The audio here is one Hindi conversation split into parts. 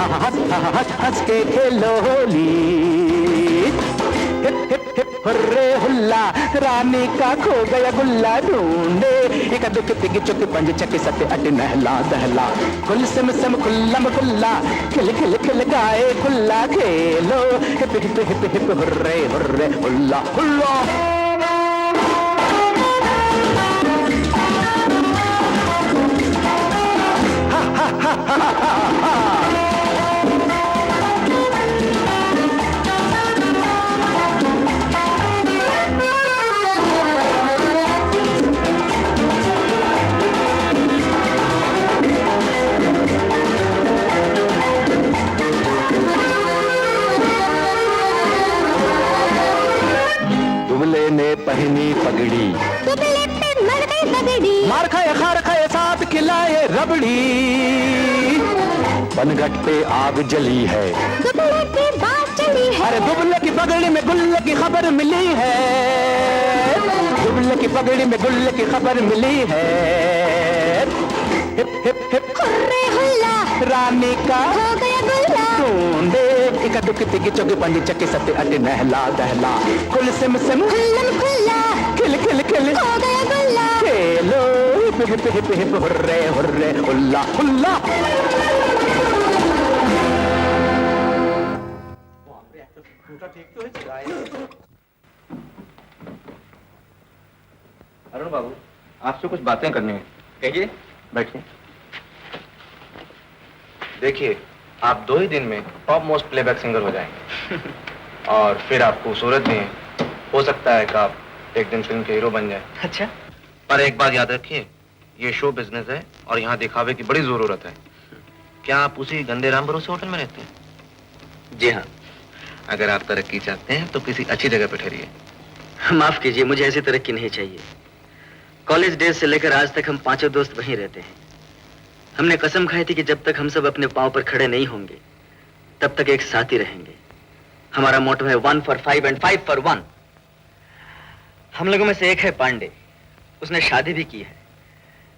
हंस हंस के खेलो Holi. Hip hip hip hurray हुल्ला, रानी का खो गया गुल्ला ढूंढे। एक दुख तिग चुक पंज चक सत अट नहला दहला, गुल सिम सिम खुल्लम खुल्ला, खिल खिल खिल गाए खुल्ला खेलो। Hip hip hip hip hurray hurray हुल्ला हुल्ला। हा हा हा हा हा हा। दुबले ने पहनी पगड़ी, दुबले पे मर गई पगड़ी, मार खाए साथ खिलाए रबड़ी। बनगट पे आग जली है, दुबले की बात चली है। अरे दुबले की पगड़ी में गुल्ले की खबर मिली है, दुबले की पगड़ी में गुल्ले की खबर मिली है। हिप हिप हिप हुर्रे हुल्ला, रानी का हो गया गुल्ला ढूंढे। एक दुख तिग चुग पंज चक सत अट नहला दहला, कुल सिम सिम खुल्लम खुल्ला, खिल खिल खिल हो गया गुल्ला खेलो। Hip hip hip hip hurray hurray हुल्ला हुल्ला। अरुण बाबू, आपसे कुछ बातें करनी है। कहिए। बैठिए। देखिए, आप 2 ही दिन में टॉप मोस्ट प्लेबैक सिंगर हो जाएंगे। और फिर आप खूबसूरत भी हैं। हो सकता है कि आप एक दिन फिल्म के हीरो बन जाएं। अच्छा। पर एक बात याद रखिए, ये शो बिजनेस है और यहाँ दिखावे की बड़ी जरूरत है। क्या आप उसी गंदे राम भरोसे होटल में रहते हैं? जी हाँ। अगर आप तरक्की चाहते हैं तो किसी अच्छी जगह पे ठहरिए। माफ कीजिए, मुझे ऐसी तरक्की नहीं चाहिए। कॉलेज डेज से लेकर आज तक हम 5 दोस्त वहीं रहते हैं। हमने कसम खाई थी कि जब तक हम सब अपने पांव पर खड़े नहीं होंगे तब तक एक साथ ही रहेंगे। हमारा मोटो है 1 for 5 and 5 for 1। हम लोगों में से एक है पांडे, उसने शादी भी की है,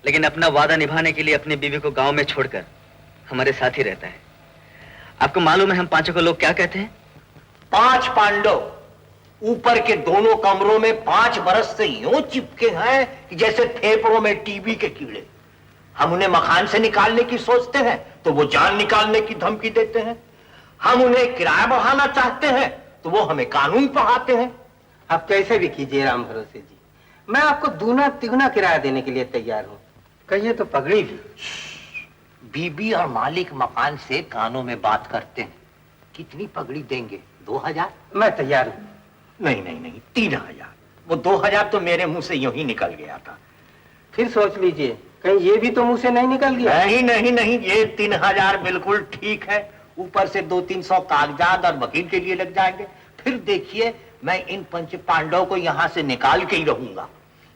लेकिन अपना वादा निभाने के लिए अपनी बीवी को गांव में छोड़कर हमारे साथ ही रहता है। आपको मालूम है हम 5 को लोग क्या कहते हैं? 5 पांडव ऊपर के दोनों कमरों में 5 बरस से यूं चिपके हैं कि जैसे फेफड़ों में टीबी के कीड़े। हम उन्हें मकान से निकालने की सोचते हैं तो वो जान निकालने की धमकी देते हैं। हम उन्हें किराया बढ़ाना चाहते हैं तो वो हमें कानून पढ़ाते हैं। आप कैसे भी कीजिए राम भरोसे जी, मैं आपको दूना तिगुना किराया देने के लिए तैयार हूँ। कहिए तो पगड़ी भी। बीबी और मालिक मकान से कानों में बात करते हैं। कितनी पगड़ी देंगे? 2000? मैं तैयार हूँ। नहीं नहीं नहीं, 3000। वो 2000 तो मेरे मुंह से यूं ही निकल गया था। फिर सोच लीजिए, कहीं ये भी तो मुंह से नहीं निकल गया? नहीं नहीं नहीं, ये 3000 बिल्कुल ठीक है। ऊपर से 200-300 कागजात और वकील के लिए लग जाएंगे। फिर देखिए, मैं इन 5 पांडवों को यहाँ से निकाल के ही रहूंगा।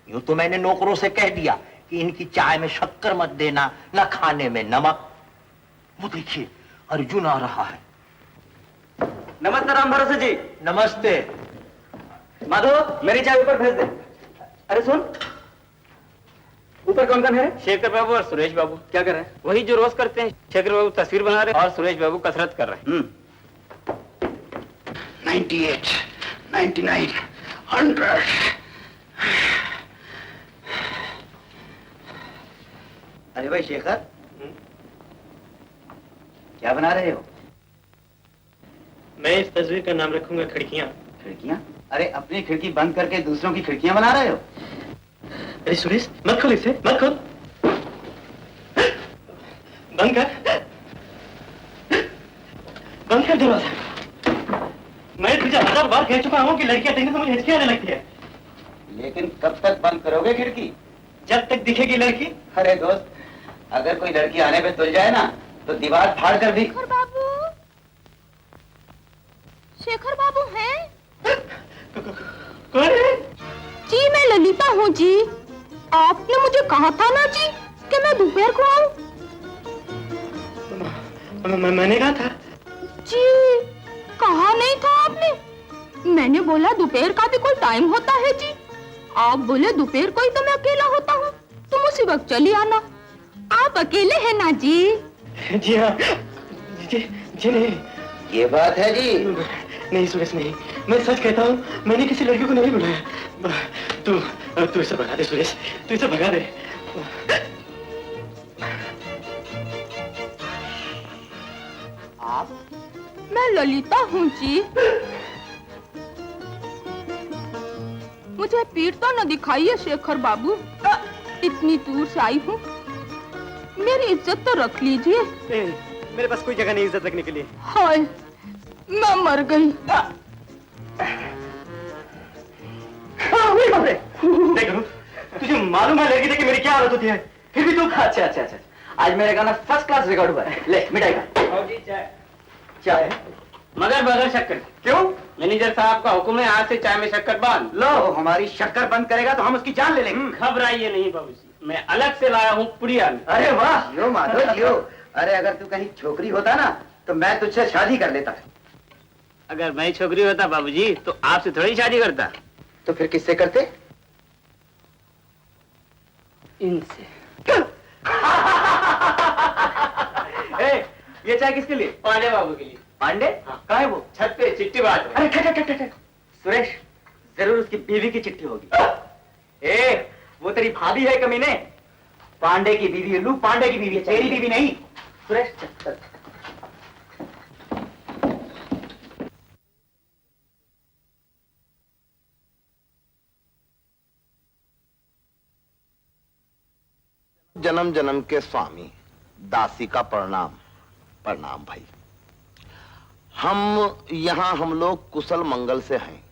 यूं तो मैंने नौकरों से कह दिया कि इनकी चाय में शक्कर मत देना, न खाने में नमक। वो देखिए, अर्जुन आ रहा है। नमस्ते राम भरोसे जी। नमस्ते। माधव, मेरी चाय ऊपर भेज दे। अरे सुन, ऊपर कौन कौन है? शेखर बाबू और सुरेश बाबू। क्या कर रहे हैं? वही जो रोज करते हैं। शेखर बाबू तस्वीर बना रहे और सुरेश बाबू कसरत कर रहे हैं। 98, 99, 100। अरे भाई शेखर, क्या बना रहे हो? मैं इस तस्वीर का नाम रखूंगा खिड़कियां। खिड़कियां? अरे अपनी खिड़की बंद करके दूसरों की खिड़कियां बना रहे हो? अरे सुरेश, मत खोल इसे, मत खोल। बंद कर, बंद कर दरवाजा। मैं तुझे 1000 बार कह चुका हूँ कि लड़कियां देखने से मुझे हिचकी आने लगती है। लेकिन कब तक बंद करोगे खिड़की? जब तक दिखेगी लड़की। अरे दोस्त, अगर कोई लड़की आने पे तुल जाए ना तो दीवार फाड़ कर भी। शेखर बाबू, शेखर बाबू हैं? कौन है? जी मैं ललिता हूँ जी। आपने मुझे कहा था ना जी कि मैं दोपहर को आऊँ। मैंने कहा था जी, कहा नहीं था आपने। मैंने बोला दोपहर का भी कोई टाइम होता है जी। आप बोले दोपहर को ही तो मैं अकेला होता हूँ, तुम उसी वक्त चली आना। आप अकेले हैं ना जी? जी हाँ, जी जी नहीं, ये बात है जी। नहीं सुरेश नहीं, मैं सच कहता हूँ, मैंने किसी लड़की को नहीं बुलाया। तू इसे भगा दे सुरेश, तू इसे भगा दे। आप? मैं ललिता हूँ जी। मुझे पीठ तो न दिखाइए शेखर बाबू, इतनी दूर से आई हूँ, मेरी इज्जत तो रख लीजिए। मेरे पास कोई जगह नहीं इज्जत रखने के लिए। हाय, मैं मर गई। देखो, तुझे मालूम है लड़की देख के मेरी क्या हालत होती है, फिर भी तू। अच्छा अच्छा अच्छा, आज मेरा गाना फर्स्ट क्लास रिकॉर्ड हुआ है। ले मिठाई खा। चाय मगर बगैर शक्कर। क्यों? मैनेजर साहब का हुक्म है, आज से चाय में शक्कर बंद। लो, हमारी शक्कर बंद करेगा तो हम उसकी जान ले लेंगे। घबराइए नहीं बाबूजी, मैं अलग से लाया हूँ पुड़िया में। अरे वाह। जियो माधव जियो। अरे अगर तू कहीं छोकरी होता ना तो मैं तुझसे शादी कर लेता। अगर मैं छोकरी होता बाबूजी तो आपसे थोड़ी शादी करता। तो फिर किससे करते? इनसे। ये चाय किसके लिए? पांडे बाबू के लिए। पांडे? हाँ। कहाँ है वो? छत पे चिट्ठी बात है। अरे ठट। सुरेश, जरूर उसकी बीवी की चिट्ठी होगी। वो तेरी भाभी है कमीने। पांडे की बीवी है, लू पांडे की बीवी है, तेरी बीवी नहीं। सुरेश चल। जन्म जन्म के स्वामी, दासी का प्रणाम। प्रणाम भाई। हम लोग कुशल मंगल से हैं,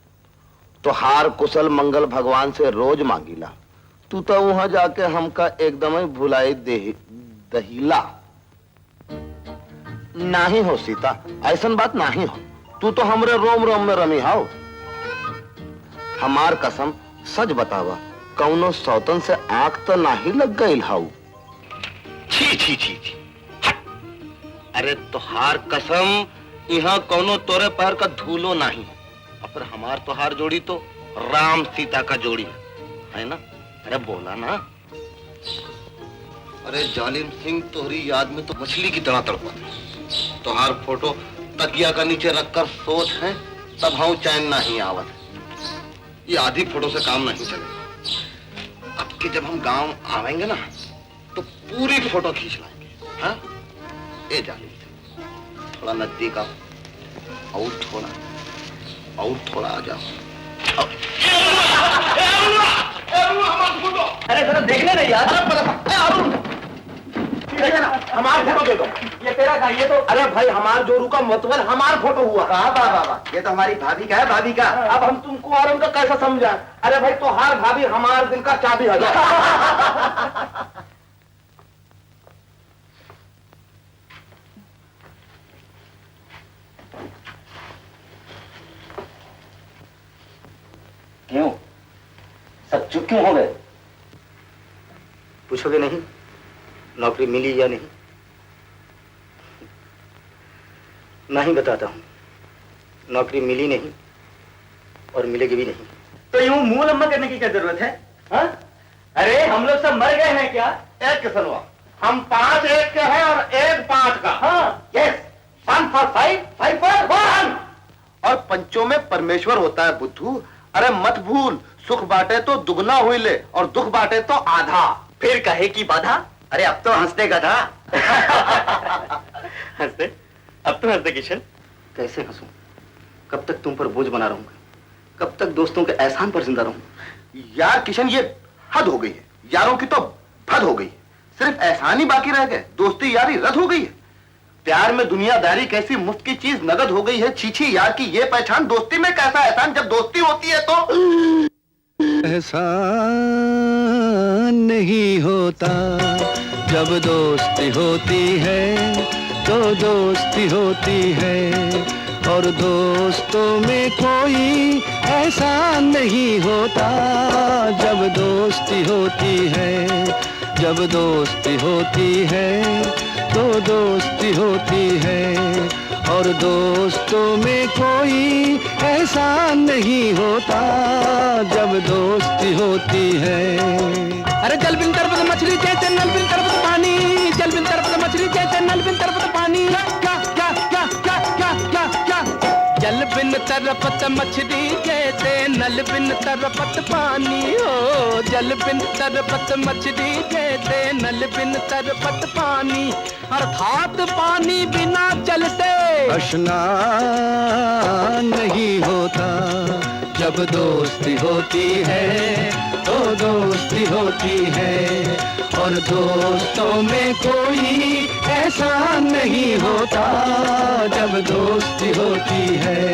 तो हार कुशल मंगल भगवान से रोज मांगीला। तू तो वहां जाके हमका एकदम ही भुलाई दहीला। नहीं हो सीता, ऐसन बात नहीं हो। तू तो हमरे रोम रोम में रमी हाउ। हमार कसम सच बतावा, कौनो सौतन से आंख तो नहीं लग गई हाउ। छी छी छी छी, अरे तुहार कसम, यहाँ कौनो तोरे पैर का धूलो नहीं। और हमार तुहार जोड़ी तो राम सीता का जोड़ी है ना? अरे बोला ना। अरे जालिम सिंह, तोहरी याद में तो मछली की तरह तड़पा। तुहार फोटो तकिया का नीचे रखकर सोच है, तब हम चैन नहीं आवत। ये आधी फोटो से काम नहीं चलेगा। अब कि जब हम गांव आवेंगे ना तो पूरी फोटो खींच लाएंगे। हाँ? ए जालिम सिंह, थोड़ा नजदीक आओ, और थोड़ा आ जाओ। अरे जरा देखने नहीं यार। हमार फोटो देखो, ये तेरा था। ये तो अरे भाई, हमार जोरू का मतलब हमार फोटो हुआ। वाह, ये तो हमारी भाभी का है, भाभी का। अब हम तुमको और उनका कैसा समझा? अरे भाई, तो हार भाभी हमार दिल का चाबी है। क्यों? सब चुप क्यों हो गए? पूछोगे नहीं नौकरी मिली या नहीं? नहीं बताता हूं, नौकरी मिली नहीं और मिलेगी भी नहीं। तो यूं मुंह लम्बा करने की क्या जरूरत है? हा? अरे हम लोग सब मर गए हैं क्या? एक किसन हुआ, हम 5 एक के हैं और 1 5 का। हाँ, यस, 1 for 5, 5 for 1। और पंचों में परमेश्वर होता है बुद्धू। अरे मत भूल, सुख बांटे तो दुगना हुई ले और दुख बांटे तो आधा। फिर कहे की बाधा? अरे अब तो हंसने का था। हंसते? अब तो हंसते किशन। कैसे हंसूं? कब तक तुम पर बोझ बना रहूंगा? कब तक दोस्तों के एहसान पर जिंदा रहूंगा? यार किशन, ये हद हो गई है। यारों की तो हद हो गई है। सिर्फ एहसान ही बाकी रह गए, दोस्ती यारी रद्द हो गई है। प्यार में दुनियादारी कैसी मुफ्त की चीज नगद हो गई है। छीछी यार की ये पहचान, दोस्ती में कैसा एहसान? जब दोस्ती होती है तो एहसान नहीं होता, जब दोस्ती होती है तो दोस्ती होती है। और दोस्तों में कोई एहसान नहीं होता, जब दोस्ती होती है। जब दोस्ती होती है तो दोस्ती होती है। और दोस्तों में कोई एहसान नहीं होता, जब दोस्ती होती है। अरे जल बिन तरफ मछली जैसे नल बिन तरफ पानी, जल बिन तरफ मछली जैसे नल बिन तरफ पानी। क्या क्या तरपत मछली जैसे, नल बिन तरपत पानी हो। जल बिन तरपत मछली जैसे, नल बिन तरपत पानी, अर्थात पानी बिना जल से स्नान नहीं होता। जब दोस्ती होती है तो दोस्ती होती है, और दोस्तों में कोई ऐसा नहीं होता जब दोस्ती होती है।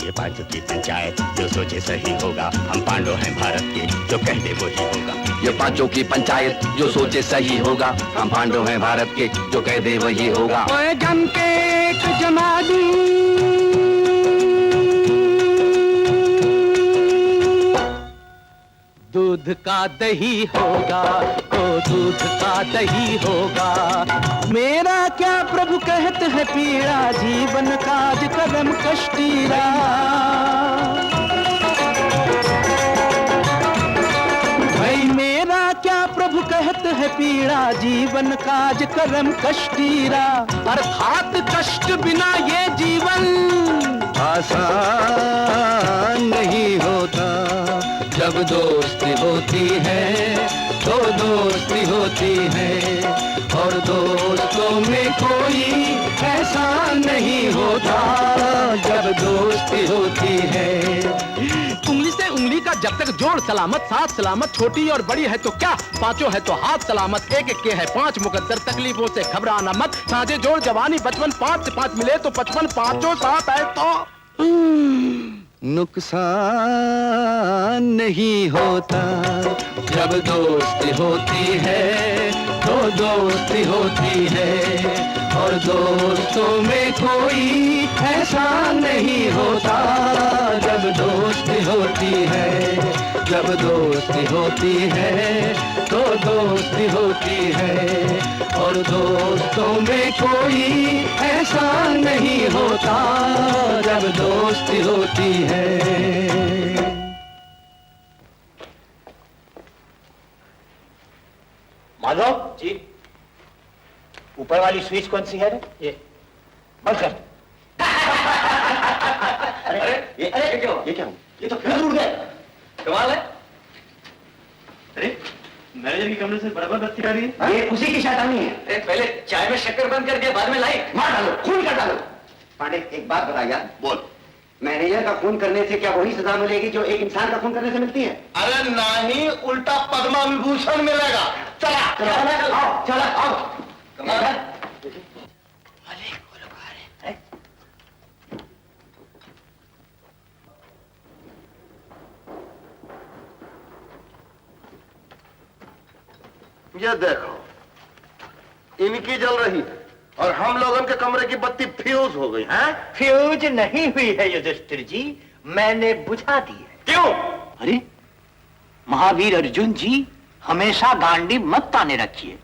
ये पांचों की पंचायत जो सोचे सही होगा, हम पांडव हैं भारत के, जो कह दे वही होगा। ये पांचों की पंचायत जो सोचे सही होगा, हम पांडव हैं भारत के, जो कह दे वही होगा। ओए जम के एक जमा दूं, दूध का दही होगा तो दूध का दही होगा। मेरा क्या प्रभु कहते हैं पीड़ा, जीवन काज कदम कष्टीरा। भाई मेरा क्या प्रभु कहते हैं पीड़ा, जीवन काज करम कष्टीरा। अर्थात कष्ट बिना ये जीवन आसान नहीं होता। जब दोस्ती होती है तो दोस्ती होती है, और दोस्तों में कोई ऐसा नहीं होता जब दोस्ती होती है। उंगली से उंगली का जब तक जोड़ सलामत, साथ सलामत, छोटी और बड़ी है तो क्या, पांचों है तो हाथ सलामत। एक एक के है 5 मुकद्दर, तकलीफों से घबराना मत। साझे जोड़ जवानी बचपन, 5 से 5 मिले तो 55, पांचों साथ है तो नुकसान नहीं होता। जब दोस्ती होती है तो दोस्ती होती है, और दोस्तों में कोई ऐसा नहीं होता जब दोस्ती होती है। जब दोस्ती होती है तो दोस्ती होती है, और दोस्तों में कोई ऐसा नहीं होता जब दोस्ती होती है। माधव जी, ऊपर वाली स्विच कौन सी है रे? ये बंद कर। अरे ये क्या हुआ? ये क्या हुआ? ये तो फिर उड़ गए। कमाल है। अरे मैनेजर की कमरे से बराबर बत्ती आ रही है। ये उसी की शैतानी है। अरे पहले चाय में शक्कर बंद कर दिया, बाद में लाइट मार डालो, खून कर डालो। पांडे एक बात बता यार, बोल। मैनेजर का खून करने से क्या वही सजा मिलेगी जो एक इंसान का खून करने से मिलती है? अरे नहीं, उल्टा पद्मा विभूषण मिलेगा। चला आओ, चला आओ। कमाल है। ये देखो, इनकी जल रही है और हम लोगों के कमरे की बत्ती फ्यूज हो गई है। फ्यूज नहीं हुई है युधिष्ठिर जी, मैंने बुझा दी है। क्यों? अरे महावीर अर्जुन जी हमेशा गांडी मत ताने रखिए।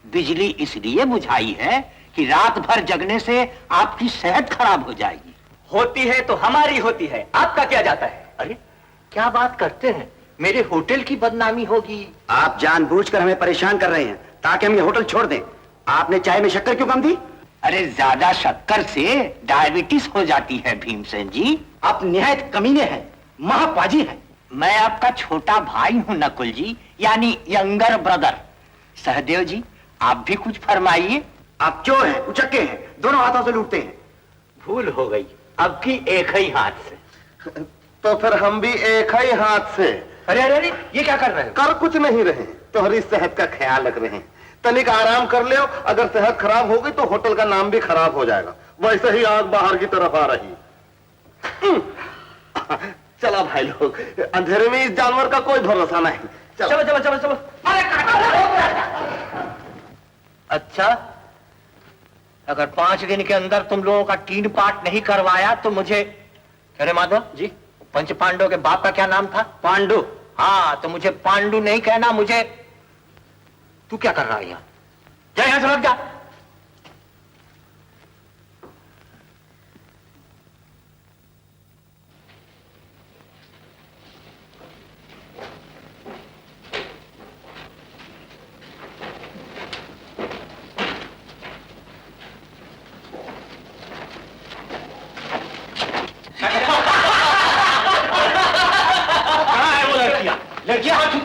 बिजली इसलिए बुझाई है कि रात भर जगने से आपकी सेहत खराब हो जाएगी। होती है तो हमारी होती है, आपका क्या जाता है? अरे क्या बात करते हैं, मेरे होटल की बदनामी होगी। आप जानबूझकर हमें परेशान कर रहे हैं ताकि हम ये होटल छोड़ दें। आपने चाय में शक्कर क्यों कम दी? अरे ज्यादा शक्कर से डायबिटीज हो जाती है भीमसेन जी। आप निहायत कमीने हैं, महापाजी हैं। मैं आपका छोटा भाई हूं नकुल जी, यानी यंगर ब्रदर। सहदेव जी आप भी कुछ फरमाइए। आप चोर हैं, उचक्के हैं, दोनों हाथों से लूटते हैं। भूल हो गई, अब की एक ही हाथ से। तो फिर हम भी एक ही हाथ से। अरे अरे अरे ये क्या कर रहे हो? कर कुछ नहीं रहे, तुम्हारी सेहत का ख्याल रख रहे हैं। तनिक आराम कर ले, अगर सेहत खराब होगी तो होटल का नाम भी खराब हो जाएगा। वैसे ही आग बाहर की तरफ आ रही। चला भाई लोग, अंधेरे में इस जानवर का कोई भरोसा नहीं। चलो चलो चलो चलो। अच्छा, अगर 5 दिन के अंदर तुम लोगों का 3 पार्ट नहीं करवाया तो मुझे। अरे माधव जी, पंच पांडव के बाप का क्या नाम था? पांडु। हाँ, तो मुझे पांडु नहीं कहना, मुझे। तू क्या कर रहा है यहाँ? जा यहां से लग जा।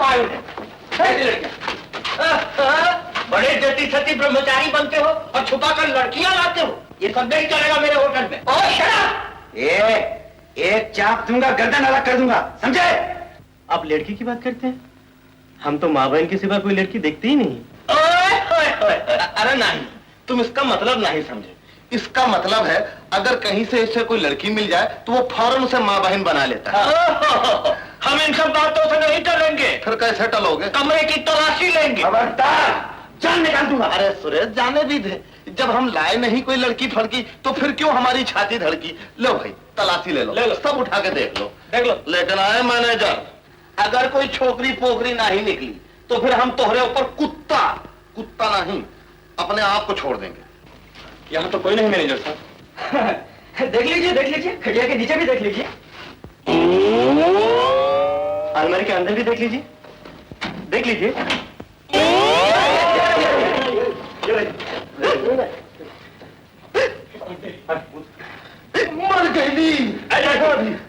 आए बड़े जति सती ब्रह्मचारी बनते हो और छुपा कर लड़कियां लाते हो, ये सब नहीं चलेगा मेरे होटल में। ओ शराब! एक चाप दूंगा, गर्दन अलग कर दूंगा, समझे? आप लड़की की बात करते हैं? हम तो माँ बहन के सिवा कोई लड़की देखते ही नहीं। अरे नहीं, तुम इसका मतलब नहीं समझे। इसका मतलब है अगर कहीं से इससे कोई लड़की मिल जाए तो वो फौरन उसे माँ बहन बना लेता है। हम इन सब बातों से नहीं टलेंगे। फिर कैसे टलोगे? कमरे की तलाशी लेंगे। खबरदार, जान निकाल दूंगा। अरे सुरेश, जाने भी दे। जब हम लाए नहीं कोई लड़की फड़की तो फिर क्यों हमारी छाती धड़की? लो भाई, तलाशी ले लो, सब उठा के देख लो। लेकिन आए मैनेजर, अगर कोई छोकरी पोकरी नहीं निकली तो फिर हम तोहरे ऊपर कुत्ता नहीं अपने आप को छोड़ देंगे। यहाँ तो कोई नहीं मैनेजर साहब। देख लीजिए, खटिया के नीचे भी देख लीजिए, अलमारी के अंदर भी देख लीजिए, देख लीजिए। मर गई।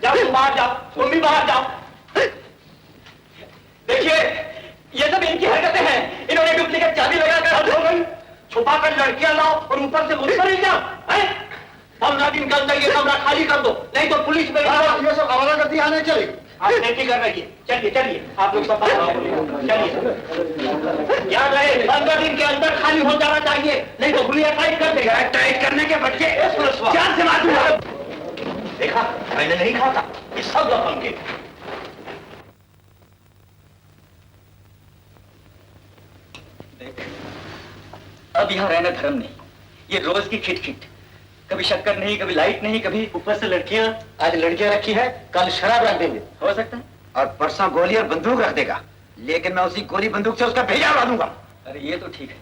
जाओ, तुम बाहर जाओ, तुम भी बाहर जाओ। देखिए, ये सब इनकी हरकतें हैं। इन्होंने डुप्लीकेट चाबी लगाकर हद हो गई। छुपा कर लड़कियां लाओ और ऊपर से मुझ पर इल्जाम, हैं? 15 दिन के अंदर ये कमरा खाली कर दो, नहीं तो पुलिस में ये सब आवाज़ करती आने चली। आप सेफ्टी कर रखिए। चलिए, आप लोग सब चलिए। याद रहे, 15 दिन के अंदर खाली हो जाना चाहिए, नहीं तो पुलिस टाइट कर देगा। टाइट करने के बच्चे जान से मार दूंगा। देखा, मैंने नहीं कहा था, ये सब रकम के। अब यहाँ रहना धर्म नहीं, ये रोज की खिटखिट, कभी शक्कर नहीं, कभी लाइट नहीं, कभी ऊपर से लड़कियां। आज लड़कियां रखी है, कल शराब रख देंगे। हो सकता है, और परसों गोली और बंदूक रख देगा, लेकिन मैं उसी गोली बंदूक से उसका भेजा उड़ा दूंगा। अरे ये तो ठीक है,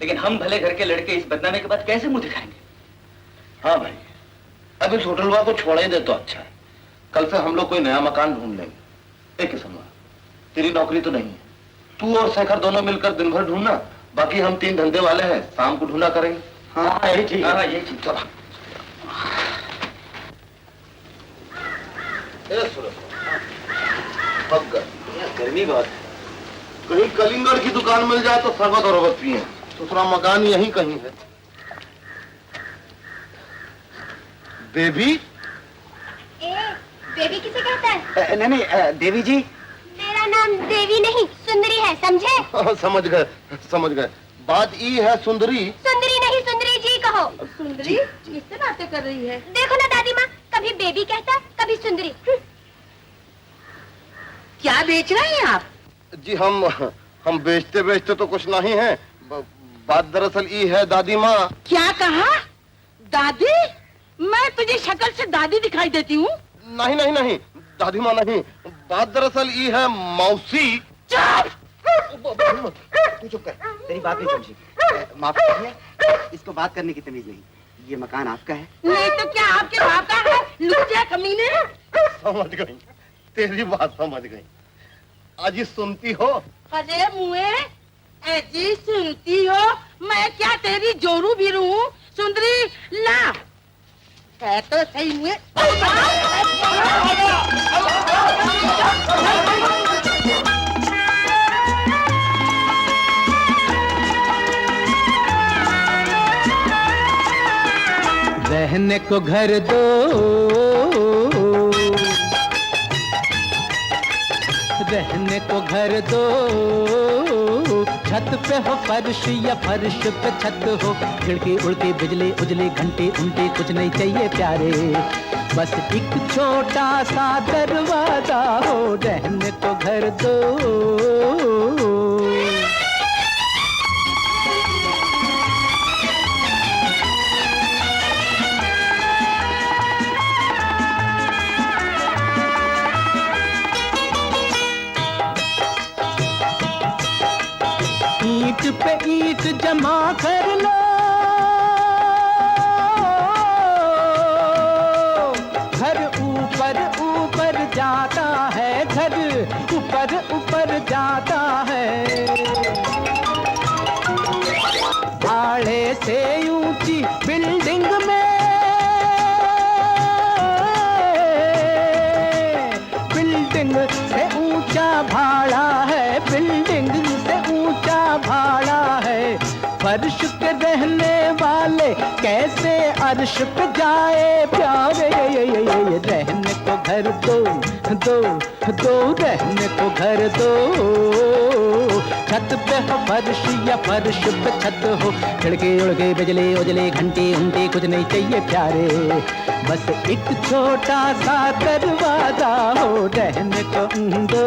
लेकिन हम भले घर के लड़के इस बदनामी के बाद कैसे मुंह दिखाएंगे? हाँ भाई, अब इस होटल वाला को छोड़ा ही दे तो अच्छा है। कल से हम लोग कोई नया मकान ढूंढ लेंगे। एक किस्म, तेरी नौकरी तो नहीं है, तू और शेखर दोनों मिलकर दिन भर ढूंढना, बाकी हम 3 धंधे वाले हैं, शाम को ढूंढा करेंगे। हाँ यही ठीक है, यही ठीक। चला। गर्मी बहुत है, कहीं कलिंगड़ की दुकान मिल जाए तो शरबत और रबत पिए। दूसरा मकान यहीं कहीं है। बेबी? बेबी किसे कहता है? नहीं, देवी जी। मेरा नाम देवी नहीं, सुंदरी है, समझे? समझ गए। बात ई है सुंदरी। सुंदरी नहीं, सुंदरी जी कहो। सुंदरी किससे बातें कर रही है? देखो ना दादी माँ, कभी बेबी कहता है, कभी सुंदरी। क्या बेच रहे हैं आप? जी हम बेचते तो कुछ नहीं है। बात दरअसल ई है दादी माँ। क्या कहा? दादी? मैं तुझे शक्ल से दादी दिखाई देती हूँ? नहीं, दादी माँ नहीं। बात दरअसल ई है मौसी। तू चुप कर, तेरी बात नहीं समझी। माफ कीजिए, इसको बात करने की तमीज नहीं। ये मकान आपका है? नहीं तो क्या आपके बाप का है? लुच्चे कमीने। समझ गई, तेरी बात समझ गई। अजी सुनती हो? अरे मुए, ऐसी सुनती हो? मैं क्या तेरी जोरू भी हूँ? सुंदरी ला, है तो सही मुए। रहने को घर दो, रहने को घर दो, छत पे हो फर्श या फर्श पे छत हो, खिड़की उड़ती बिजली उजली घंटी उनटी कुछ नहीं चाहिए प्यारे, बस एक छोटा सा दरवाजा हो, रहने को घर दो। ईंट पे ईंट जमा कर लो, घर ऊपर ऊपर जाता है, घर ऊपर ऊपर जाता है, भाड़े से ऊंची बिल्डिंग में, बिल्डिंग से ऊंचा भाड़ा है, के रहने वाले कैसे अर्श पे जाए प्यारे। रहने को घर दो दो दो, रहने को घर दो। छत पे हो फर्श या फर्श पे छत हो, खिड़की उड़के बिजली उजले घंटे उंटे कुछ नहीं चाहिए प्यारे। बस एक छोटा सा दरवाजा हो, रहने को दो।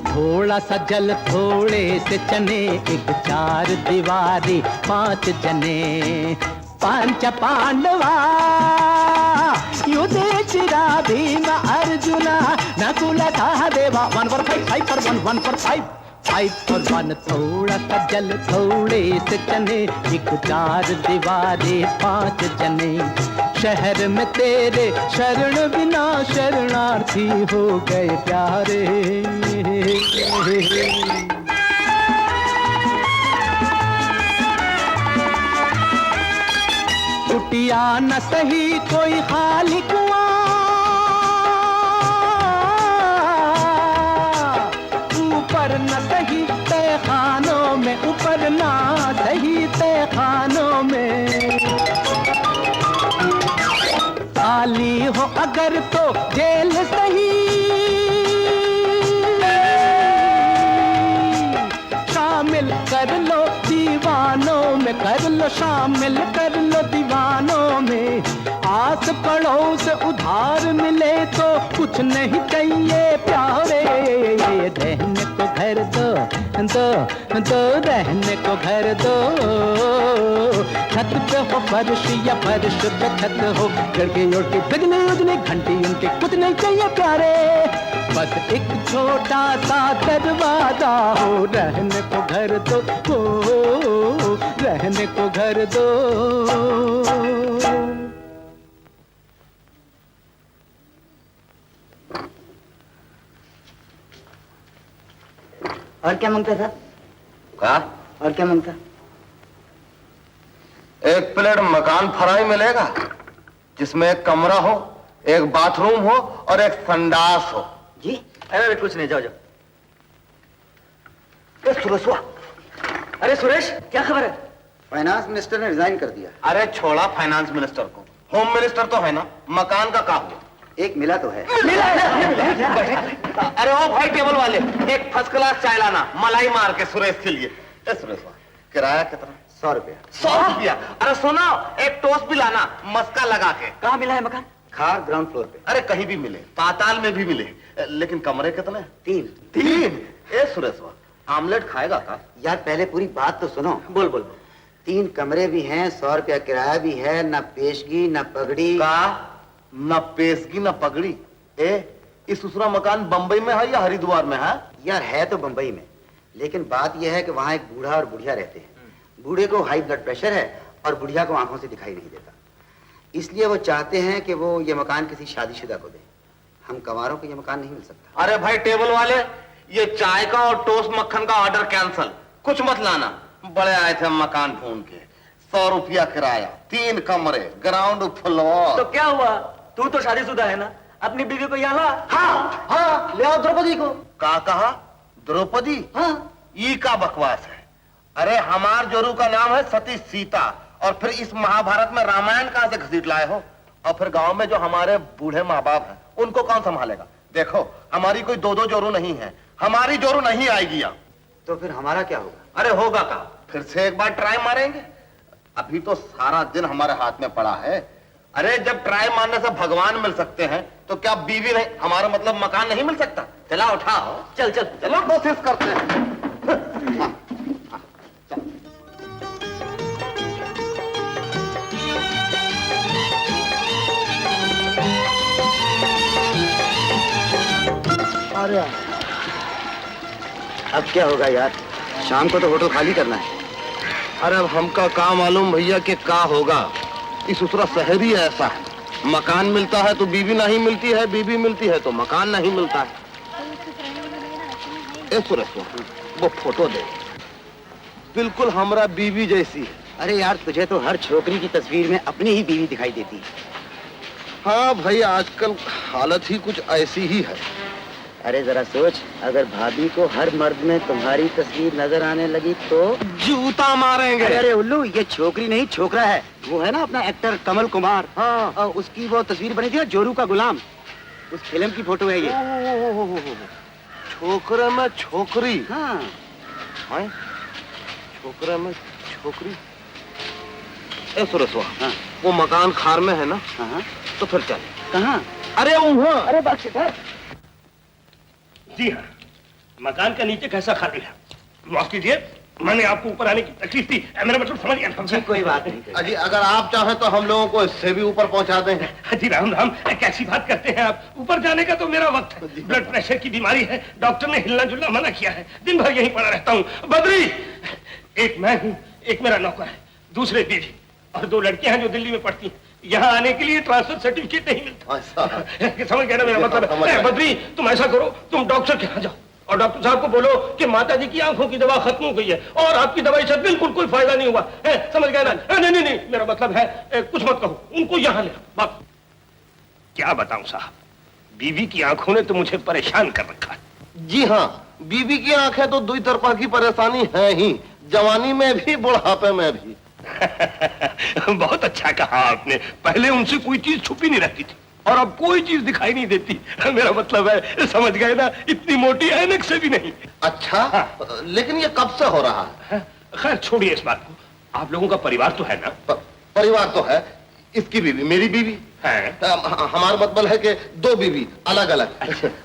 थोड़ा सा जल थोड़े से चने, एक चार दीवारी 5 जने। पांच पांडवा Yudhishthira Bhim arjuna Nakul Sahadeva. 1 for 5, 5 for 1, 1 for 5, 5 for 1। थोड़ा सा जल थोड़े से चने, एक चार दीवारी 5 जने। शहर में तेरे शरण बिना शरणार्थी हो गए प्यारे। कुटिया न सही कोई खाली कुआं, ऊपर न सही तहखानों में, ऊपर ना सही तहखानों में। खाली हो अगर तो जेल सही, शामिल कर लो दीवानों में, कर लो शामिल कर लो दीवानों में। आस पड़ोस उधार मिले तो कुछ नहीं चाहिए प्यारे। रहने को घर दो दो दो, रहने को घर दो। छत पे हो फर्श या फर्श पे छत हो, खिड़की उड़की बिजली उजली घंटी उनके कुछ नहीं चाहिए प्यारे। बस एक छोटा सा दरवाजा हो, रहने को घर दो हो, रहने को घर दो। और क्या मांगता था? क्या? और क्या मांगता? 1 प्लेट मकान फ्राई मिलेगा, जिसमें एक कमरा हो, एक बाथरूम हो और एक संडास हो। जी? अरे कुछ नहीं, जाओ जाओ। सुरेश, अरे सुरेश, क्या खबर है? फाइनेंस मिनिस्टर ने रिजाइन कर दिया। अरे छोड़ा फाइनेंस मिनिस्टर को, होम मिनिस्टर तो है ना। मकान का क्या हुआ? एक मिला तो है। अरे ओ भाई टेबल वाले, एक फर्स्ट क्लास चाय लाना, मलाई मार के सुरेश के लिए। सुरेश, किराया कितना? 100 रुपया। 100 रुपया? अरे सुनो, एक टोस्ट भी लाना मस्का लगा के। कहाँ मिला है मकान? खार ग्राउंड फ्लोर पे। अरे कहीं भी मिले, पाताल में भी मिले, लेकिन कमरे कितने? 3। ए सुरेश, आमलेट खाएगा का? यार पहले पूरी बात तो सुनो। बोल बोल। 3 कमरे भी हैं, 100 रुपया किराया भी है, न पेशगी न पगड़ी। का? न पेशगी न पगड़ी? इस दूसरा मकान बंबई में है या हरिद्वार में है? यार है तो बंबई में, लेकिन बात यह है कि वहाँ एक बूढ़ा और बुढ़िया रहते हैं। बूढ़े को हाई ब्लड प्रेशर है और बुढ़िया को आंखों से दिखाई नहीं देता, इसलिए वो चाहते हैं कि वो ये मकान किसी शादीशुदा को दे। हम कंवारों को ये मकान नहीं मिल सकता। अरे भाई टेबल वाले, ये चाय का और टोस्ट मक्खन का ऑर्डर कैंसल, कुछ मत लाना। बड़े आए थे मकान ढूंढ के, 100 रुपया किराया, 3 कमरे, ग्राउंड फ्लोर। तो क्या हुआ? तू तो शादीशुदा है ना, अपनी बीवी को यहाँ ला। हाँ, ले आओ द्रौपदी को। का कहा? द्रौपदी? हाँ। ये का बकवास है? अरे हमार जोरू का नाम है सती सीता, और फिर इस महाभारत में रामायण कहां से घसीट लाए हो? और फिर गांव में जो हमारे बूढ़े माँ बाप हैं, उनको कौन संभालेगा? देखो, हमारी कोई 2 जोरू नहीं है, हमारी जोरू नहीं आएगी यहाँ। तो फिर हमारा क्या होगा? अरे होगा का, फिर से एक बार ट्राई मारेंगे। अभी तो सारा दिन हमारे हाथ में पड़ा है। अरे जब ट्राई मारने से भगवान मिल सकते हैं, तो क्या बीवी नहीं, हमारा मतलब मकान नहीं मिल सकता? चला उठाओ, चल चल चलो कोशिश करते हैं। अरे अब क्या होगा यार, शाम को तो होटल खाली करना है। अरे अब हमका काम मालूम भैया कि क्या होगा। इस दूसरा शहर ही ऐसा है, मकान मिलता है तो बीवी नहीं मिलती है, बीवी मिलती है तो मकान नहीं मिलता है। सुरेश, वो फोटो दे, बिल्कुल हमारा बीवी जैसी है। अरे यार तुझे तो हर छोकरी की तस्वीर में अपनी ही बीवी दिखाई देती है। हाँ भाई, आजकल हालत ही कुछ ऐसी ही है। अरे जरा सोच, अगर भाभी को हर मर्द में तुम्हारी तस्वीर नजर आने लगी तो जूता मारेंगे। अरे उल्लू, ये छोकरी नहीं छोकरा है। वो है ना अपना एक्टर कमल कुमार, हाँ। और उसकी वो तस्वीर बनी थी ना, जोरू का गुलाम, उस फिल्म की फोटो है ये। छोकरे में छोकरी। हाँ। हाँ? छोकरे में छोकरी। ए सुरेशवा, हाँ। वो मकान खार में है ना? हाँ। तो फिर चल। कहाँ? अरे वहाँ। अरे बख्शिधर। जी हाँ, मकान का नीचे कैसा खाली है? माफ कीजिए, मैंने आपको ऊपर आने की तकलीफ थी, मेरा मतलब समझ गया। जी कोई बात नहीं। अजी अगर आप चाहें तो हम लोगों को इससे भी ऊपर पहुंचा दें। जी राम राम, कैसी बात करते हैं आप? ऊपर जाने का तो मेरा वक्त है, ब्लड प्रेशर की बीमारी है, डॉक्टर ने हिलना जुलना मना किया है, दिन भर यहीं पड़ा रहता हूँ। बद्री, एक मैं हूँ, एक मेरा नौकर है, दूसरे बीवी और 2 लड़कियां हैं जो दिल्ली में पढ़ती हैं। यहाँ आने के लिए ट्रांसफर सर्टिफिकेट नहीं मिलता। समझ गया ना मेरा मतलब? बद्री, तुम ऐसा करो, तुम डॉक्टर के यहाँ जाओ और डॉक्टर साहब को बोलो कि माता जी की आंखों की दवा खत्म हो गई है और आपकी दवाई से बिल्कुल कोई फायदा नहीं हुआ है। समझ गए ना? नहीं, मेरा मतलब है कुछ मत कहो, उनको यहाँ ले बात। क्या बताऊं साहब, बीवी की आंखों ने तो मुझे परेशान कर रखा है। जी हाँ, बीवी की आंखें तो 2 तरफा की परेशानी है ही, जवानी में भी बुढ़ापे में भी। बहुत अच्छा कहा आपने, पहले उनसे कोई चीज छुपी नहीं रहती थी और अब कोई चीज दिखाई नहीं देती। मेरा मतलब है, समझ गए ना, इतनी मोटी ऐनक से भी नहीं। अच्छा, हाँ। लेकिन ये कब से हो रहा है? खैर छोड़िए इस बात को, आप लोगों का परिवार तो है ना? परिवार तो है, इसकी बीवी मेरी बीवी है। हमारा मतलब है कि 2 बीवी अलग अलग।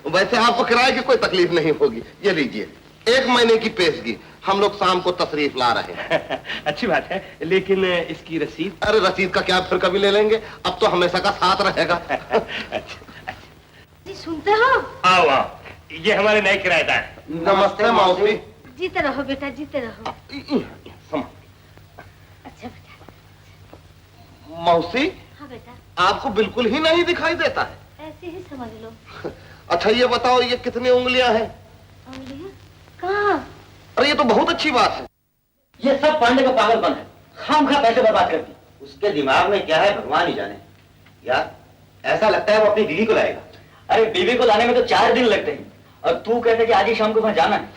वैसे आपको किराए की कोई तकलीफ नहीं होगी। ये लीजिए 1 महीने की पेशगी, हम लोग शाम को तशरीफ ला रहे हैं। अच्छी बात है, लेकिन इसकी रसीद? अरे रसीद का क्या, फिर कभी ले लेंगे, अब तो हमेशा का साथ रहेगा। जी सुनते हो? आओ आओ, ये हमारे नए किराएदार। नमस्ते मौसी। जीते रहो बेटा, जीते रहो। अच्छा बेटा। मौसी, हाँ बेटा। आपको बिल्कुल ही नहीं दिखाई देता है? ऐसे ही समझ लो। अच्छा ये बताओ, ये कितनी उंगलियां हैं? उंगलियां? कहाँ? अरे ये तो बहुत अच्छी बात है। ये सब पांडे का पागलपन है, खामखा पैसे बर्बाद करती। उसके दिमाग में क्या है भगवान ही जाने। यार ऐसा लगता है वो अपनी बीवी को लाएगा। अरे बीवी को लाने में तो 4 दिन लगते हैं और तू कहते कि आज ही शाम को वहां जाना है।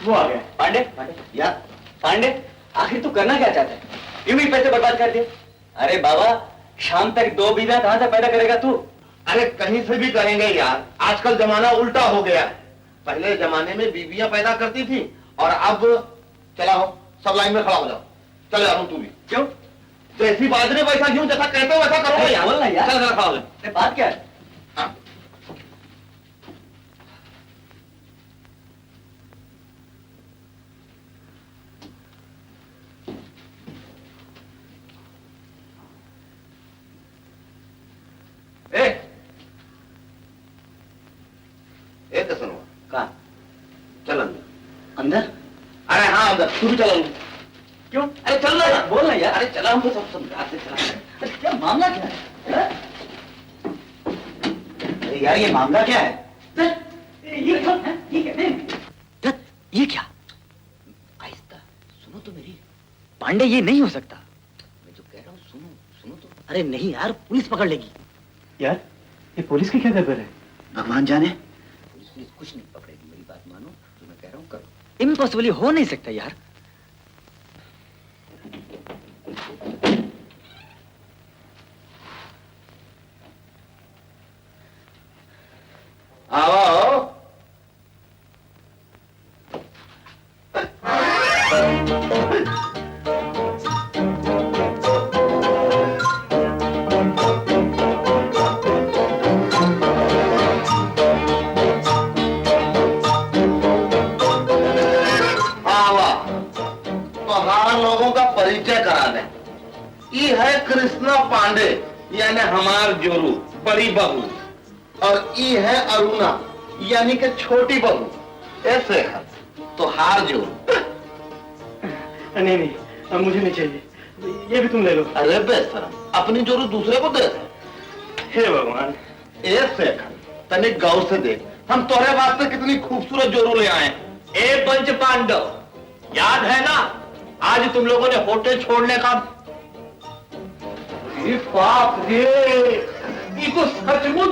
वो आ गया। पांडे यार, पांडे आखिर तू करना क्या चाहता है? यूं ही पैसे बर्बाद कर दिए। अरे बाबा, शाम तक 2 बीवियां कहां से पैदा करेगा तू? अरे कहीं से भी करेंगे यार, आजकल जमाना उल्टा हो गया है। पहले जमाने में बीवियां पैदा करती थी और अब चला हो, सब लाइन में खड़ा हो जाओ। चल यार तू भी। क्यों? जैसी बाजरे वैसा क्यों, जैसा कहते हो वैसा करो यार। बोल ना यार। चल खड़ा हो जा। बात क्या है? हाँ। कैसे हुआ? कहाँ? चल अंदर। अंदर? अरे हाँ अंदर, तू भी चल अंदर। क्यों? अरे चल ना, बोल ना यार। अरे चला, हमको सब समझाते चला। क्या मामला क्या है? अरे यार ये मामला क्या है? ये क्या है? ये क्या? आहिस्ता सुनो तो मेरी। पांडे ये नहीं हो सकता। मैं जो कह रहा हूँ सुनो तो। अरे नहीं यार, पुलिस पकड़ लेगी। यार ये पुलिस की क्या खबर है? भगवान जाने। पुलिस कुछ नहीं पकड़ेगी, मेरी बात मानो, जो मैं कह रहा हूँ करो। इम्पॉसिबल हो नहीं सकता यार। आओ। लोगों का परिचय करा दें। ये है कृष्णा पांडे यानी हमार जोरू बड़ी बहू, और ये है अरुणा यानी कि छोटी बहू। ऐसे है तो हार जोरू। नहीं नहीं, अब मुझे नहीं चाहिए, ये भी तुम ले लो। अरे बेशरम, अपनी जोरू दूसरे को दे दे। हे भगवान। ऐसे तनिक गौर से देख, हम तुम्हारे वास्ते कितनी खूबसूरत जोरू ले आए। ए पंच पांडव, याद है ना आज तुम लोगों ने होटल छोड़ने का? बाप रे,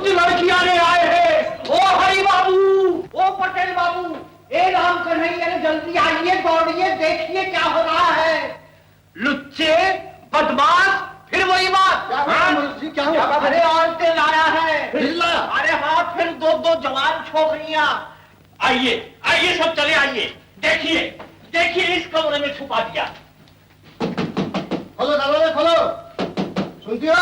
कुछ लड़कियां ले आए हैं। ओ हरि बाबू, ओ पटेल बाबू, ए राम कन्हैया, जल्दी आइए, दौड़िए, देखिए क्या हो रहा है। लुच्चे, बदमाश, फिर वही बात। क्या हुआ? अरे औरतें लाया है। अरे हाँ, फिर दो जवान छोकरियां। आइए आइए, सब चले आइए। देखिए देखिए, इस कमरे में छुपा दिया। खोलो दरवाजा खोलो। सुनती हो?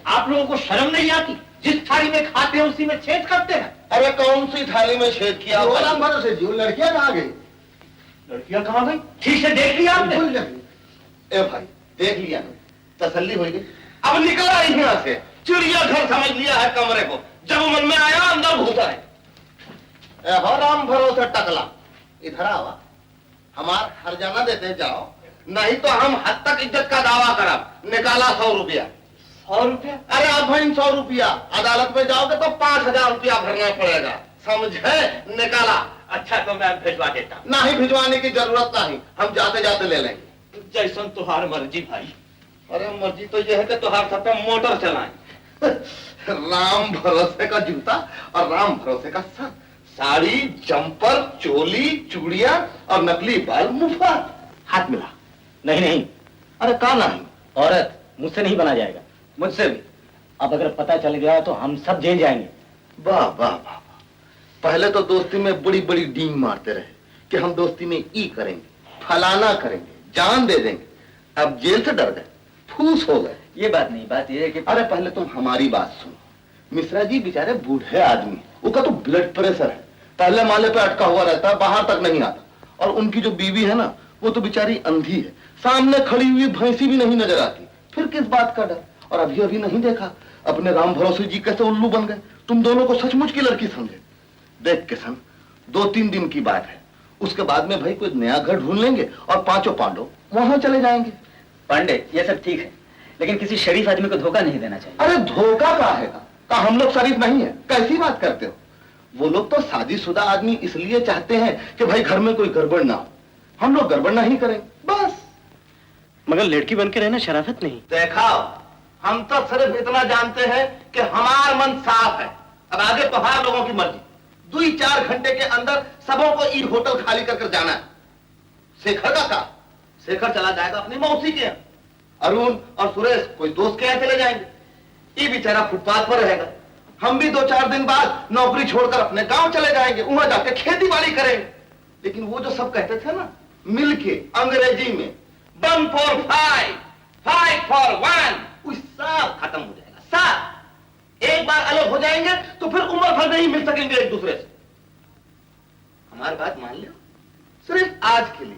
आप लोगों को शर्म नहीं आती? जिस थाली में खाते हैं उसी में छेद करते हैं। अरे कौन सी थाली में छेद किया? भरोसे जी, लड़कियां कहाँ गई? लड़कियां कहाँ गई? ठीक से देख लिया आपने? ए भाई, देख लिया ना, तसल्ली हो गई। अब निकला यहाँ से, चिड़ियाघर समझ लिया है कमरे को। जब मन में आया अंदर घुसा है। हो राम भरोसे टकला, इधर आवा, हमार हरजाना देते जाओ, नहीं तो हम हद तक इज्जत का दावा करब। निकाला 100 रुपया। 100 रुपया? अरे अब भाई 100 रुपया, अदालत में जाओगे तो 5000 रुपया भरना पड़ेगा, समझे? निकाला। अच्छा तो मैं भिजवा देता। नहीं, भिजवाने की जरूरत नहीं, हम जाते जाते ले लेंगे। जैसन तुहार मर्जी भाई। अरे मर्जी तो यह है कि तुहार सब पे मोटर चलाएं। राम भरोसे का जूता और राम भरोसे का सर, साड़ी, जंपर, चोली, चूड़ियां और नकली बाल मुफ्त। हाथ मिला। नहीं नहीं। अरे का नहीं? औरत मुझसे नहीं बना जाएगा। मुझसे भी। अब अगर पता चल गया तो हम सब जेल जाएंगे। वाह वाह वाह, पहले तो दोस्ती में बड़ी बड़ी डींग मारते रहे कि हम दोस्ती में ई करेंगे, फलाना करेंगे, जान दे देंगे। अब जेल से डर गए, फूस हो गए। ये बात नहीं, बात ये है कि अरे पहले तुम हमारी बात सुनो। मिश्रा जी बेचारे बूढ़े आदमी, उनका तो ब्लड प्रेशर है, पहले माले पे अटका हुआ रहता है, बाहर तक नहीं आता। और उनकी जो बीवी है ना, वो तो बेचारी अंधी है, सामने खड़ी हुई भैंसी भी नहीं नजर आती, फिर किस बात का डर। और अभी अभी नहीं देखा अपने राम भरोसे जी कैसे उल्लू बन गए। तुम दोनों को सचमुच की लड़की समझे। देख किशन, 2-3 दिन की बात है, उसके बाद में भाई कोई नया घर ढूंढ लेंगे और 5 पांडव वहां चले जाएंगे। पांडे, ये सब ठीक है, लेकिन किसी शरीफ आदमी को धोखा नहीं देना चाहिए। अरे धोखा का है का हम लोग शरीफ नहीं है? कैसी बात करते हो? वो लोग तो शादीशुदा आदमी इसलिए चाहते हैं कि भाई घर में कोई गड़बड़ ना हो। हम लोग गड़बड़ नहीं करेंगे बस। मगर लड़की बन के रहना शराफत नहीं। देखा, हम तो सिर्फ इतना जानते हैं कि हमारा मन साफ है। अब आगे तुम्हारे लोगों की मर्जी। 2-4 घंटे के अंदर सबों को ई होटल खाली कर जाना है। शेखर का काम, शेखर चला जाएगा अपनी मौसी के यहाँ, अरुण और सुरेश कोई दोस्त के यहाँ चले जाएंगे, ये बेचारा फुटपाथ पर रहेगा। हम भी 2-4 दिन बाद नौकरी छोड़कर अपने गांव चले जाएंगे, वहां जाके खेती बाड़ी करेंगे। लेकिन वो जो सब कहते थे ना मिलके अंग्रेजी में 1 for 5, 5 for 1, वो सब खत्म हो जाएगा। सब एक बार अलग हो जाएंगे तो फिर उम्र भर नहीं मिल सकेंगे एक दूसरे से। हमारी बात मान लो, सिर्फ आज के लिए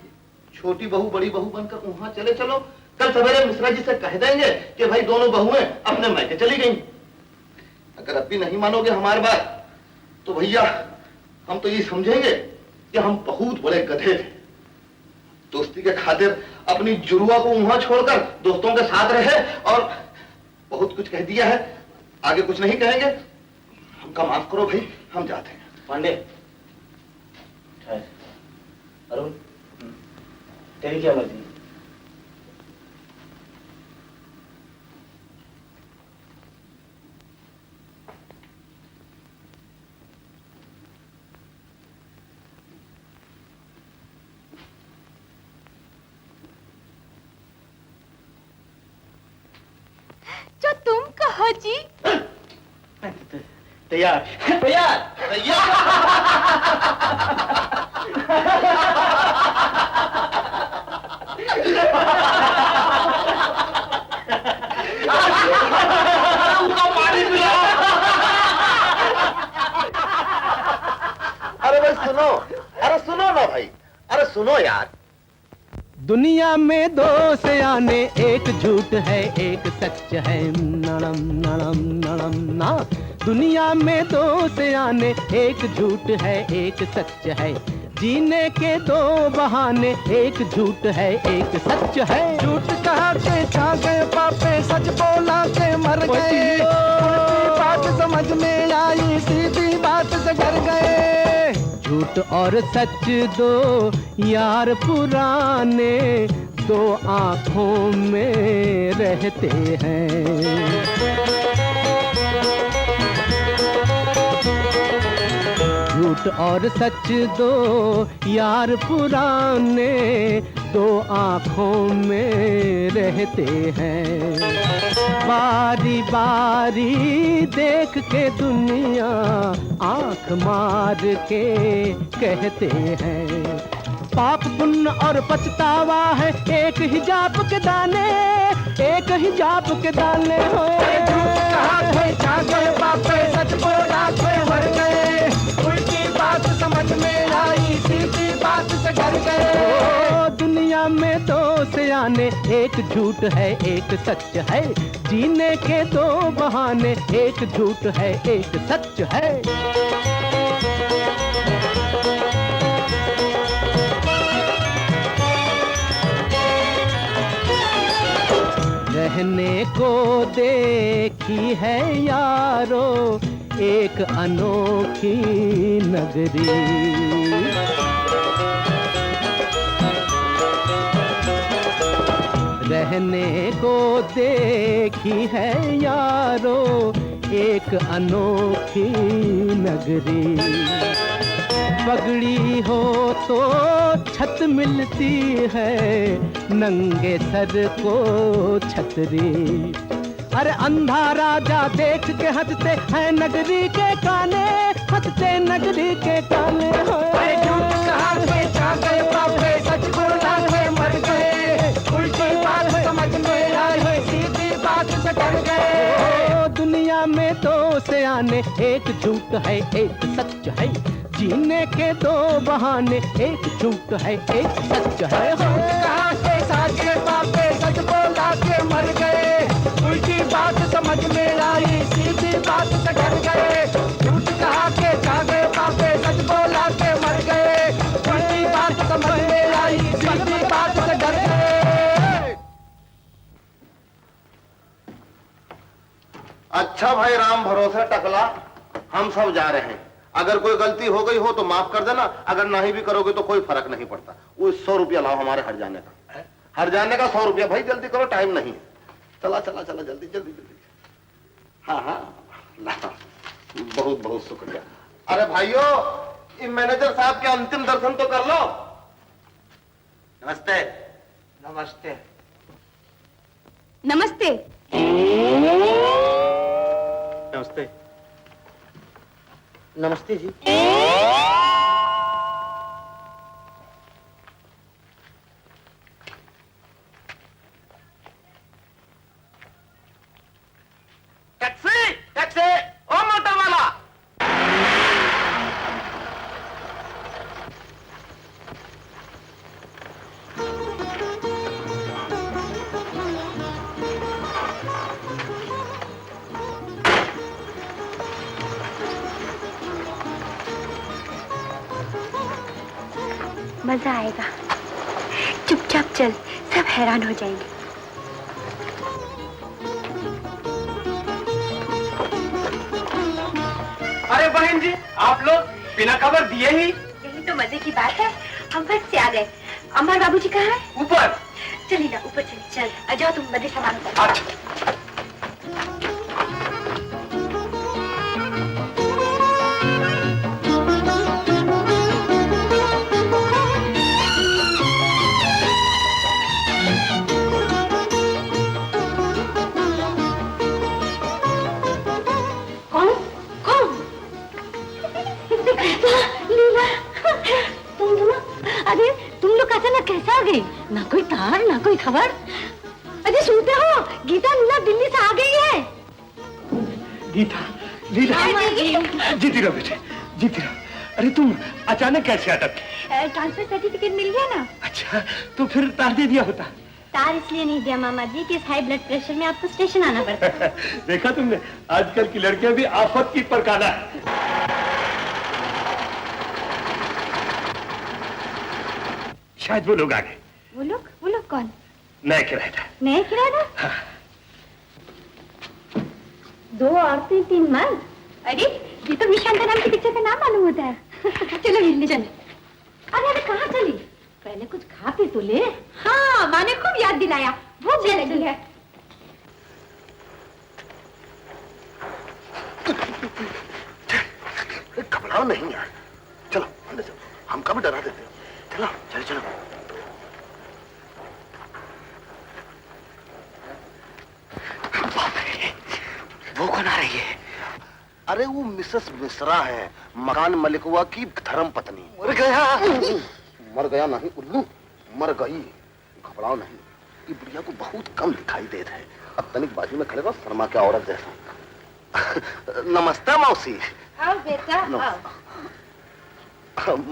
छोटी बहू बड़ी बहू बनकर वहां चले चलो। कल सवेरे मिश्रा जी से कह देंगे कि भाई दोनों बहुएं अपने मायके चली गई। अगर अब भी नहीं मानोगे हमारी बात तो भैया हम तो ये समझेंगे कि हम बहुत बड़े गधे थे। दोस्ती के खातिर अपनी जुड़वा को वहां छोड़कर दोस्तों के साथ रहे और बहुत कुछ कह दिया है, आगे कुछ नहीं कहेंगे। हमका माफ करो भाई, हम जाते हैं। पांडे, अरुण, तेरी क्या मर्जी? जो तुम कहो जी। तैयार तैयार तैयार। पानी पिलाओ। अरे भाई सुनो, अरे सुनो ना भाई, अरे सुनो यार। दुनिया में 2 सयाने, एक झूठ है एक सच है, नड़म नड़म नड़म ना। दुनिया में 2 सयाने, एक झूठ है एक सच है, जीने के 2 बहाने, एक झूठ है एक सच है। झूठ कहा के खा गए पापे, सच बोला के मर गए, उल्टी बात समझ में आई, सीधी बात से डर गए। झूठ और सच 2 यार पुराने, 2 आंखों में रहते हैं। झूठ और सच दो यार पुराने, दो आंखों में रहते हैं। बारी बारी देख के दुनिया आंख मार के कहते हैं। पाप पुण्य और पछतावा है एक हिजाब के दाने, एक हिजाब के दाने। सच बोला कोई मर गए, उल्टी बात समझ में आई, सीधी बात से डर गए। दुनिया में दो सियाने, एक झूठ है एक सच है, जीने के दो बहाने, एक झूठ है एक सच है। रहने को देखी है यारो एक अनोखी नगरी, रहने को देखी है यारो एक अनोखी नगरी। पगड़ी हो तो छत मिलती है, नंगे सर को छतरी। अरे अंधा राजा देख के हंसते हैं नगरी के काने, हंसते नगरी के काने। झूठ कहा के गए बापे, सच बोला के मर गए, उल्टी बात समझ में आई, सीधी बात से डर गए। दुनिया में दो सियाने, एक झूठ है एक सच है, जीने के दो बहाने, एक झूठ है एक सच है। कहा के सागे बापे, सच बोला के मर गए, उल्टी बात समझ में आई, सीधी बात से डर गए। झूठ कहा के सागे बापे, सच बोला के मर गए, उल्टी बात समझ में आई, सीधी बात से डर गए। अच्छा भाई राम भरोसे टकला, हम सब जा रहे हैं। अगर कोई गलती हो गई हो तो माफ कर देना, अगर नहीं भी करोगे तो कोई फर्क नहीं पड़ता। वो 100 रुपया लाओ हमारे हर जाने का, हर जाने का 100 रुपया। भाई जल्दी करो, टाइम नहीं है। चला चला चला जल्दी जल्दी जल्दी। हाँ हाँ ला, बहुत बहुत शुक्रिया। अरे भाइयों, मैनेजर साहब के अंतिम दर्शन तो कर लो। नमस्ते। नमस्ते। नमस्ते। नमस्ते। नमस्ते जी। टैक्सी टैक्सी, ओ मोटर वाला। मजा आएगा। चुपचाप चल, सब हैरान हो जाएंगे। अरे बहन जी, आप लोग बिना खबर दिए ही। यही तो मजे की बात है, हम फट से आ गए। अम्मा बाबूजी कहाँ है? ऊपर। चलिए ना ऊपर चलिए। चल आ जाओ, तुम बदे सामान कर। अच्छा। अरे तुम लोग अचानक कैसे आ गई? ना कोई तार ना कोई खबर। अरे सुनते हो, गीता लीला दिल्ली से आ गई है। गीता लीला, जीती रहो बेटे, जीती रहो। अरे तुम अचानक कैसे अटक? ट्रांसफर सर्टिफिकेट मिल गया ना। अच्छा, तो फिर तार दे दिया होता। तार इसलिए नहीं दिया मामा जी कि इस हाई ब्लड प्रेशर में आपको स्टेशन आना पड़ता है। देखा तुमने, आजकल की लड़कियां भी आफत की परकाना है। शायद वो लोग आ गए। वो लोग कौन? नए किराएदार। नए किराएदार? हाँ। 2 औरतें 3 मर्द। अरे ये तो विशांता नाम की पिक्चर का नाम मालूम होता है। चलो हिलने चले। अरे कहाँ चली? पहले कुछ खा पी तो ले। हाँ, माँ ने खूब याद दिलाया, भूख लगी है। घबराओ नहीं यार, हमका भी डरा देते। चलो चलो चलो। वो कौन आ रही है? अरे वो मिसेस मिश्रा है, मकान मलिकवा की धर्म पत्नी। मर गया? मर गया नहीं उल्लू, मर गई। घबराओ नहीं, ये बुढ़िया को बहुत कम दिखाई देता है। अब तनिक बाजू में खड़े रहो, शर्मा के औरत जैसा। नमस्ते मौसी। आओ बेटा आओ।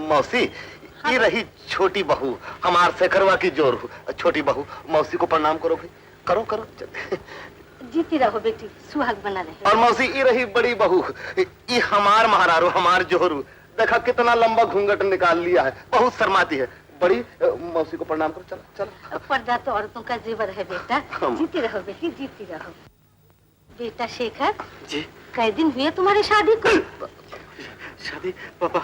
मौसी, ये रही छोटी बहू, हमार शेखरवा की जोरू। छोटी बहू, मौसी को प्रणाम करो भाई। करो करो। जीती रहो बेटी, सुहाग बना रहे। और मौसी, ये रही बड़ी बहू, ये हमार महारारू, हमार जोरू। देखा कितना लंबा घूंघट निकाल लिया है, बहुत शर्माती है। बड़ी मौसी को प्रणाम करो। चलो चलो। पर्दा तो औरतों का जेवर है बेटा। जीती रहो बेटी, जीती रहो। बेटा शेखर जी, कई दिन हुए तुम्हारी शादी को? शादी पापा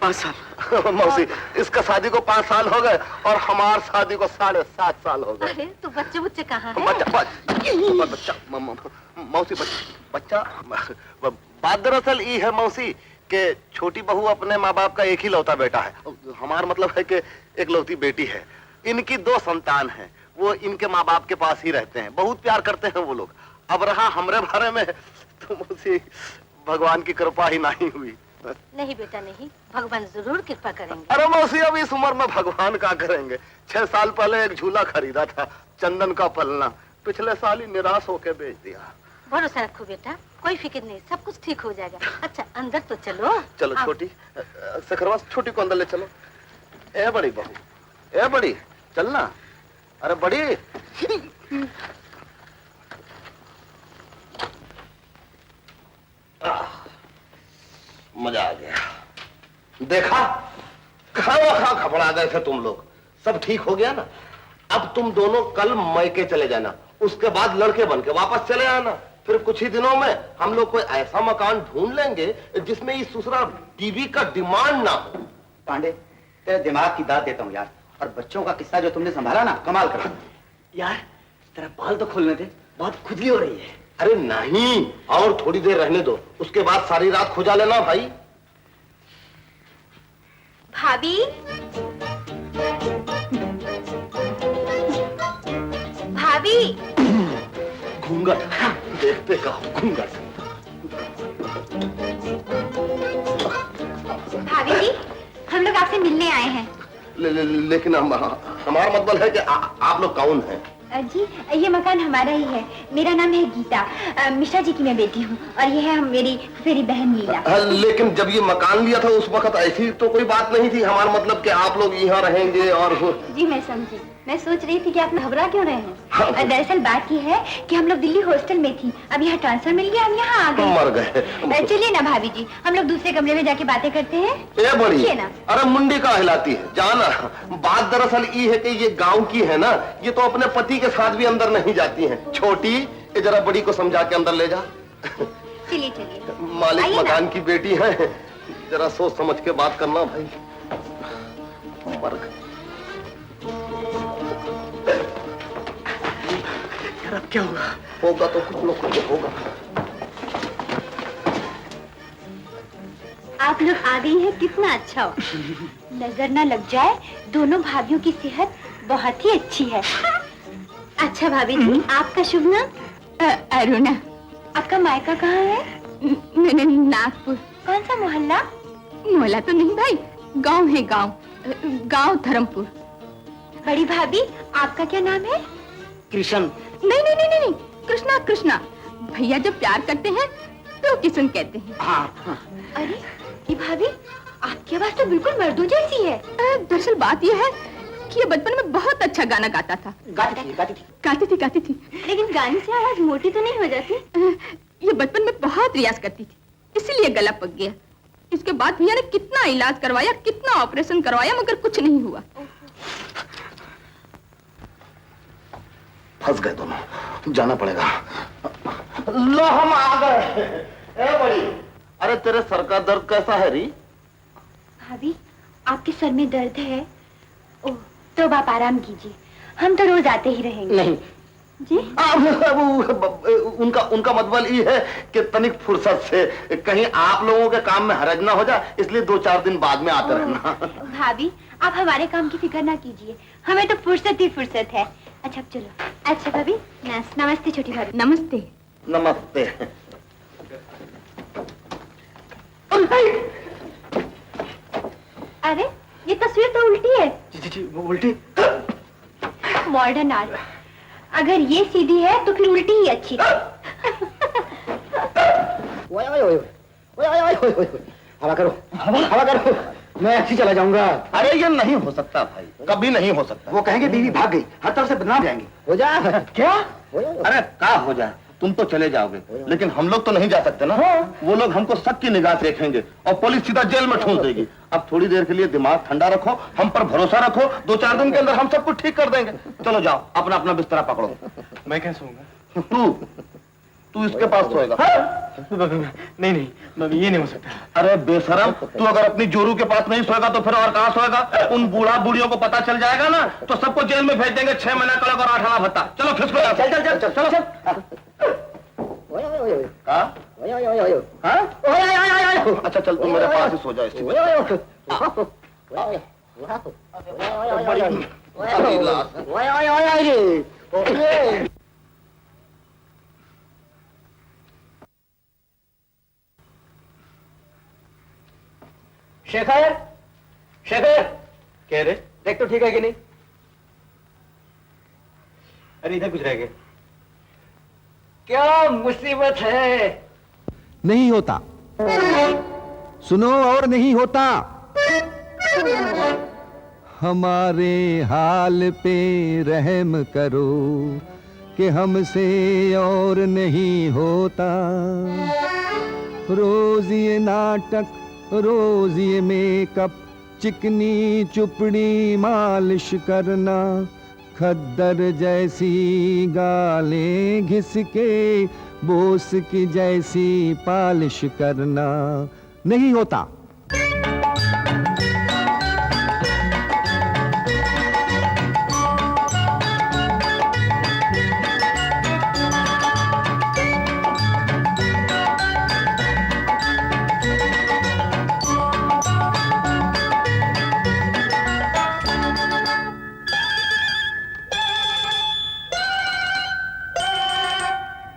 5 साल। मौसी, इसका शादी को 5 साल हो गए और हमार शादी को 7.5 साल हो गए। अरे तो बच्चे बुच्चे कहाँ हैं? बच्चा मौसी, बच्चा बात दरअसल ये है मौसी कि छोटी बहू अपने माँ बाप का एक ही लौता बेटा है। हमार मतलब है कि एक लौती बेटी है। इनकी 2 संतान हैं, वो इनके माँ बाप के पास ही रहते हैं, बहुत प्यार करते हैं वो लोग। अब रहा हमरे बारे में तो मौसी, भगवान की कृपा ही नहीं हुई। नहीं बेटा नहीं, भगवान जरूर कृपा करेंगे। अरे मौसी, अब इस उम्र में भगवान क्या करेंगे। 6 साल पहले एक झूला खरीदा था, चंदन का पलना, पिछले साल ही निराश होके बेच दिया। भरोसा रखो बेटा, कोई फिक्र नहीं, सब कुछ ठीक हो जाएगा। अच्छा अंदर तो चलो। चलो छोटी, शेखरवा छोटी को अंदर ले चलो। ए बड़ी बहू, ए बड़ी, चलना। अरे बड़ी। मजा आ गया। देखा, खावा घबरा गए थे तुम लोग। सब ठीक हो गया ना। अब तुम दोनों कल मैके चले जाना, उसके बाद लड़के बन के वापस चले आना। फिर कुछ ही दिनों में हम लोग कोई ऐसा मकान ढूंढ लेंगे जिसमें ये ससुरा टीवी का डिमांड ना हो। पांडे, तेरे दिमाग की दाद देता हूँ यार। और बच्चों का किस्सा जो तुमने संभाला ना, कमाल करा। यार तेरा बाल तो खोलने दे, बहुत खुजली हो रही है। अरे नहीं, और थोड़ी देर रहने दो, उसके बाद सारी रात खुजा लेना भाई। भाभी, भाभी। घूंघट देखते कहो, घूंघट। भाभी जी, हम लोग आपसे मिलने आए हैं। लेकिन हमारा मतलब है कि आप लोग कौन हैं? जी, ये मकान हमारा ही है। मेरा नाम है गीता, मिश्रा जी की मैं बेटी हूँ, और ये है मेरी फेरी बहन लीला। लेकिन जब ये मकान लिया था उस वक्त ऐसी तो कोई बात नहीं थी। हमारा मतलब कि आप लोग यहाँ रहेंगे और जी मैं समझी। मैं सोच रही थी कि आप घबरा क्यों रहे हैं। दरअसल बात ये है कि हम लोग दिल्ली हॉस्टल में थी, अब यहाँ ट्रांसफर मिल गया, हम यहाँ आ गए। मर गए। चलिए ना भाभी जी, हम लोग दूसरे कमरे में जाके बातें करते हैं। ये बड़ी ना। अरे मुंडी का हिलाती है, जाना। बात दरअसल ये है कि ये गांव की है ना, ये तो अपने पति के साथ भी अंदर नहीं जाती हैं। छोटी, ये जरा बड़ी को समझा के अंदर ले जा। चलिए चलिए। मालिक मकान की बेटी है, जरा सोच समझ के बात करना भाई। अब क्या होगा? होगा तो कुछ लोग कुछ होगा। आप लोग आ गई हैं, कितना अच्छा हो। नजर न लग जाए, दोनों भाभियों की सेहत बहुत ही अच्छी है। अच्छा भाभी जी, आपका शुभ नाम? अरुणा। आपका मायका कहाँ है? मैंने नागपुर। कौन सा मोहल्ला? मोहल्ला तो नहीं भाई, गांव है, गांव धर्मपुर। बड़ी भाभी, आपका क्या नाम है? कृष्ण। नहीं नहीं नहीं नहीं, कृष्णा कृष्णा। भैया जब प्यार करते हैं तो किशन कहते हैं। हाँ। अरे ये भाभी, आपकी आवाज तो बिल्कुल मर्दों जैसी है। दरअसल बात यह है कि ये बचपन में बहुत अच्छा गाना गाता था। गाती थी। लेकिन गाने से आवाज मोटी तो नहीं हो जाती? ये बचपन में बहुत रियाज करती थी, इसीलिए गला पक गया। इसके बाद भैया ने कितना इलाज करवाया, कितना ऑपरेशन करवाया, मगर कुछ नहीं हुआ। फंस गए दोनों, जाना पड़ेगा। लो हम आ गए। ए बड़ी, अरे तेरे सर का दर्द कैसा है री? भाभी, आपके सर में दर्द है? ओह, तो आप आराम कीजिए, हम तो रोज आते ही रहेंगे। नहीं, जी? उनका मतलब ये है कि तनिक फुर्सत से कहीं आप लोगों के काम में हरज ना हो जाए, इसलिए 2-4 दिन बाद में आते रहना। भाभी आप हमारे काम की फिक्र ना कीजिए, हमें तो फुर्सत ही फुर्सत है। अच्छा अब चलो। अच्छा भाभी नमस्ते छोटी भाभी। नमस्ते। नमस्ते। अरे ये तस्वीर तो उल्टी है। जी वो उल्टी। मॉडर्न आर्ट, अगर ये सीधी है तो फिर उल्टी ही अच्छी है। हवा करो, हवा करो, मैं ऐसी चला जाऊंगा। अरे ये नहीं हो सकता भाई, कभी नहीं हो सकता। वो कहेंगे बीवी भाग गई, हर तरफ से बदनाम जाएंगे। हो जाए क्या? अरे क्या हो जाए, तुम तो चले जाओगे लेकिन हम लोग तो नहीं जा सकते ना। वो लोग हमको शक की निगाह से देखेंगे और पुलिस सीधा जेल में ठूंस देगी। अब थोड़ी देर के लिए दिमाग ठंडा रखो, हम पर भरोसा रखो, 2-4 दिन के अंदर हम सब कुछ ठीक कर देंगे। चलो जाओ, अपना अपना बिस्तरा पकड़ो। मैं क्या सोऊंगा? तू इसके पास सोएगा। नहीं ये नहीं हो सकता। अरे बेशरम, तू अगर अपनी जोरू के पास नहीं सोएगा तो फिर और कहाँ सोएगा? उन बूढ़ा बूढ़ियों को पता चल जाएगा ना तो सबको जेल में भेज देंगे, 6 महीना कड़क और 8 आना भत्ता। चलो खिसको। चल। अच्छा चल, तुम मेरे पास ही सो जाओ। शेखर कह रहे देख तो ठीक है कि नहीं? अरे इधर कुछ रह गए। क्या मुसीबत है? नहीं होता, सुनो और नहीं होता। हमारे हाल पे रहम करो कि हमसे और नहीं होता। रोज ये नाटक, रोज ये मेकअप, चिकनी चुपड़ी मालिश करना, खद्दर जैसी गालें घिस के बोस की जैसी पालिश करना, नहीं होता।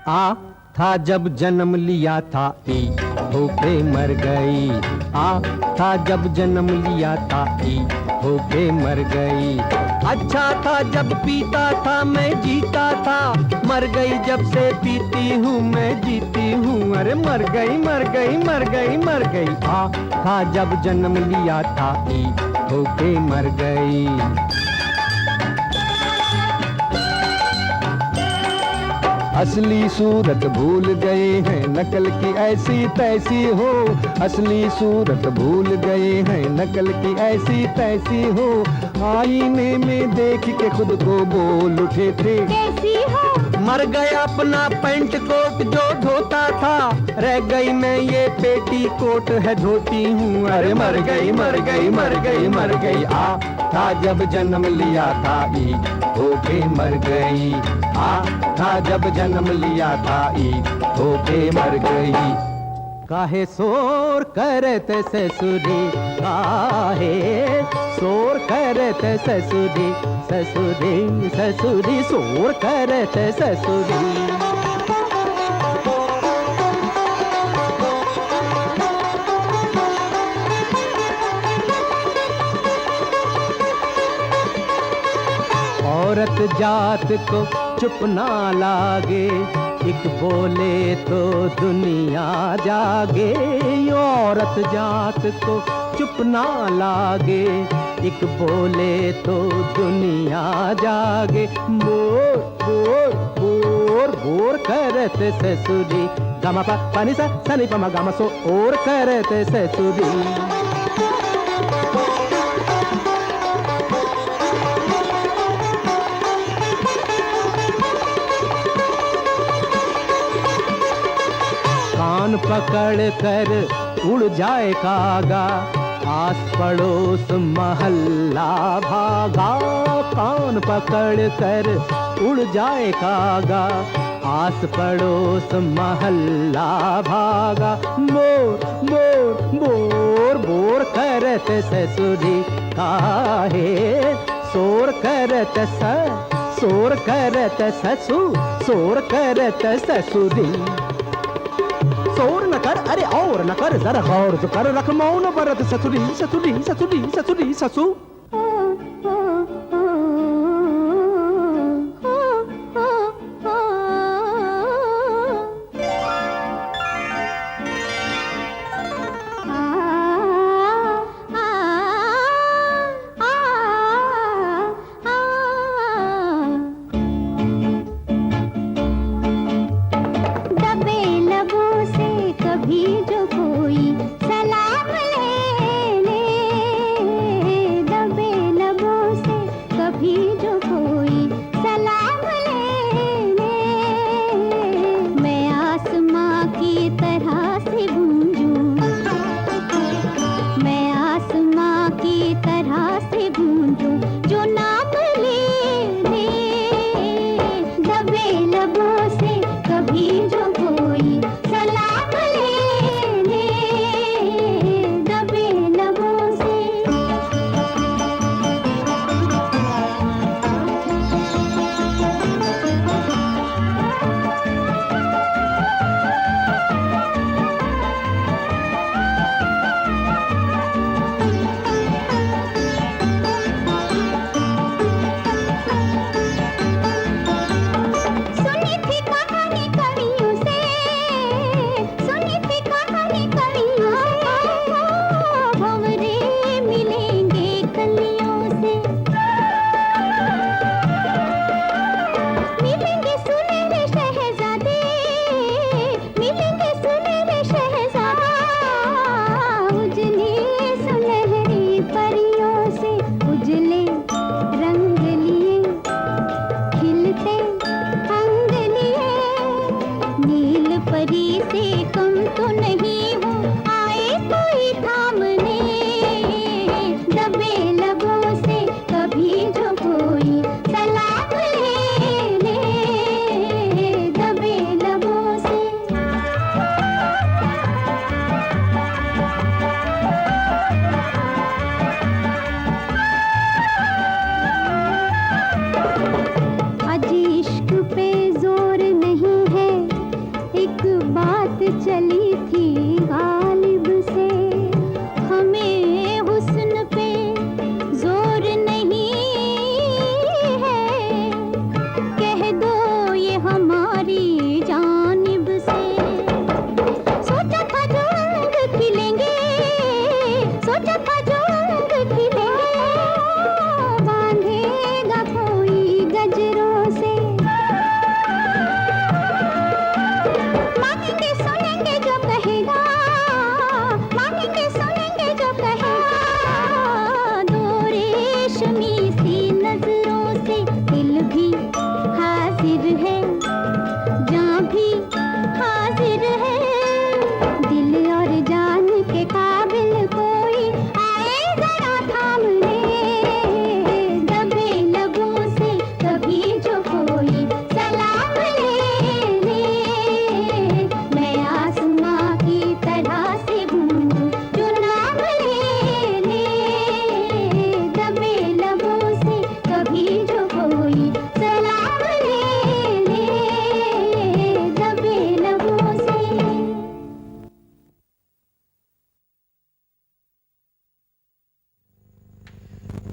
आ था जब जन्म लिया था, ई होके मर गई। आ था जब जन्म लिया था, ई होके मर गई। अच्छा था जब पीता था, मैं जीता था। मर गई जब से पीती हूँ, मैं जीती हूँ। अरे मर गई मर गई मर गई मर गई। आ था जब जन्म लिया था, ई होके मर गई। असली सूरत भूल गए हैं, नकल की ऐसी तैसी हो। असली सूरत भूल गए हैं, नकल की ऐसी तैसी हो। आईने में देख के खुद को बोल उठे थे, कैसी हो? मर गया अपना पैंट कोट जो धोता था, रह गई मैं ये पेटी कोट है धोती हूँ। अरे मर गई मर गई मर गई मर गई। आ था जब जन्म लिया था, ई होके मर गई। आ था जब जन्म लिया था, ई होके मर गई। काहे शोर करते ससुरी, काहे शोर करते ससुरी, ससुरी ससुरी शोर करते ससुरी। औरत जात को चुप ना लागे, एक बोले तो दुनिया जागे। औरत जात को चुप ना लागे, एक बोले तो दुनिया जागे। बोर बोर बोर बोर करते ससुरी, गमा पा पानी सा सनी पमा गमा सो और करते ससुरी। कान पकड़ कर उड़ जाए कागा, आस पड़ोस महल्ला भागा। कान पकड़ कर उड़ जाए कागा, आस पड़ोस महल्ला भागा। मोर मोर मोर बोर करत ससुरी काहे, शोर करत शोर करत शोर करत ससुरी। शोर न कर, अरे और न कर, जरा गौर तो कर, रख मौन बरत ससुरी ससुरी ससुरी ससुरी ससु।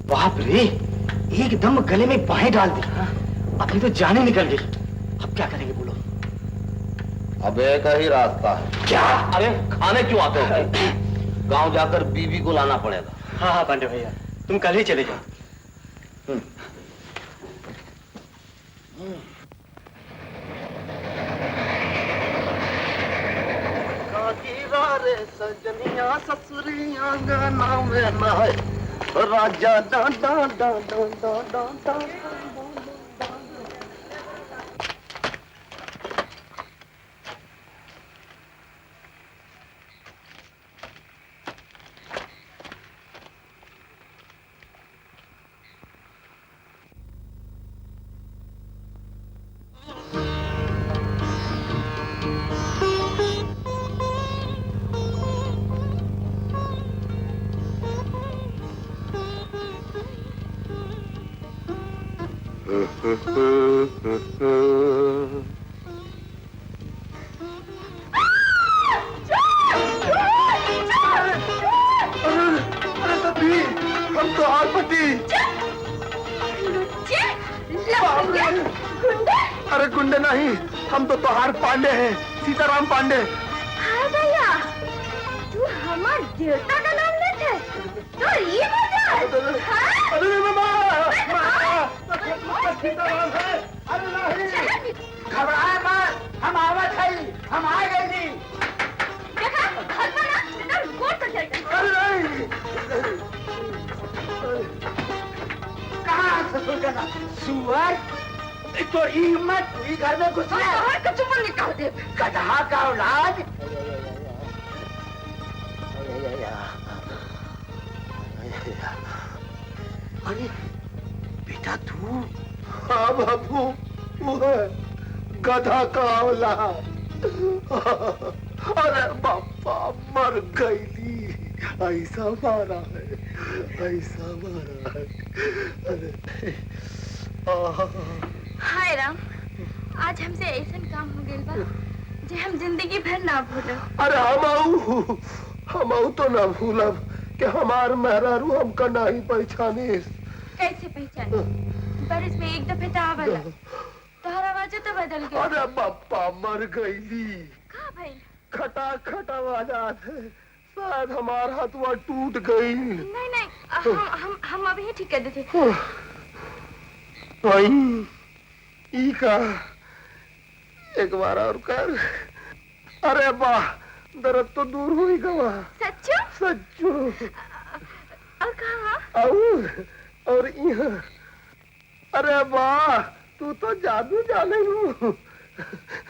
बाप रे, एकदम गले में बाहें डाल दी। अभी तो जाने निकल गई। अब क्या करेंगे बोलो? अब एक ही रास्ता है। क्या? अरे खाने क्यों आते हो? गांव जाकर बीवी को लाना पड़ेगा। हाँ हाँ पांडे भैया, तुम कल ही चले जाओ। सजनिया ससुरिया गाना में ना है राजा डा डा डा डा डा डा डा। हम तो हार पट्टी। अरे गुंडे नहीं, हम तो तोहार पांडे हैं, सीताराम पांडे। हाँ भैया, तू हमार देवता का नाम लेते है? तो ये मजा? हाँ? अरे सीताराम है। अरे नहीं, घबराए मत, हम आवत है, हम आ गए जी। देखा, हलवा ना, तो गोड़ तो चलता। अरे नहीं, कहाँ ससुर का नाम? सुअर तो हिम्मत हुई घर में घुसा है का चुम्बन निकाल दे। गधा का औलाद। अरे बेटा तू? हाँ बाबू, वो है गधा का औलाद। अरे बापा मर गई, ऐसा मारा है, ऐसा मारा है। अरे हाय राम, आज हमसे ऐसा काम हो गया बा जे हम जिंदगी भर ना भूलब। अरे हम तो ना भूलब कि हमार मेहरारू हमका नहीं पहचाने। कैसे पहचाने? बरस में एक दफे तो आवला, तोहरा आवाज तो बदल गया। अरे बापा मर गईली। कहाँ भाई? खटा खटा आवाज है, शायद हमार हाथवा टूट गई। नहीं नहीं, हम अभी ठीक कर देते। भाई ई का एक बार और कर। अरे वाह, दर्द तो दूर हुई गवा। सच्चू? सच्चू। और कहाँ? और यहाँ। अरे वाह, तू तो जादू जाने लू।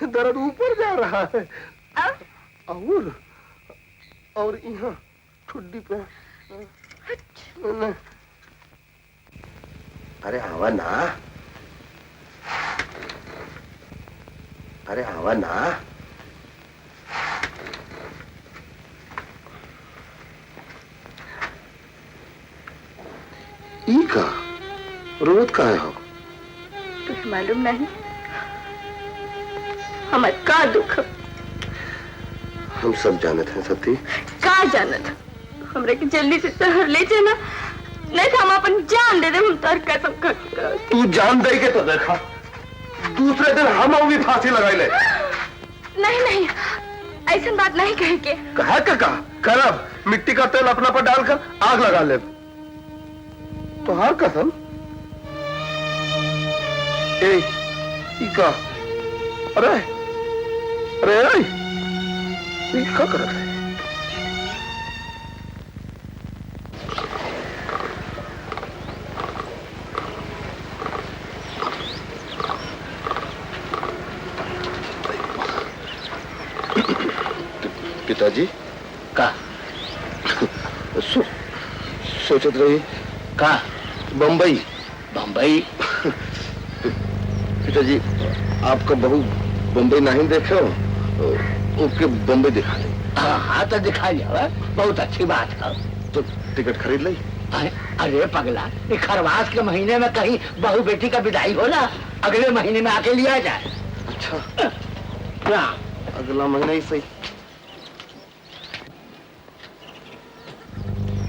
दर्द ऊपर जा रहा है। और यहाँ ठुड्डी पे। अरे आवा ना, अरे आवा ना। ई का रोत का है हो? तुझे मालूम नहीं हमार का दुख? हम सब जानते हैं सती। का जानत? हमरे के जल्दी से शहर ले जाना, नहीं तो हम अपन जान दे दे। हम तार कसम खा के। तू जान दे के तो देखा, दूसरे दिन हम भी फांसी लगाई ले। नहीं नहीं, ऐसा बात नहीं कहे के। कहा करब, मिट्टी का तेल अपना पर डालकर आग लगा ले। तो हाँ कसम। ई का? अरे अरे क्या कर रहा है? पिताजी का सोचत रही का? बम्बई। बम्बई? पिताजी आपका बहू बम्बई नहीं देखे हो, उसके बम्बई दिखा दे। हाँ तो दिखा जाओ, बहुत अच्छी बात है। तो टिकट खरीद ली। अरे पगला, खरवास के महीने में कहीं बहू बेटी का विदाई हो ना, अगले महीने में आके लिया जाए। अच्छा क्या? अगला महीना ही सही।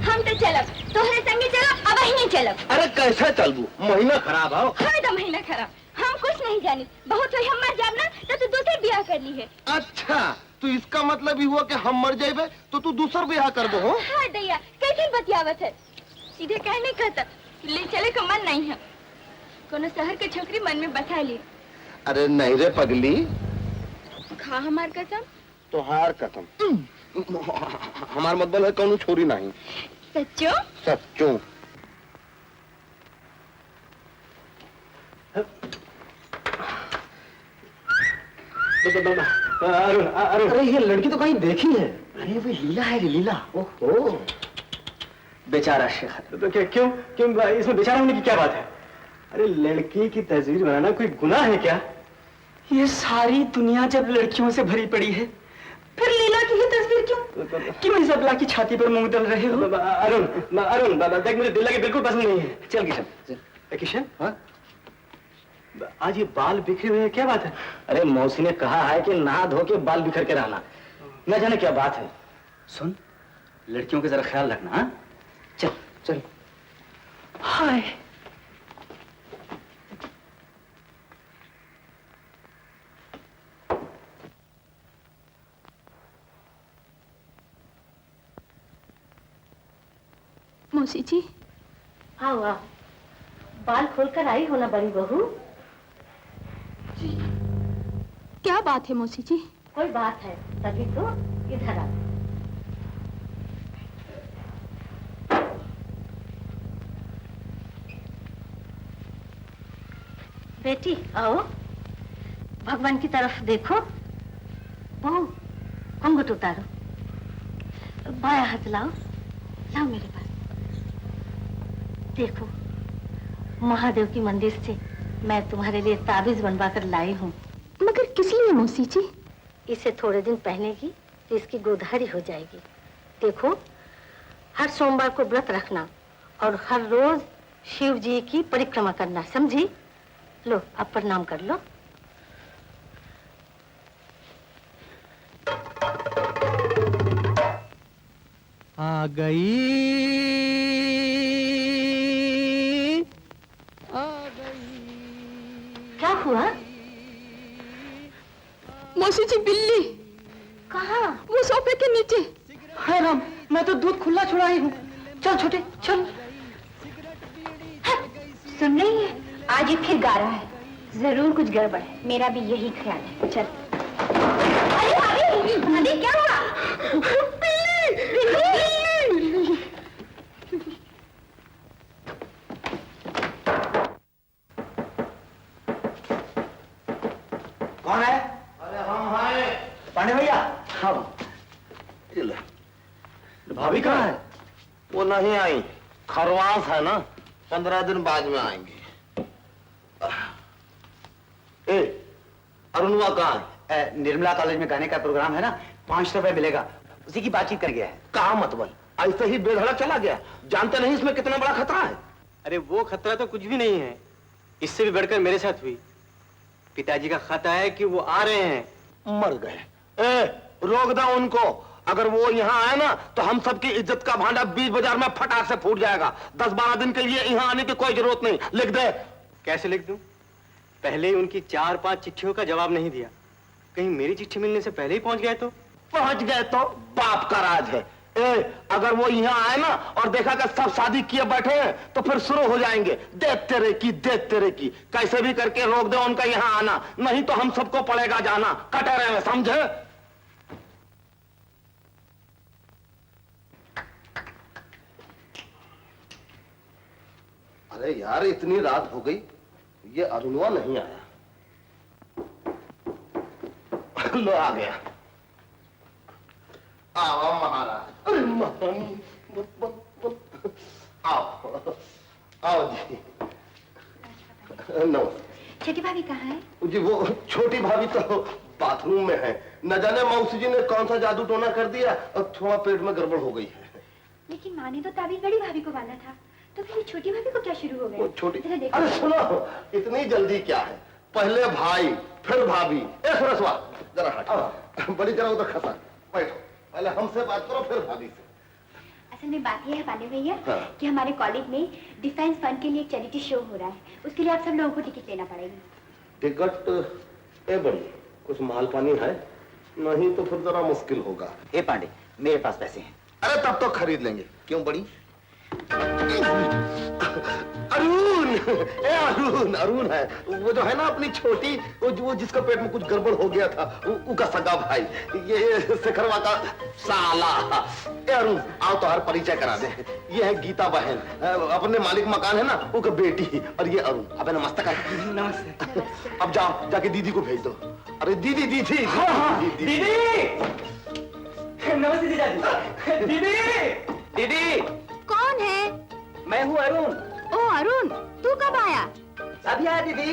हम तो चलब, तोहरे संगे चलब, अब ही नहीं चलब। अरे कैसे चलबू? महीना खराब हो। हाँ तो महीना खराब, हम कुछ नहीं जानी। बहुत हुई हम मर जाब ना तो तू दूसरे ब्याह कर ली है। अच्छा, तो इसका मतलब ही हुआ कि हम मर जाए तो तू दूसर ब्याह कर दो। हाँ दैया, कैसे बतियावत है? सीधे कह नहीं कहता, ले चले का मन नहीं है। कोनो शहर के छोकरी मन में बसा ली। अरे नहीं रे पगली। खा हमार कसम। तो हार कसम। हमार मतलब है कौन छोरी नहीं। सच्चो? सच्चो। अरे ये लड़की तो कहीं देखी है। अरे वो लीला है, लीला। ओहो, बेचारा शेखर। तो क्या क्यों क्यों इसमें बेचारा होने की क्या बात है? अरे लड़की की तस्वीर बनाना कोई गुनाह है क्या? ये सारी दुनिया जब लड़कियों से भरी पड़ी है, फिर लीला की ही तस्वीर क्यों इजबला की छाती पर मुंह दल रहे हो? अरुण बाबा देख, मुझे लीला की बिल्कुल पसंद नहीं है। चल किशन, किशन। हाँ आज ये बाल बिखरे हुए हैं, क्या बात है? अरे मौसी ने कहा है कि नहा धो के बाल बिखर के रहना। न जाने क्या बात है। सुन, लड़कियों का जरा ख्याल रखना। हाँ, चल चल। हाय, मौसी जी। आओ आओ, बाल खोलकर आई हो ना बड़ी बहू। क्या बात है मौसी जी? कोई बात है तभी तो। इधर आओ। बेटी आओ, भगवान की तरफ देखो। बहू, घूंघट उतारो। बाया हाथ लाओ, लाओ मेरे पास। देखो, महादेव की मंदिर से मैं तुम्हारे लिए ताबीज बनवा कर लाई हूँ। मगर किस लिए मौसी जी? इसे थोड़े दिन पहनेगी तो इसकी गोधारी हो जाएगी। देखो, हर सोमवार को व्रत रखना और हर रोज शिव जी की परिक्रमा करना, समझी? लो, अब प्रणाम कर लो। आ गई, आ गई। क्या हुआ? मौसी जी, बिल्ली। कहाँ? वो सोफे के नीचे। हाय राम, मैं तो दूध खुला छुड़ाई हूँ। चल छोटे, चल। सुन रही है, आज ये फिर गा रहा है। जरूर कुछ गड़बड़ है, मेरा भी यही ख्याल है। चल। अरे भाभी, भाभी क्या हुआ? कौन है? अरे हम हैं। पांडे भैया। हाँ, भाभी कहाँ है? वो नहीं आई, खरवास है ना, 15 दिन बाद में आएंगी। ए, अरुणवा कहाँ है? निर्मला कॉलेज में गाने का प्रोग्राम है ना, 5 रुपए मिलेगा, उसी की बातचीत कर गया है। कहा मतबल, ऐसे ही बेधड़क चला गया। जानते नहीं इसमें कितना बड़ा खतरा है? अरे वो खतरा तो कुछ भी नहीं है, इससे भी बढ़कर मेरे साथ हुई। पिताजी का खत आया कि वो आ रहे हैं। मर गए। ए, रोक दो उनको। अगर वो यहाँ आए ना तो हम सबकी इज्जत का भांडा बीच बाजार में फटाक से फूट जाएगा। 10-12 दिन के लिए यहाँ आने की कोई जरूरत नहीं। लिख दे। कैसे लिख दूं? पहले ही उनकी 4-5 चिट्ठियों का जवाब नहीं दिया। कहीं मेरी चिट्ठी मिलने से पहले ही पहुंच गए तो? पहुंच गए तो बाप का राज है। ए, अगर वो यहाँ आए ना और देखा कि सब शादी किए बैठे हैं तो फिर शुरू हो जाएंगे देख तेरे की। कैसे भी करके रोक दे उनका यहाँ आना, नहीं तो हम सबको पड़ेगा जाना कटहरे में, समझे? अरे यार, इतनी रात हो गई, ये अरुणवा नहीं आया। लो आ गया। आओ महाराज। अरे महारानी, आओ आओ जी। नमस्ते। छोटी भाभी कहाँ है? जी वो छोटी भाभी तो बाथरूम में है। न जाने मौसी जी ने कौन सा जादू टोना कर दिया और थोड़ा पेट में गड़बड़ हो गई है। लेकिन माँ ने तो ताबीज बड़ी भाभी को बांधा था, तो फिर छोटी भाभी को क्या शुरू हो गया? वो छोटी, अरे सुनो, इतनी जल्दी क्या है? पहले भाई फिर भाभी। ए सुरसवा, जरा हट। बड़ी जरा उधर खसा। बैठो, पहले हमसे बात करो फिर भाभी से। असल में बात यह है पांडे भैया, हाँ। कि हमारे कॉलेज में डिफेंस फंड के लिए एक चैरिटी शो हो रहा है। उसके लिए आप सब लोगों को टिकट लेना पड़ेगा। टिकट? ए बड़ी, कुछ माल पानी है? नहीं तो फिर जरा मुश्किल होगा। ए पांडे, मेरे पास पैसे हैं। अरे तब तो खरीद लेंगे। क्यों बड़ी? अरुण, ए अरुण, अरुण है वो जो है ना अपनी छोटी, वो जिसका पेट में कुछ गड़बड़ हो गया था, उसका सगा भाई, ये शेखरवा का साला। ए अरुण, आओ तो हर परिचय करा दे। ये है गीता बहन, अपने मालिक मकान है ना, उसका बेटी। और ये अरुण। अबे नमस्ते कर। नमस्ते। अब जाओ, जाके दीदी को भेज दो। अरे दीदी दीदी। हाँ हाँ, दीदी। नमस्ते जीजाजी। दीदी, दीदी। कौन है? मैं हूँ अरुण। ओ अरुण, तू कब आया? अभी आया दीदी।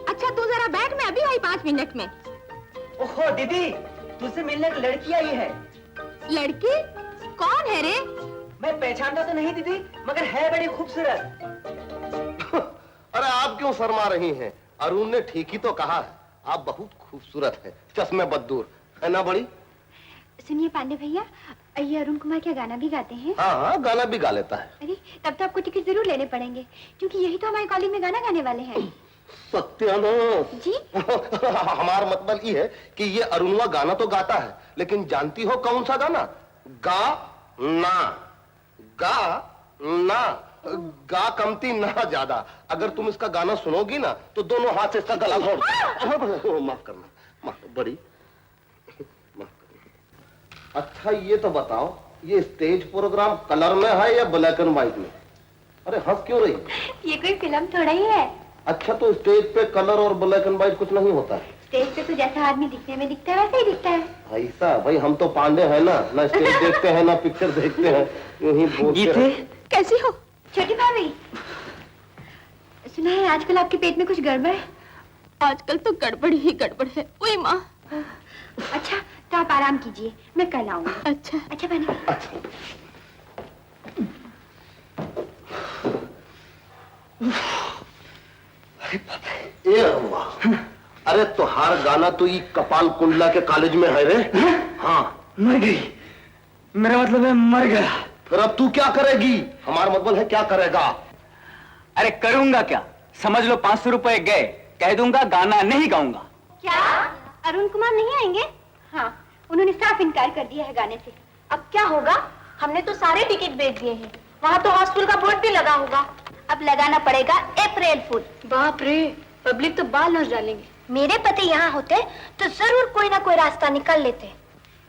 अच्छा तू जरा बैठ, मैं अभी आई 5 मिनट में। ओहो दीदी, तुझसे मिलने एक लड़की आई है। लड़की? कौन है रे? मैं पहचानता तो नहीं दीदी, मगर है बड़ी खूबसूरत। अरे अरे आप क्यों शर्मा रही हैं? अरुण ने ठीक ही तो कहा है, आप बहुत खूबसूरत है, चश्मे बदूर है ना बड़ी? सुनिए पांडे भैया, ये अरुण कुमार क्या गाना भी गाते हैं? हाँ हाँ, गाना भी गा लेता है। अरे तब तो आपको टिकट जरूर लेने पड़ेंगे, क्योंकि यही तो हमारे कॉलेज में गाना गाने वाले हैं। सत्यानाश जी हमारा मतलब ये है कि ये अरुणवा गाना तो गाता है, लेकिन जानती हो कौन सा गाना? गा ना, गा ना, गा कमती ना ज्यादा। अगर तुम इसका गाना सुनोगी ना तो दोनों हाथ से इसका गला घोट। माफ करना, माफ बड़ी माफ करना। अच्छा ये तो बताओ, ये स्टेज प्रोग्राम कलर में है या ब्लैक एंड व्हाइट में? अरे हंस क्यों रही? ये कोई फिल्म थोड़ा ही है। अच्छा तो स्टेज पे कलर और ब्लैक एंड व्हाइट कुछ नहीं होता है? स्टेज पे तो जैसा आदमी दिखने में दिखता है वैसा ही दिखता है। ऐसा? भाई हम तो पांडे हैं ना स्टेज देखते हैं ना पिक्चर देखते हैं, यूं ही बोलते हैं। कैसी हो छोटी भाभी? सुना है आजकल आपके पेट में कुछ गड़बड़ है। आजकल तो गड़बड़ ही गड़बड़ है। ओए माँ। अच्छा तो आप आराम कीजिए, मैं कल आऊंगी। अच्छा अच्छा बने। ए अम्मा, अरे तुहार गाना तो ये कपाल कुंडला के कॉलेज में है रे। हाँ मर गई, मेरा मतलब है मर गया। फिर अब तू क्या करेगी? हमारा मतलब है क्या करेगा? अरे करूंगा क्या, समझ लो 500 रुपए गए, कह दूंगा गाना नहीं गाऊंगा। क्या अरुण कुमार नहीं आएंगे? हाँ, उन्होंने साफ इनकार कर दिया है गाने से। अब क्या होगा? हमने तो सारे टिकट बेच दिए हैं, वहाँ तो हॉस्टल का बोर्ड भी लगा होगा। अब लगाना पड़ेगा अप्रैल फूल। बाप रे, पब्लिक तो बाल नोच डालेंगे। मेरे पति यहाँ होते तो जरूर कोई ना कोई रास्ता निकाल लेते।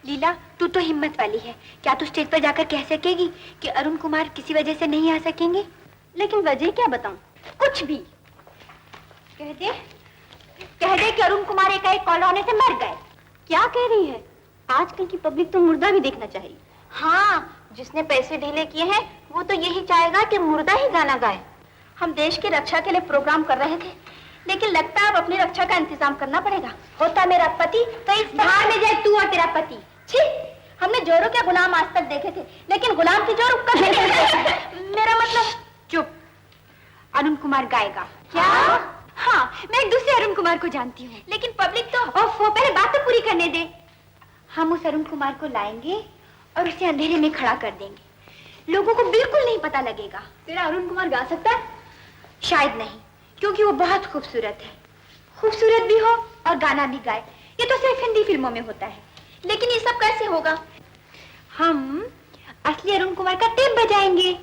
लीला तू तो हिम्मत वाली है, क्या तू स्टेज पर जाकर कह सकेगी कि अरुण कुमार किसी वजह से नहीं आ सकेंगे? लेकिन वजह क्या बताऊं? कुछ भी कह दे कि अरुण कुमार एकाएक कॉल होने से मर गए। क्या कह रही है? आजकल की पब्लिक तो मुर्दा भी देखना चाहिए। हाँ, जिसने पैसे ढीले किए हैं वो तो यही चाहेगा कि मुर्दा ही गाना गाए। हम देश की रक्षा के लिए प्रोग्राम कर रहे थे, लेकिन लगता है अब अपनी रक्षा का इंतजाम करना पड़ेगा। होता मेरा पति तो इस बाहर में जाए तू और तेरा पति। छी, हमने जोरों के गुलाम आज तक देखे थे, लेकिन गुलाम के जोर कभी नहीं देखे। मेरा मतलब चुप, अरुण कुमार गाएगा। क्या? हाँ, मैं एक दूसरे अरुण कुमार को जानती हूँ, लेकिन पब्लिक तो पहले बात तो पूरी करने दे। हम उस अरुण कुमार को लाएंगे और उसे अंधेरे में खड़ा कर देंगे, लोगों को बिल्कुल नहीं पता लगेगा। तेरा अरुण कुमार गा सकता है? शायद नहीं, क्योंकि वो बहुत खूबसूरत है। खूबसूरत भी हो और गाना भी गाए, ये तो सिर्फ हिंदी फिल्मों में होता है। लेकिन ये सब कैसे होगा? हम असली अरुण कुमार का टेप बजाएंगे।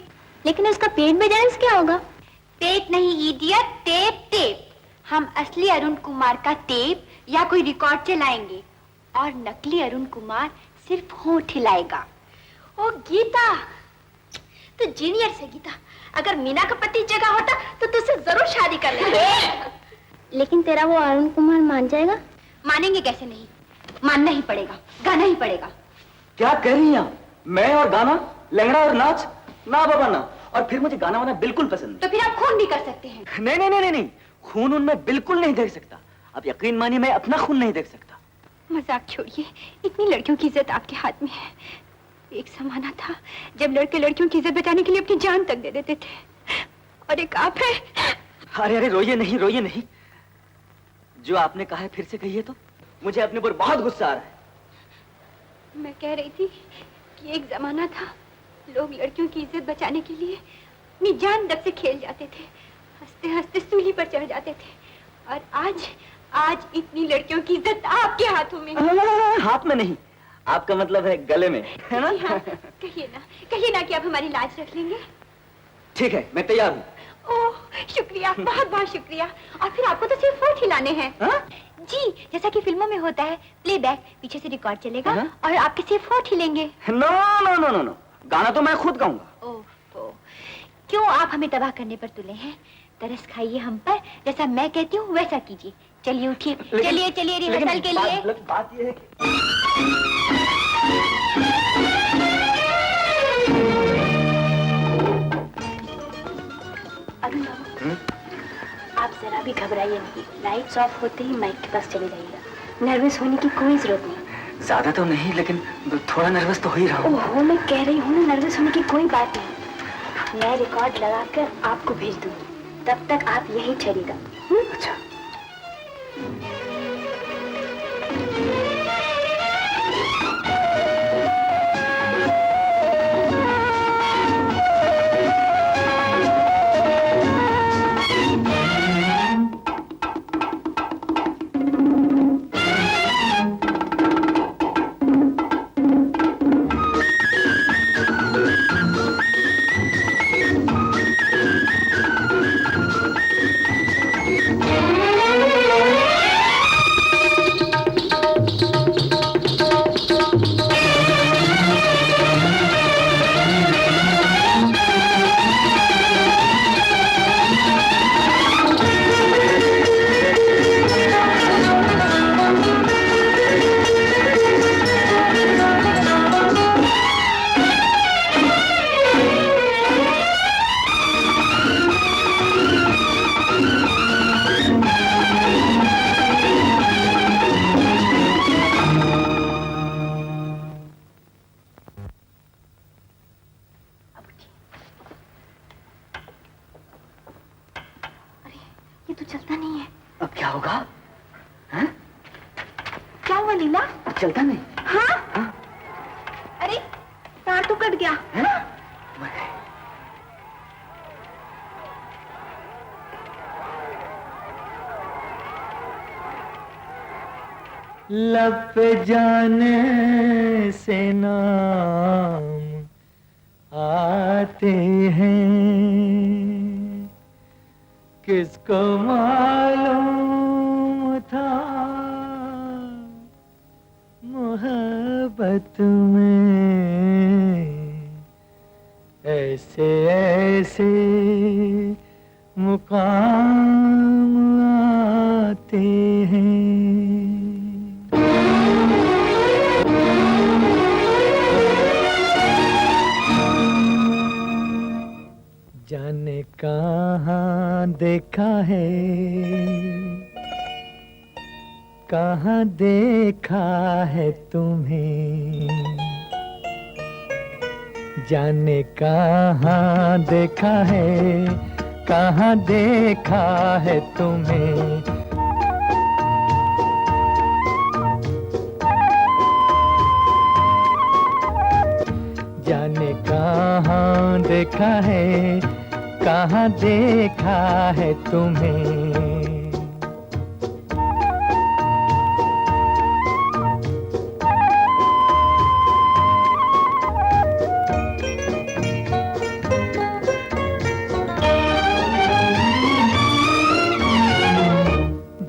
लेकिन उसका पेट बजाने से क्या होगा? पेट नहीं इडियट, टेप टेप। हम असली अरुण कुमार का टेप या कोई रिकॉर्ड चलाएंगे और नकली अरुण कुमार सिर्फ होंठ हिलाएगा। ओ गीता, तो जीनियस है गीता। अगर मीना का पति जगह होता तो तुझसे जरूर शादी कर लेते। लेकिन तेरा वो अरुण कुमार मान जाएगा? मानेंगे कैसे नहीं, मानना ही पड़ेगा, गाना ही पड़ेगा। क्या कह रही हैं? मैं और गाना, लंगड़ा और नाच? ना बाबा ना। और फिर मुझे गाना वाना बिल्कुल पसंद नहीं। तो फिर आप खून भी कर सकते हैं। नहीं नहीं नहीं नहीं, खून उनमें बिल्कुल नहीं देख सकता। अब यकीन मानिए मैं अपना खून नहीं देख सकता। मजाक छोड़िए, इतनी लड़कियों की इज्जत आपके हाथ में है। एक जमाना था जब लड़के लड़कियों की इज्जत बचाने के लिए अपनी जान तक दे देते थे, और एक आप है। अरे अरे रोइए नहीं, रोइए नहीं। जो आपने कहा है फिर से कहिए तो, मुझे अपने पर बहुत गुस्सा आ रहा है। मैं कह रही थी कि एक जमाना था लोग लड़कियों की इज्जत बचाने के लिए अपनी जान तक से खेल जाते थे, हंसते हंसते सूली पर चढ़ जाते थे। और आज इतनी लड़कियों की इज्जत आपके हाथों में। हाथ में नहीं, आपका मतलब है गले में, है ना? हाँ, कहिए ना कि आप हमारी लाज रख लेंगे। ठीक है, मैं तैयार हूँ। ओह शुक्रिया, बहुत बहुत शुक्रिया। और फिर आपको तो सिर्फ होठ हिलाने हैं। जी, जैसा कि फिल्मों में होता है, प्लेबैक, पीछे से रिकॉर्ड चलेगा और आपके सिर्फ होठ हिलेंगे। No no no no no, गाना तो मैं खुद गाऊंगा। ओह, क्यों आप हमें तबाह करने पर तुले हैं? तरस खाइए हम पर, जैसा मैं कहती हूँ वैसा कीजिए। चलिए उठिए, चलिए रिहर्सल के लिए। बात ये है कि अरुण बाबू, आप जरा भी घबराइए नहीं। लाइट्स ऑफ होते ही माइक के पास चले जाइएगा। नर्वस होने की कोई जरूरत नहीं। ज्यादा तो नहीं, लेकिन थोड़ा नर्वस तो हो ही रहा हूँ। ओहो, मैं कह रही हूँ ना, नर्वस होने की कोई बात नहीं। मैं रिकॉर्ड लगाकर आपको भेज दूंगी। तब तक आप यहीं ठहरिएगा। अच्छा। ये तो चलता नहीं है। अब क्या होगा? हाँ? क्या हुआ लीला? चलता नहीं। हाँ? हाँ? अरे तार तो कट गया। हाँ? लब पे जाने से नाम आते हैं, किसको मालूम था मोहब्बत में ऐसे ऐसे मुकाम आते हैं। जाने कहाँ देखा है, कहाँ देखा है तुम्हें, जाने कहाँ देखा है, कहाँ देखा है तुम्हें। जाने कहाँ देखा है, कहाँ देखा है तुम्हें।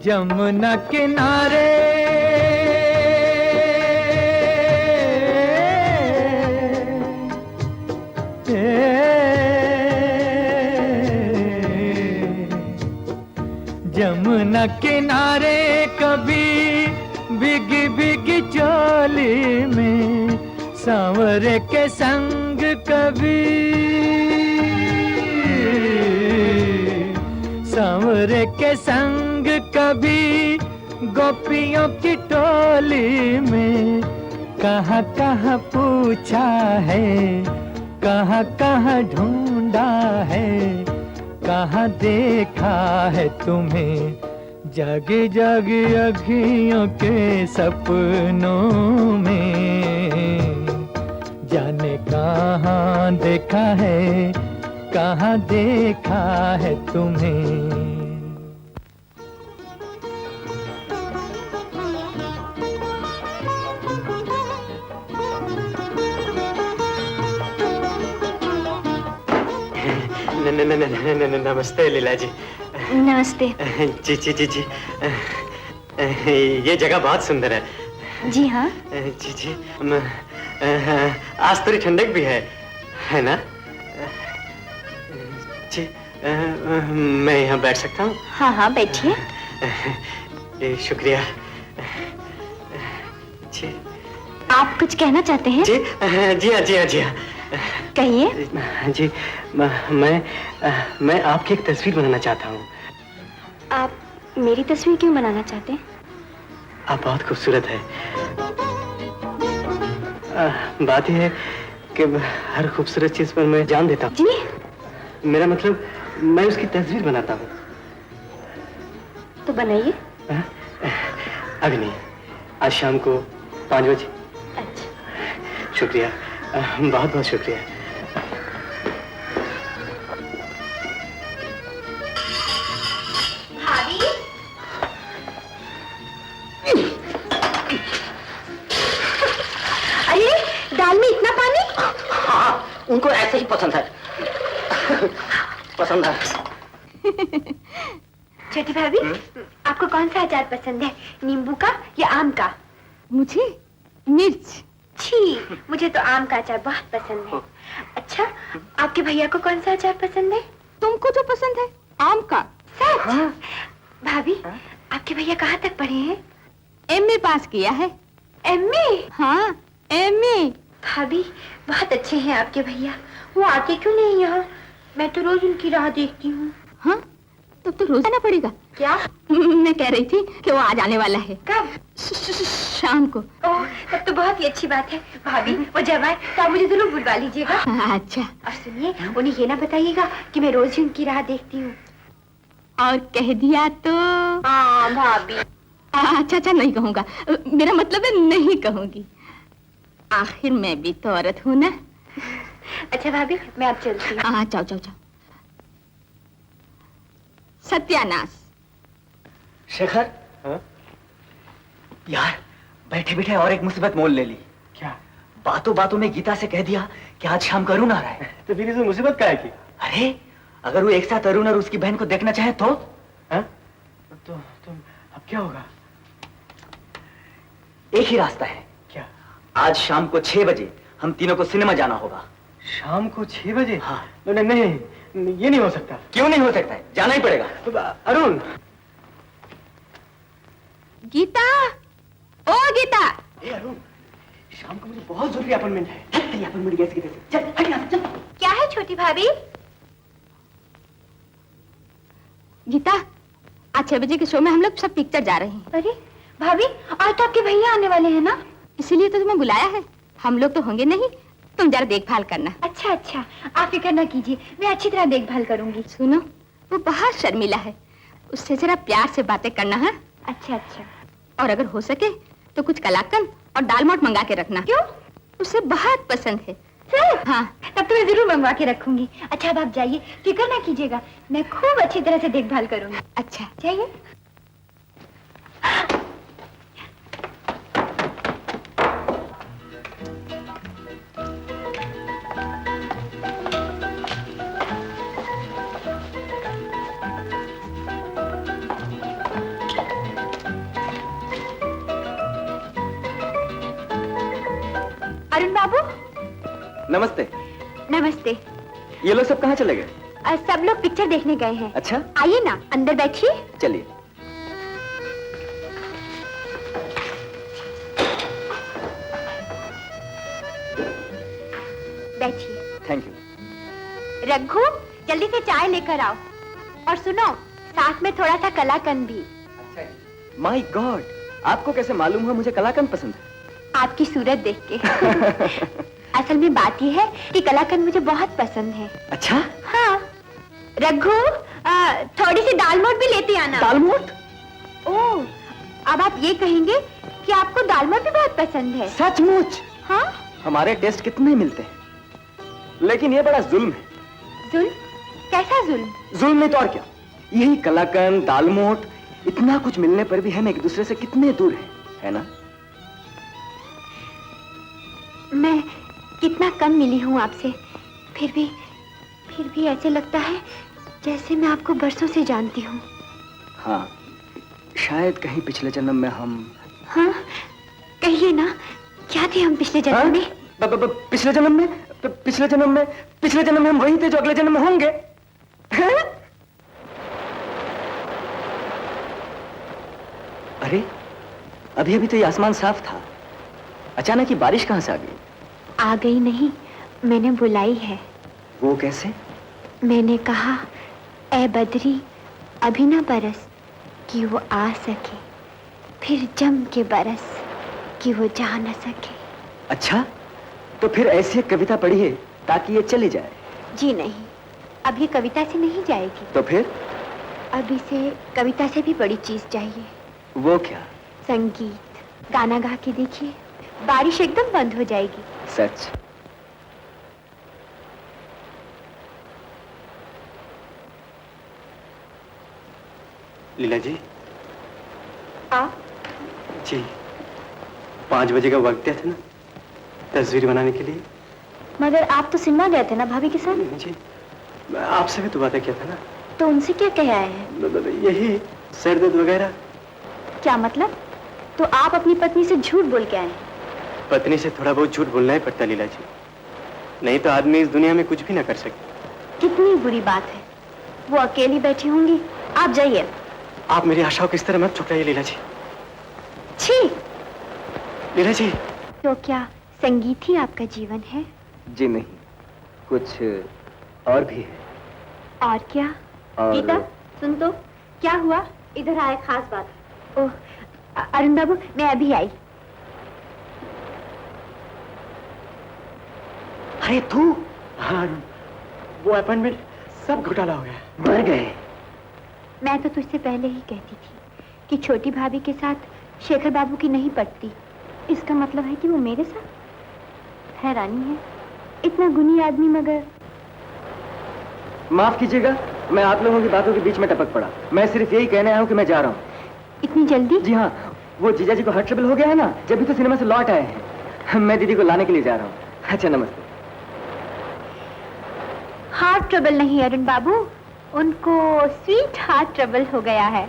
जमुना किनारे जमुना किनारे कभी बिगी बिगी चोली में सांवरे के संग कभी सांवरे के संग कभी गोपियों की टोली में कहाँ कहाँ पूछा है, कहाँ कहाँ ढूंढा है, कहाँ देखा है तुम्हें। जागी जागी अखियों के सपनों में जाने कहाँ देखा है, कहाँ देखा है तुम्हें। नमस्ते लीला जी। नमस्ते। जी जी जी जी, ये जगह बहुत सुंदर है। जी हाँ। जी जी, आज थोड़ी ठंडक भी है ना? जी, मैं यहाँ बैठ सकता हूँ? हाँ हाँ बैठिए। शुक्रिया। जी, आप कुछ कहना चाहते हैं? जी जी हाँ जी हाँ जी हाँ। कहिए। जी, मैं आपकी एक तस्वीर बनाना चाहता हूँ। आप मेरी तस्वीर क्यों बनाना चाहते हैं? आप बहुत खूबसूरत है। बात यह है कि हर खूबसूरत चीज पर मैं जान देता हूँ। जी? मेरा मतलब मैं उसकी तस्वीर बनाता हूँ। तो बनाइए। अभी नहीं, आज शाम को 5 बजे। अच्छा। शुक्रिया, बहुत बहुत शुक्रिया। भाभी, अरे दाल में इतना पानी? हाँ, उनको ऐसे ही पसंद है। पसंद है। छोटी भाभी, आपको कौन सा अचार पसंद है, नींबू का या आम का? मुझे मिर्च। छी, मुझे तो आम का अचार बहुत पसंद है। अच्छा, आपके भैया को कौन सा अचार पसंद है? तुमको जो पसंद है, आम का। सच? हाँ। भाभी, आपके भैया कहाँ तक पढ़े हैं? एमए पास किया है। एमए? हाँ, एमए। भाभी, बहुत अच्छे हैं आपके भैया। वो आके क्यों नहीं यहाँ? मैं तो रोज उनकी राह देखती हूँ। हाँ, तब तो रोज आना पड़ेगा। क्या? मैं कह रही थी कि वो आज आने वाला है। कब? शाम को। ओह, तब तो बहुत ही अच्छी बात है। भाभी, वो जब आए तो आप मुझे जरूर बुलवा लीजिएगा। अच्छा। और सुनिए, उन्हें ये ना बताइएगा कि मैं रोज ही उनकी राह देखती हूँ। और कह दिया तो? हाँ भाभी। अच्छा अच्छा, नहीं कहूँगा। मेरा मतलब है नहीं कहूँगी। आखिर मैं भी तो औरत हूँ ना। अच्छा भाभी, मैं अब चलती हूँ। हाँ, जाओ जाओ जाओ। सत्यानाश। शेखर। हाँ? यार, बैठे बैठे और एक मुसीबत मोल ले ली। क्या? बातों बातों में गीता से कह दिया कि आज शाम को अरुण आ रहा है। तो फिर इसे मुसीबत क्या है की? अरे, अगर वो एक साथ अरुण और उसकी बहन को देखना चाहे तो? हाँ? तो अब क्या होगा? एक ही रास्ता है। क्या? आज शाम को 6 बजे हम तीनों को सिनेमा जाना होगा। शाम को 6 बजे? हाँ। नहीं, ये नहीं हो सकता। क्यों नहीं हो सकता है? जाना ही पड़ेगा। अरुण। गीता, ओ गीता। ए अरुण, शाम को मुझे बहुत जरूरी अपॉइंटमेंट है। तेरी अपॉइंटमेंट कैसे की? चल, हट यहाँ से, चल। क्या है छोटी भाभी? गीता, आज 6 बजे के शो में हम लोग सब पिक्चर जा रहे हैं। अरे भाभी, आज तो आपके भैया आने वाले हैं ना? इसीलिए तो तुम्हें बुलाया है। हम लोग तो होंगे नहीं, तुम जरा देखभाल करना। अच्छा अच्छा, आप फिक्र न कीजिए, मैं अच्छी तरह देखभाल करूंगी। सुनो, वो बहुत शर्मिला है, उससे जरा प्यार से बातें करना है। अच्छा अच्छा। और अगर हो सके तो कुछ कलाकंद और दाल मोठ मंगा के रखना। क्यों? उसे बहुत पसंद है। सर? हाँ। तब तो मैं जरूर मंगवा के रखूंगी। अच्छा, अब आप जाइए, फिक्र ना कीजिएगा, मैं खूब अच्छी तरह से देखभाल करूंगी। अच्छा, जाइए। अरुण बाबू। नमस्ते। नमस्ते। ये लोग सब कहाँ चले गए? सब लोग पिक्चर देखने गए हैं। अच्छा, आइए ना, अंदर बैठिए। चलिए। बैठिए। Thank you. रघु, जल्दी से चाय लेकर आओ। और सुनो, साथ में थोड़ा सा कलाकंद भी। माय गॉड, आपको कैसे मालूम हुआ मुझे कलाकंद पसंद है? आपकी सूरत देख के। असल में बात यह है कि कलाकंद मुझे बहुत पसंद है। अच्छा? हाँ। रघु, थोड़ी सी दाल मोठ भी लेते आना। दाल मोठ? ओह, अब आप ये कहेंगे कि आपको दाल मोठ भी बहुत पसंद है। सचमुच? हाँ। हमारे टेस्ट कितने मिलते हैं, लेकिन ये बड़ा जुल्म है। जुल्म? कैसा जुल्म? जुल्म नहीं तो और क्या। यही कलाकंद, दाल मोठ, इतना कुछ मिलने पर भी हम एक दूसरे से कितने दूर हैं, है ना? मैं कितना कम मिली हूँ आपसे, फिर भी ऐसे लगता है जैसे मैं आपको बरसों से जानती हूँ। हाँ, शायद कहीं पिछले जन्म में हम। हाँ, कहिए ना, क्या थे हम पिछले जन्म में? पिछले जन्म में हम वही थे जो अगले जन्म में होंगे। अरे, अभी अभी तो ये आसमान साफ था, अचानक ही बारिश कहां से आ गई? आ गई नहीं, मैंने बुलाई है। वो कैसे? मैंने कहा, ऐ बदरी अभी ना बरस कि वो आ सके, फिर जम के बरस कि वो जा न सके। अच्छा, तो फिर ऐसी एक कविता पढ़िए ताकि ये चली जाए। जी नहीं, अब ये कविता से नहीं जाएगी। तो फिर? अब इसे कविता से भी बड़ी चीज चाहिए। वो क्या? संगीत। गाना गा के देखिए, बारिश एकदम बंद हो जाएगी। सच? लीला जी। जी 5 बजे का वक्त दिया था ना तस्वीर बनाने के लिए। मगर आप तो सिनेमा गए थे ना भाभी के साथ? जी आपसे भी तो बातें किया था ना। तो उनसे क्या कह आए हैं? यही सर दर्द वगैरह। क्या मतलब? तो आप अपनी पत्नी से झूठ बोल के आए हैं? पत्नी से थोड़ा बहुत झूठ बोलना ही पड़ता लीला जी, नहीं तो आदमी इस दुनिया में कुछ भी ना कर सकता। कितनी बुरी बात है, वो अकेली बैठी होंगी। आप जाइए। आप मेरी आशाओं को इस तरह मत ठुकराइए लीला जी। छी! लीला जी। तो क्या संगीत ही आपका जीवन है? जी नहीं, कुछ और भी है। और क्या? गीता सुन तो, क्या हुआ? इधर आए, खास बात है। ओह अरुण बाबू, मैं अभी आई। अरे तू? हाँ, वो अपॉइंटमेंट सब घोटाला हो गया। मर गए। मैं तो तुझसे पहले ही कहती थी कि छोटी भाभी के साथ शेखर बाबू की नहीं पटती। इसका मतलब है कि वो मेरे साथ। हैरानी है, इतना गुनी आदमी मगर। माफ कीजिएगा, मैं आप लोगों की बातों के बीच में टपक पड़ा। मैं सिर्फ यही कहने आया हूँ कि मैं जा रहा हूँ। इतनी जल्दी? जी हाँ, वो जीजा जी को हार्ट ट्रबल हो गया है ना, जब भी तो सिनेमा से लौट आए हैं। मैं दीदी को लाने के लिए जा रहा हूँ। अच्छा नमस्ते। हार्ट ट्रबल नहीं अरुण बाबू, उनको स्वीट हार्ट ट्रबल हो गया है।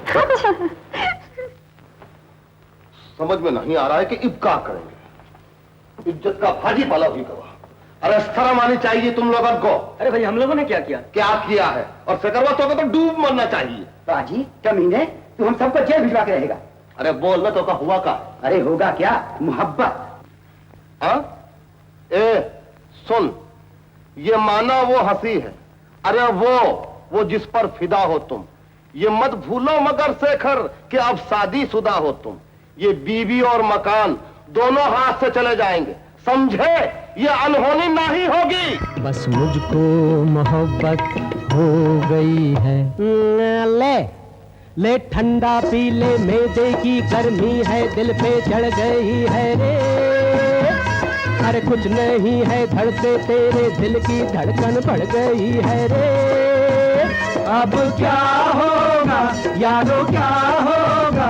समझ में नहीं आ रहा है कि अब क्या करेंगे। इज्जत का भाजी पाला हुई गवा। अरे शर्म आनी चाहिए तुम लोगों को। अरे भाई हम लोगों ने क्या किया? क्या किया है? और सकरवा तो डूब मरना चाहिए। बाजी कमीने, तू हम सबको जेल भिजवा के रहेगा। अरे बोल ना, तो का हुआ का? अरे होगा क्या, मोहब्बत। हाँ? ए सुन, ये माना वो हंसी है। अरे वो जिस पर फिदा हो तुम। ये मत भूलो मगर शेखर कि अब शादीशुदा हो तुम। ये बीवी और मकान दोनों हाथ से चले जाएंगे, समझे? ये अनहोनी नहीं होगी। बस मुझको मोहब्बत हो गई है। ले ठंडा पी ले, मैदे की गर्मी है दिल पे चढ़ गई है रे। अरे कुछ नहीं है, धड़के तेरे दिल की धड़कन बढ़ गई है रे। अब क्या होगा यारो, क्या होगा?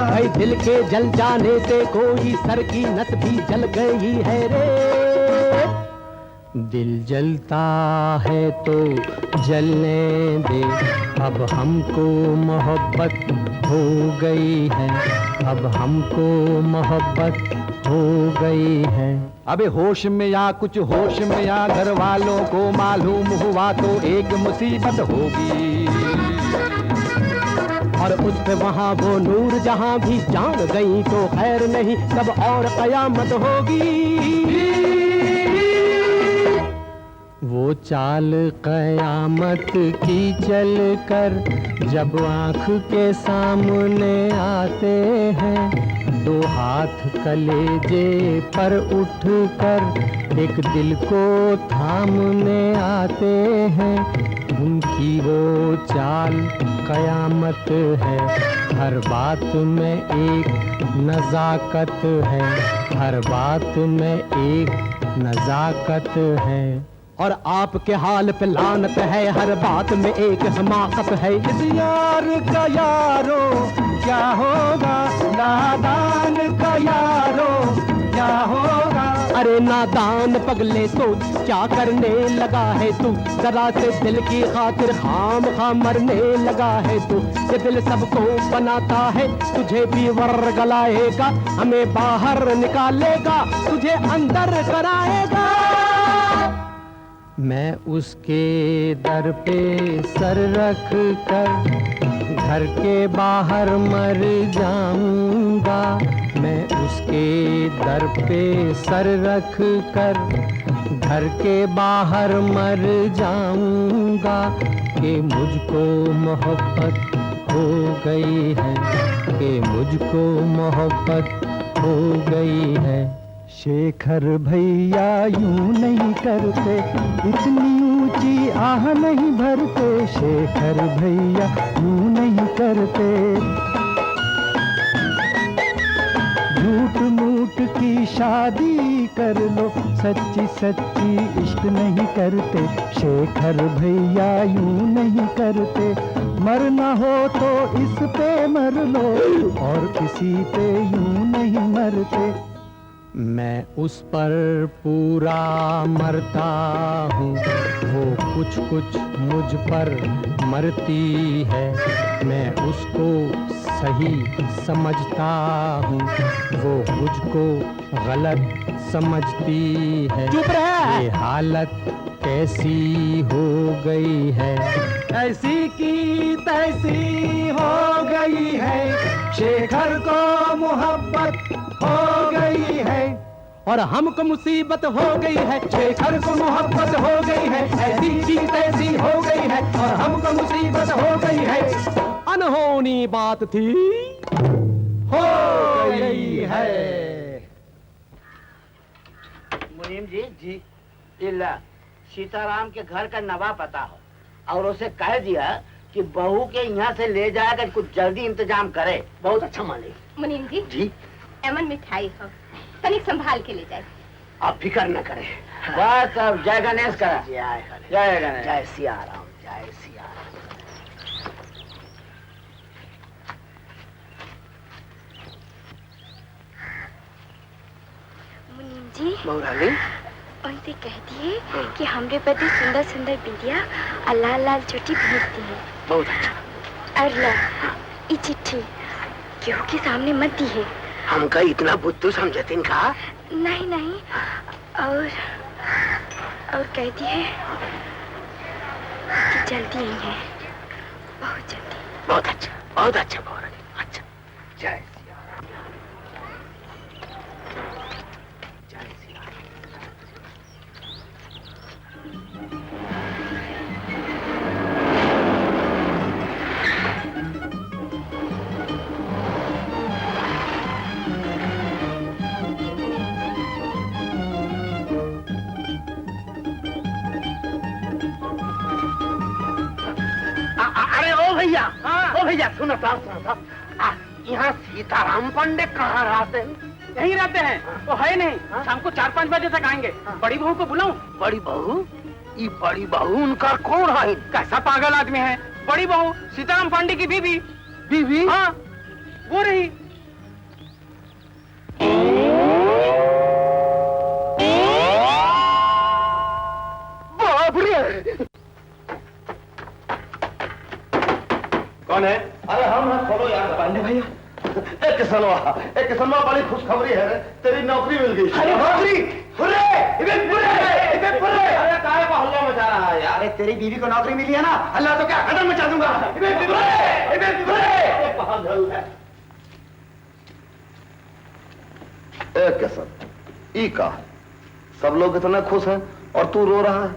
भाई दिल के जल जाने से कोई सर की नस भी जल गई है रे। दिल जलता है तो जलने दे, अब हमको मोहब्बत हो गई है। अब हमको मोहब्बत हो गई है। अबे होश में या कुछ होश में या, घर वालों को मालूम हुआ तो एक मुसीबत होगी। और उस पे वहाँ वो नूर जहाँ भी जान गई तो खैर नहीं, तब और कयामत होगी। वो चाल कयामत की चल कर जब आँख के सामने आते हैं, दो हाथ कलेजे पर उठ कर एक दिल को थामने आते हैं। उनकी वो चाल कयामत है, हर बात में एक नजाकत है, हर बात में एक नजाकत है। और आपके हाल पे लानत है, हर बात में एक हमाकत है। इस यार का यारो क्या होगा, नादान का यारो क्या होगा? अरे नादान पगले सोच क्या करने लगा है तू, जरा से दिल की खातिर खाम खाम मरने लगा है तू। ये दिल सबको बनाता है, तुझे भी वर्गलाएगा, हमें बाहर निकालेगा, तुझे अंदर कराएगा। मैं उसके दर पे सर रख कर घर के बाहर मर जाऊंगा। मैं उसके दर पे सर रख कर घर के बाहर मर जाऊंगा कि मुझको मोहब्बत हो गई है, कि मुझको मोहब्बत हो गई है। शेखर भैया यूं नहीं करते, इतनी ऊंची आह नहीं भरते। शेखर भैया यूं नहीं करते। झूठ मूठ की शादी कर लो, सच्ची सच्ची इश्क नहीं करते। शेखर भैया यूं नहीं करते। मरना हो तो इस पे मर लो, और किसी पे यूं नहीं मरते। मैं उस पर पूरा मरता हूँ, वो कुछ कुछ मुझ पर मरती है। मैं उसको सही समझता हूँ, वो मुझको गलत समझती है। चुप रह। ये हालत कैसी हो गई है, ऐसी की तैसी हो गई है। शेखर को मोहब्बत हो गई है, और हमको मुसीबत हो गई है। शेखर को मोहब्बत हो गई है, ऐसी की तैसी हो गई है, और हमको मुसीबत हो गई है। अनहोनी बात थी, हो गई है। मुनीम जी जी इल्ला सीताराम के घर का नवा पता हो, और उसे कह दिया कि बहू के यहाँ से ले जाकर कुछ जल्दी इंतजाम करे। बहुत अच्छा मालिक। मुनीम जी जी एमन मिठाई हो, तनिक संभाल के ले जाए। आप फिक्र न करें। बस अब जय गणेश करा। जय गणेश। जय सिया राम। जय सिया राम। मुनीम जी बहुरानी उनसे कह दिए कि हमरे बदे सुंदर सुंदर बिंदिया और लाल लाल चोटी भेजती है। बहुत अच्छा। और ला ये चिट्ठी केहू के सामने मत दी है। हमका इतना बुद्धू समझते इनका? नहीं नहीं, और कह दिए कि जल्दी ही है, बहुत जल्दी। बहुत अच्छा, बहुत अच्छा बहुरानी। अच्छा जय सिया राम। जय सिया राम। अरे ओ भैया, ओ भैया सुनो साहब, यहाँ सीताराम पांडे कहाँ रहते हैं? यहीं रहते हैं। वो है नहीं, शाम को 4-5 बजे तक आएंगे। बड़ी बहू को बुलाऊं? बड़ी बहू? ये बड़ी बहू उनका कौन है? कैसा पागल आदमी है। बड़ी बहू सीताराम पांडे की बीवी। बीवी? हाँ वो रही। बाप रे! कौन है? अरे हम हैं, खोलो यार। पांडे भैया। एक किसनवा बड़ी खुशखबरी है, तेरी नौकरी मिल गई। अरे नौकरी? हुर्रे! अरे काहे का हल्ला मचा रहा है यार? अरे तेरी बीवी को नौकरी मिली है ना, हल्ला तो क्या खत्म मचा दूंगा। पागल है। एक किसन, ई का सब लोग इतने खुश हैं और तू रो रहा है।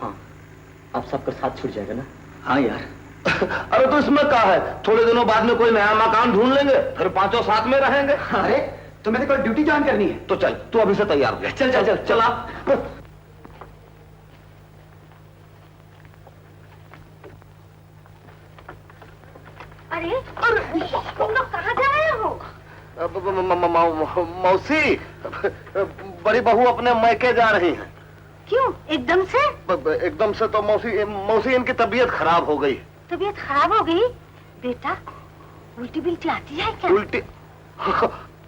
हाँ, अब सबका साथ छूट जाएगा ना? हाँ यार। अरे तो इसमें क्या है, थोड़े दिनों बाद में कोई नया मकान ढूंढ लेंगे, फिर पांचों साथ में रहेंगे। अरे तुम्हें तो कोई ड्यूटी ज्वाइन करनी है। तो चल, तू अभी से तैयार हो। चल आ। अरे तुम लोग कहाँ जा रहे हो? मौसी, बड़ी बहू अपने मैके जा रही हैं। क्यों एकदम से? एकदम से तो मौसी इनकी तबीयत खराब हो गई। तबीयत खराब हो गई? बेटा उल्टी बिल्टी आती है क्या? उल्टी?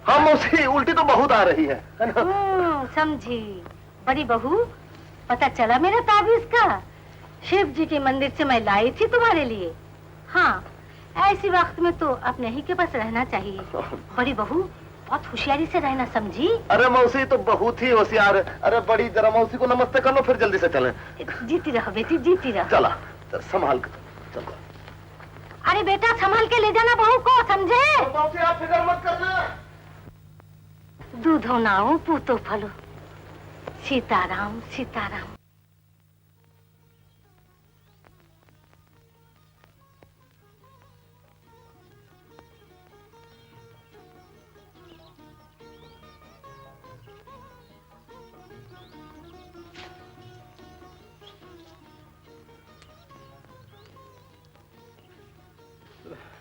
हाँ मौसी, उल्टी तो बहुत आ रही है ना? समझी। बड़ी बहू, पता चला मेरा ताबीज का? शिव जी के मंदिर से मैं लाई थी तुम्हारे लिए। हाँ, ऐसी वक्त में तो अपने ही के पास रहना चाहिए। बड़ी बहू बहुत होशियारी से रहना, समझी? अरे मौसी तो बहुत ही होशियार है। अरे बड़ी, जरा मौसी को नमस्ते कर लो, फिर जल्दी से चलें। जीती रहो बेटी, जीती रहो। चला संभाल कर चलो। अरे बेटा संभाल के ले जाना बहू को, समझे? मौसी आप फिक्र मत करना। दूधो नाओ पूतो फलो। सीताराम सीताराम।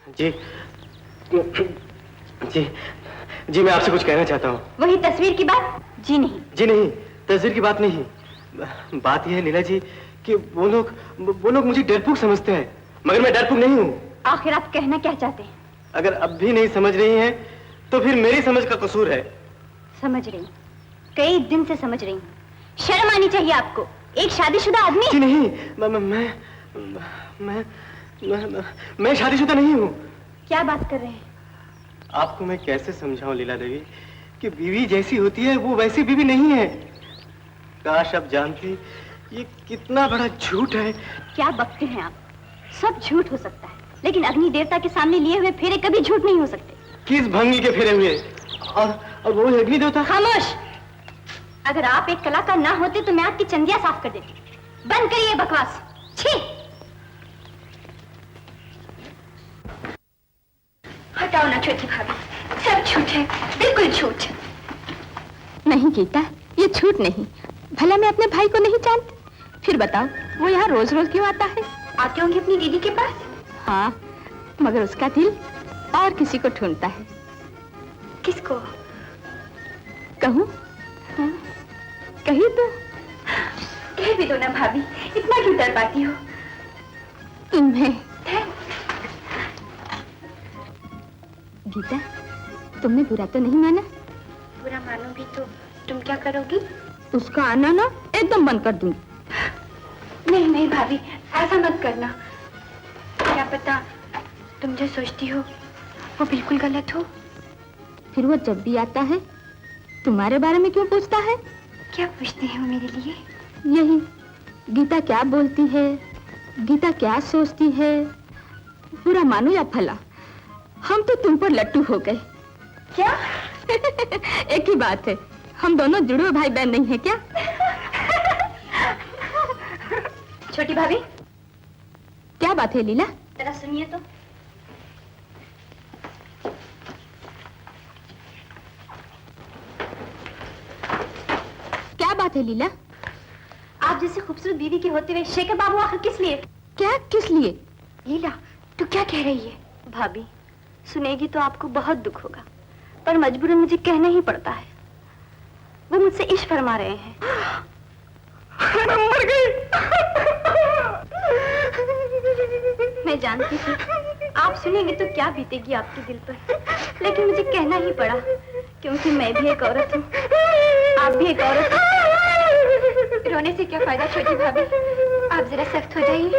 जी जी जी, मैं आपसे कुछ कहना चाहता हूँ। वही तस्वीर की बात? जी नहीं। जी नहीं, तस्वीर की बात नहीं। बात यह है लीला जी कि वो लोग मुझे डरपोक समझते हैं, मगर मैं डरपोक नहीं हूँ। आखिर आप कहना क्या चाहते हैं? अगर अब भी नहीं समझ रही हैं, तो फिर मेरी समझ का कसूर है। समझ रही हूँ, कई दिन से समझ रही हूँ। शर्म आनी चाहिए आपको, एक शादीशुदा आदमी। जी नहीं, मैं शादीशुदा नहीं हूँ। क्या बात कर रहे हैं? आपको मैं कैसे समझाऊं लीला देवी कि बीवी जैसी होती है वो वैसी बीवी नहीं है। काश आप जानती ये कितना बड़ा झूठ है। क्या बकते हैं आप? सब झूठ हो सकता है, लेकिन अग्नि देवता के सामने लिए हुए फेरे कभी झूठ नहीं हो सकते। किस भंगी के फेरे हुए? और वो अग्नि देवता? खामोश! अगर आप एक कलाकार ना होते तो मैं आपकी चंदिया साफ कर देती। बंद करिए बकवास। छी! हटाओ ना छोटी भाभी, सब झूठ है, बिल्कुल झूठ। नहीं गीता, ये झूठ नहीं। भला मैं अपने भाई को नहीं जानती? फिर बताओ, वो यहाँ रोज रोज क्यों आता है? आते होंगे अपनी दीदी के पास। हाँ, मगर उसका दिल और किसी को ढूंढता है। किसको? कहूँ? हाँ, कही तो। कह भी दो ना भाभी, इतना क्यों डर पाती हो? तुम्हें गीता, तुमने बुरा तो नहीं माना? बुरा मानोगी तो तुम क्या करोगी? उसका आना ना एकदम बंद कर दूंगी। नहीं नहीं भाभी, ऐसा मत करना। क्या पता तुम जो सोचती हो वो बिल्कुल गलत हो। फिर वो जब भी आता है तुम्हारे बारे में क्यों पूछता है? क्या पूछते हैं वो मेरे लिए? यही, गीता क्या बोलती है, गीता क्या सोचती है। बुरा मानो या भला, हम तो तुम पर लट्टू हो गए। क्या? एक ही बात है, हम दोनों जुड़े भाई बहन नहीं है क्या? छोटी भाभी, क्या बात है लीला? जरा सुनिए तो। क्या बात है लीला? आप जैसे खूबसूरत बीवी के होते हुए शेखर बाबू आखिर किस लिए? क्या किस लिए? लीला, तू क्या कह रही है? भाभी, सुनेगी तो आपको बहुत दुख होगा, पर मजबूरन मुझे कहना ही पड़ता है। वो मुझसे इश्क फरमा रहे हैं। मर गई। मैं जानती थी आप सुनेंगे तो क्या बीतेगी आपके दिल पर, लेकिन मुझे कहना ही पड़ा, क्योंकि मैं भी एक औरत हूँ, आप भी एक औरत हैं। रोने से क्या फायदा छोटी भाभी, आप जरा सख्त हो जाइए,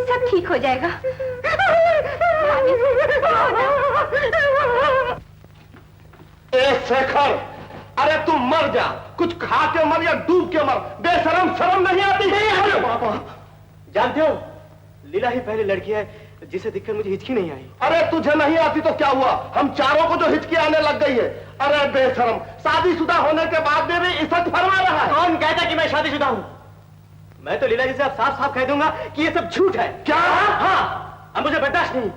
सब ठीक हो जाएगा। ए शेखर, अरे तुम मर जा, कुछ खा के मर या डूब के मर, बेशरम शर्म नहीं आती? अरे बाबा, जानते हो लीला ही पहली लड़की है जिसे देखकर मुझे हिचकी नहीं आई। अरे तुझे नहीं आती तो क्या हुआ, हम चारों को जो हिचकी आने लग गई है। अरे बेशरम, शादीशुदा होने के बाद में भी इज्जत फरमा रहा है। कौन कहता कि मैं शादीशुदा हूँ? मैं तो लीला जी से अब साफ साफ कह दूंगा कि ये सब झूठ है। क्या? हाँ, अब मुझे बर्दाश्त नहीं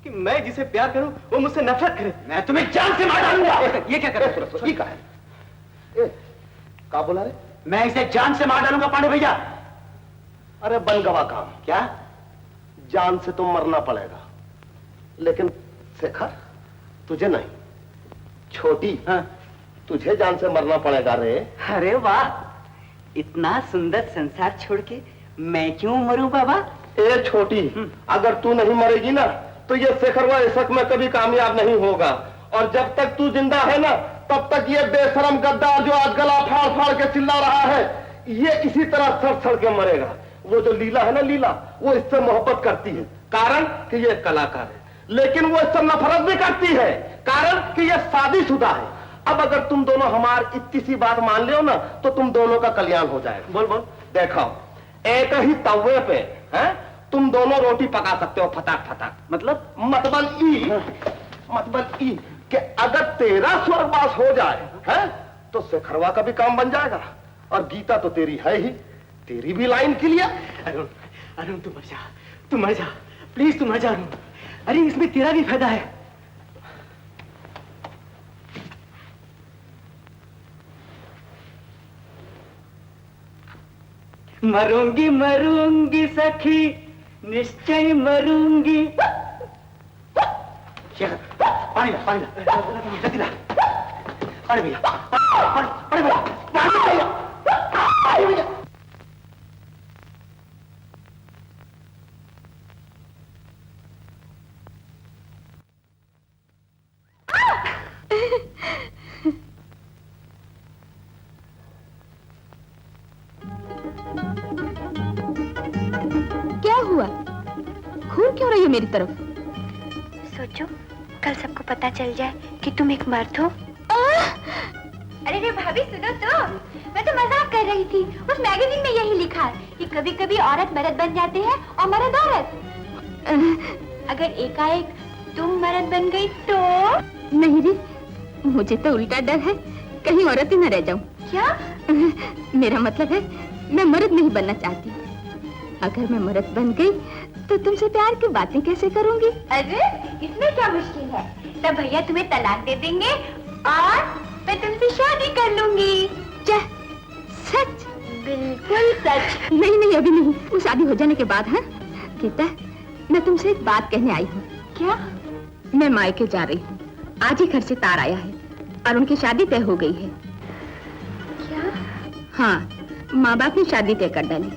कि मैं जिसे प्यार करूं वो मुझसे नफरत करे। मैं तुम्हें जान से मार डालूंगा। ये क्या कर रहे हो? ठीक है, क्या बोला रे? मैं इसे जान से मार डालूंगा पांडे भैया। अरे बन गवा काम। क्या? जान से तो मरना पड़ेगा, लेकिन शेखर तुझे नहीं, छोटी हाँ? तुझे जान से मरना पड़ेगा रे। अरे वाह, इतना सुंदर संसार छोड़ के मैं क्यों मरूं बाबा? ए छोटी, अगर तू नहीं मरेगी ना तो ये शेखरवा इशक में कभी कामयाब नहीं होगा, और जब तक तू जिंदा है ना तब तक ये बेशरम गद्दार जो आज गला फाड़ फाड़ के चिल्ला रहा है, ये इसी तरह सड़ सड़ के मरेगा। वो जो लीला है ना, लीला, वो इससे मोहब्बत करती है, कारण कि ये कलाकार है, लेकिन वो इससे नफरत भी करती है, कारण कि ये शादीशुदा है। अब अगर तुम दोनों हमारी इतनी सी बात मान लियो ना तो तुम दोनों का कल्याण हो जाएगा। बोल बोल। देखो, एक ही तवे पे हैं तुम दोनों रोटी पका सकते हो, फटाक फटाक। मतलब मतलब ई कि अगर तेरा स्वर्गवास हो जाए है तो शेखरवा का भी काम बन जाएगा, और गीता तो तेरी है ही, तेरी भी लाइन क्लियर। अरुण, अरुण तू मर जा, प्लीज तू मर जा अरुण। अरे इसमें तेरा भी फायदा है। मरूंगी मरूंगी सखी, निश्चय मरूंगी। शेखर, पानी ला, पानी ला, जल्दी ला। अरे भैया, अरे भैया, भैया। क्या हुआ? घूर क्यों रही हो मेरी तरफ? सोचो कल सबको पता चल जाए कि तुम एक मर्द हो। अरे रे भाभी सुनो तो, मैं तो मजाक कर रही थी। उस मैगजीन में यही लिखा है कि कभी कभी औरत मर्द बन जाते हैं और मर्द औरत। अगर एकाएक तुम मर्द बन गई तो? नहीं रे, मुझे तो उल्टा डर है, कहीं औरत ही न रह जाऊं। क्या? मेरा मतलब है मैं मर्द नहीं बनना चाहती। अगर मैं मर्द बन गई तो तुमसे प्यार की बातें कैसे करूंगी? अरे इसमें क्या मुश्किल है, तब भैया तुम्हें तलाक दे देंगे और मैं तुमसे शादी कर लूंगी। क्या? सच? बिल्कुल सच। नहीं नहीं अभी नहीं, वो शादी हो जाने के बाद। हाँ गीता, मैं तुमसे एक बात कहने आई हूँ। क्या? मैं मायके जा रही हूँ, आज ही घर से तार आया है और उनकी शादी तय हो गई है। क्या? हाँ, माँ बाप ने शादी तय कर डाली।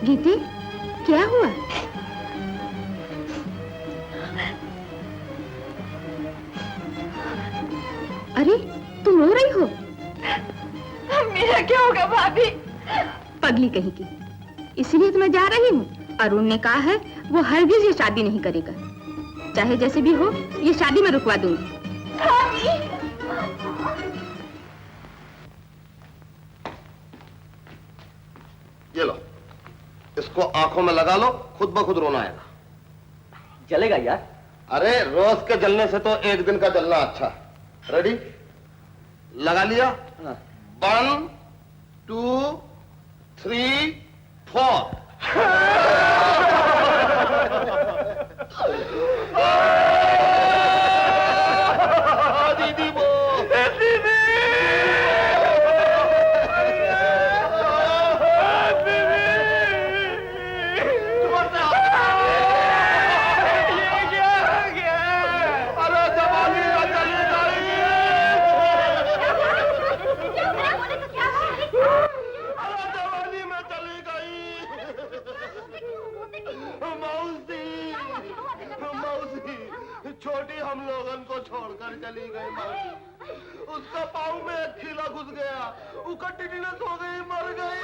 गीती, क्या हुआ? अरे तुम रो रही हो? मेरा क्या होगा भाभी? पगली कहीं की, इसलिए तो मैं जा रही हूँ। अरुण ने कहा है वो हरगिज ये शादी नहीं करेगा, चाहे जैसे भी हो ये शादी मैं रुकवा दूंगी। भाभी। ये लो, इसको आंखों में लगा लो, खुद ब खुद रोना आएगा। जलेगा यार? अरे रोज के जलने से तो एक दिन का जलना अच्छा। रेडी? लगा लिया? 1 2 3 4। दीदी वो छोटी हम लोगन को छोड़कर चली गई मौसी। उसका पाँव में एक खीला घुस गया, उसका टिटनेस हो गई, मर गई।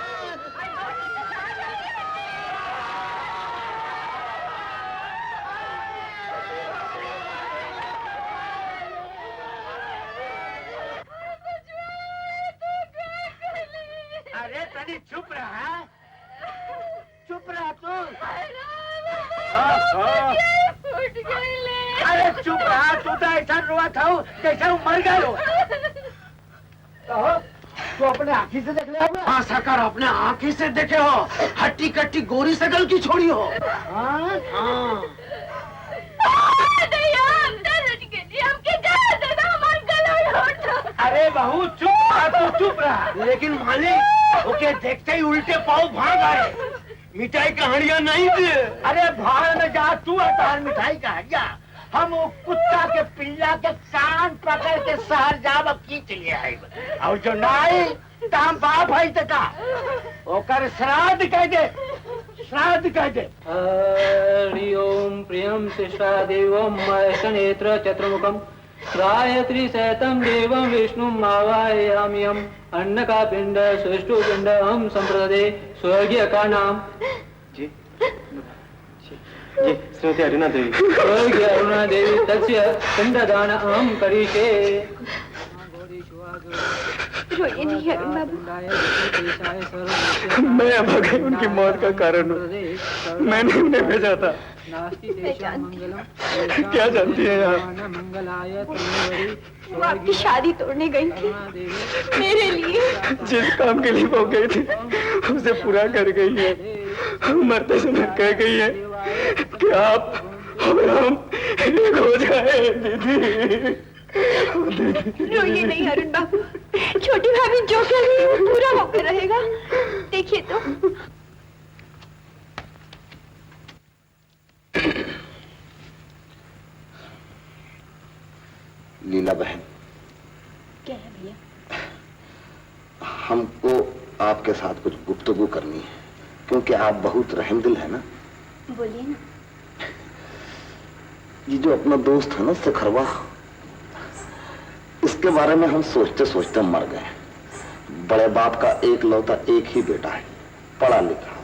अरे तनी चुप रहा, चुप रहा तू। अरे चुप रहा, तू तो ऐसा रोआ था जैसे मर गए हो। तू अपने आँखी से देख ले। हाँ सरकार, अपने आँखी से देखे हो, हट्टी कट्टी गोरी सकल की छोड़ी हो। हाँ हाँ। अरे बहू चुप रहा, तू चुप रहा। लेकिन मालिक ओके देखते ही उल्टे पाँव भाग आए। मिठाई कहानियां नहीं थी। अरे भाड़ में जा तू, अतार मिठाई कहानियां। हम वो कुत्ता के पिल्ला के कान पकड़ के शहर जाब खींच लिए आए, और जो नाई ताम बाप है तका ओकर श्राद्ध कह दे, श्राद्ध कह दे। हरि ओम प्रियम शिष्टा देवम महेशनेत्र चतुर्मुखम त्रायत्री सैतम देवम विष्णु मावायाम्यम अन्न का पिंड सुष्टु पिंड हम संप्रदे स्वर्गीय का नाम। जी श्रीमती अरुणा देवी। स्वर्गीय अरुणा देवी तस्य पिंडदान अहम करिष्ये। रोइए नहीं अरुण बाबू। मैं अभागा उनकी मौत का कारण हूँ, मैंने उन्हें भेजा था। क्या जानती है आप? वो आपकी शादी तोड़ने गई थी मेरे लिए। जिस काम के लिए वो गई थी उसे पूरा कर गई है। मरते समय कह गई है कि आप और हम एक हो जाए दीदी। रोइए नहीं अरुण बाबू, छोटी भाभी जो कह रही है वो पूरा होकर रहेगा। देखिए तो। लीला बहन, क्या है भैया? हमको आपके साथ कुछ गुफ्तगू करनी है, क्योंकि आप बहुत रहमदिल है ना। बोलिए ना। ये जो अपना दोस्त है ना शिखरवा, इसके बारे में हम सोचते सोचते मर गए। बड़े बाप का एक लौता एक ही बेटा है, पढ़ा लिखा,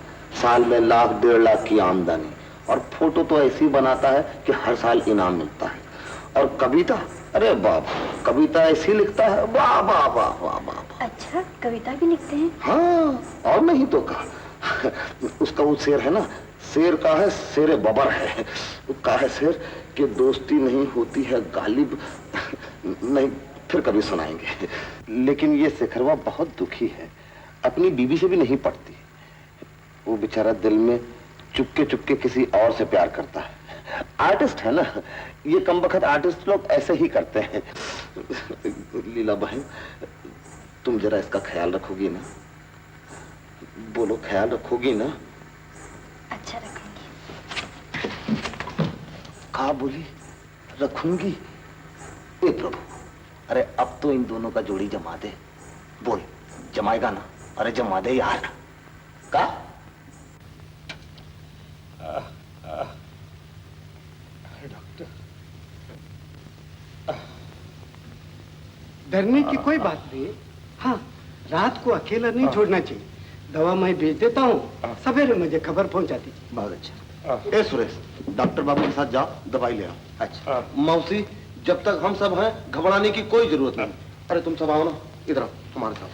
साल में 1 लाख 1.5 लाख की आमदनी, और फोटो तो ऐसी बनाता है कि हर साल इनाम मिलता है। और कविता, अरे बाप, कविता ऐसी लिखता है, वाह वाह वाह वाह वाह। अच्छा, कविता भी लिखते हैं? हाँ, और नहीं तो कहा। उसका वो शेर है ना, शेर का है, शेर बबर है। कहा है शेर कि दोस्ती नहीं होती है गालिब, नहीं फिर कभी सुनाएंगे। लेकिन ये शिखरवा बहुत दुखी है, अपनी बीवी से भी नहीं पटती। वो बेचारा दिल में चुपके चुपके किसी और से प्यार करता है। आर्टिस्ट है ना, ये कमबख्त आर्टिस्ट लोग ऐसे ही करते हैं। लीला बहन, तुम जरा इसका ख्याल रखोगी ना? बोलो, ख्याल रखोगी ना? अच्छा रखूंगी। कहा बोली? रखूंगी? ए प्रभु, अरे अब तो इन दोनों का जोड़ी जमा दे। बोल, जमाएगा ना? अरे जमा दे यार। का? डॉक्टर, डरने की कोई बात नहीं। हाँ, रात को अकेला नहीं छोड़ना चाहिए। दवा मैं भेज देता हूँ, सवेरे मुझे खबर पहुंचा दीजिए। बहुत अच्छा। ए सुरेश, डॉक्टर बाबू के साथ जाओ, दवाई ले आओ। अच्छा। मौसी, जब तक हम सब हैं घबराने की कोई जरूरत नहीं। अरे तुम सब आओ ना, इधर आओ हमारे साथ।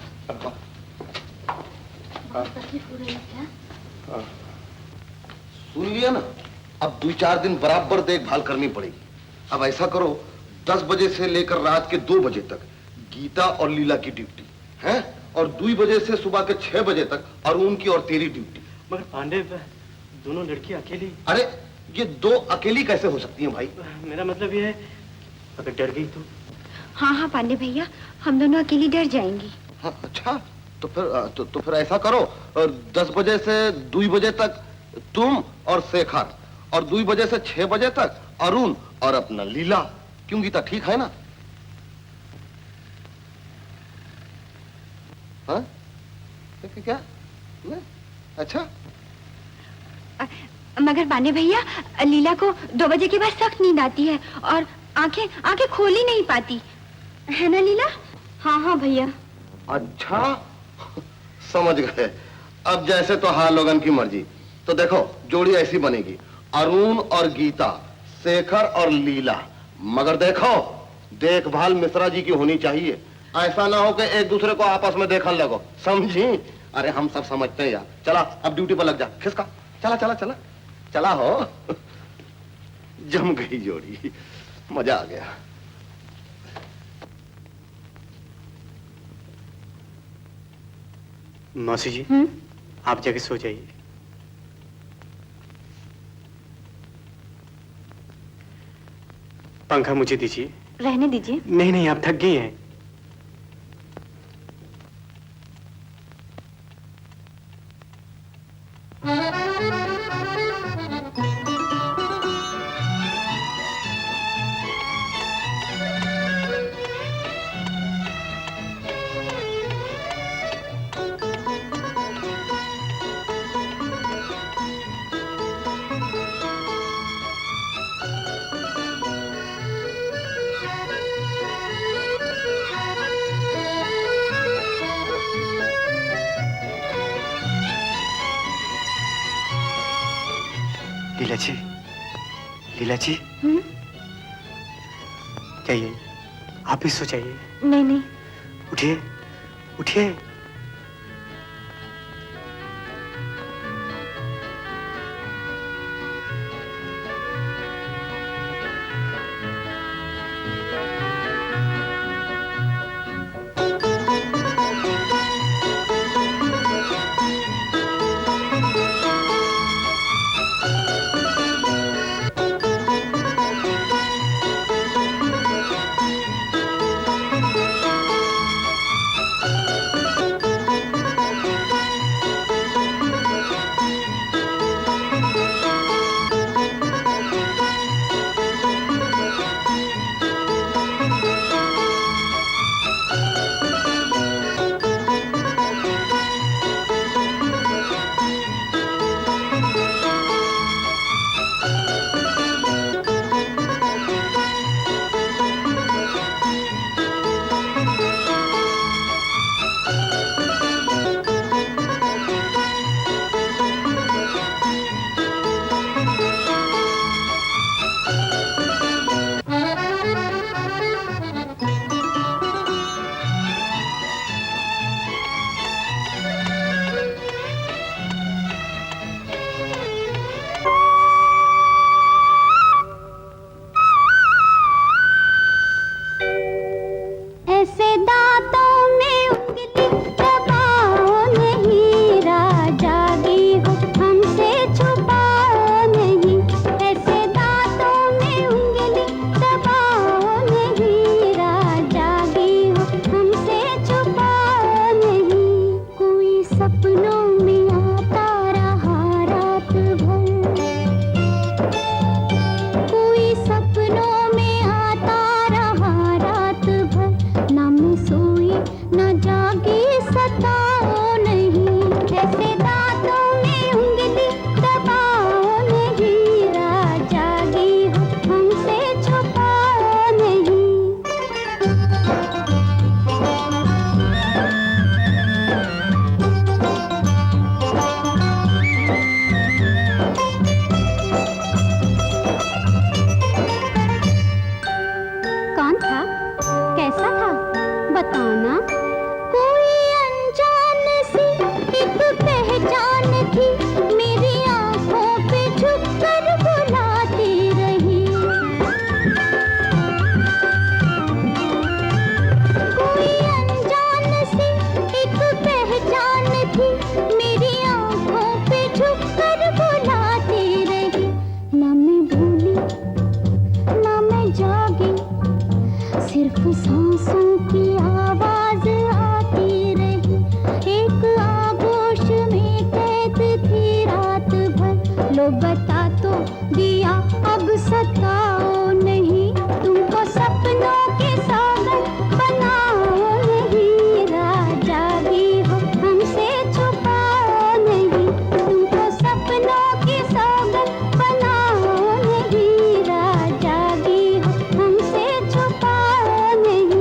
सुन लिया ना, अब 2-4 दिन बराबर देखभाल करनी पड़ेगी। अब ऐसा करो, 10 बजे से लेकर रात के 2 बजे तक गीता और लीला की ड्यूटी है, और 2 बजे से सुबह के 6 बजे तक अरुण की और तेरी ड्यूटी। मगर पांडे, दोनों लड़की अकेली? अरे ये 2 अकेली कैसे हो सकती हैं भाई? मेरा मतलब ये है, अगर डर गई तो? हाँ हाँ पांडे भैया, हम दोनों अकेली डर जाएंगी। हाँ, अच्छा, तो फिर ऐसा करो, और 10 बजे से 2 बजे तक तुम और शेखर, और 2 बजे से 6 बजे तक अरुण और अपना लीला। क्यों गीता, ठीक है ना? हाँ? क्या? अच्छा। मगर पांडे भैया, लीला को 2 बजे के बाद सख्त नींद आती है और आंखें खोल ही नहीं पाती, है ना लीला? हाँ हाँ भैया। अच्छा, समझ गए। अब जैसे तो हाँ लोगन की मर्जी। तो देखो, जोड़ी ऐसी बनेगी, अरुण और गीता, शेखर और लीला। मगर देखो, देखभाल मिश्रा जी की होनी चाहिए। ऐसा ना हो कि एक दूसरे को आपस में देखने लगो, समझी? अरे हम सब समझते हैं यार। चला, अब ड्यूटी पर लग जा। खिसका, चला चला चला चला हो। जम गई जोड़ी, मजा आ गया। मौसी जी, आप जाके सो जाइए। पंखा मुझे दीजिए। रहने दीजिए। नहीं नहीं, आप थक गई हैं। लीला जी, लीला जी, जाइए, आप भी सो जाइए। नहीं नहीं, उठिए उठिए। तो दिया अब सताओ नहीं, तुमको सपनों के सौगन बनाओ नहीं, राजा भी हो हमसे छुपाओ नहीं, तुमको सपनों के सौगन बनाओ नहीं, राजा भी हो हमसे छुपाओ नहीं।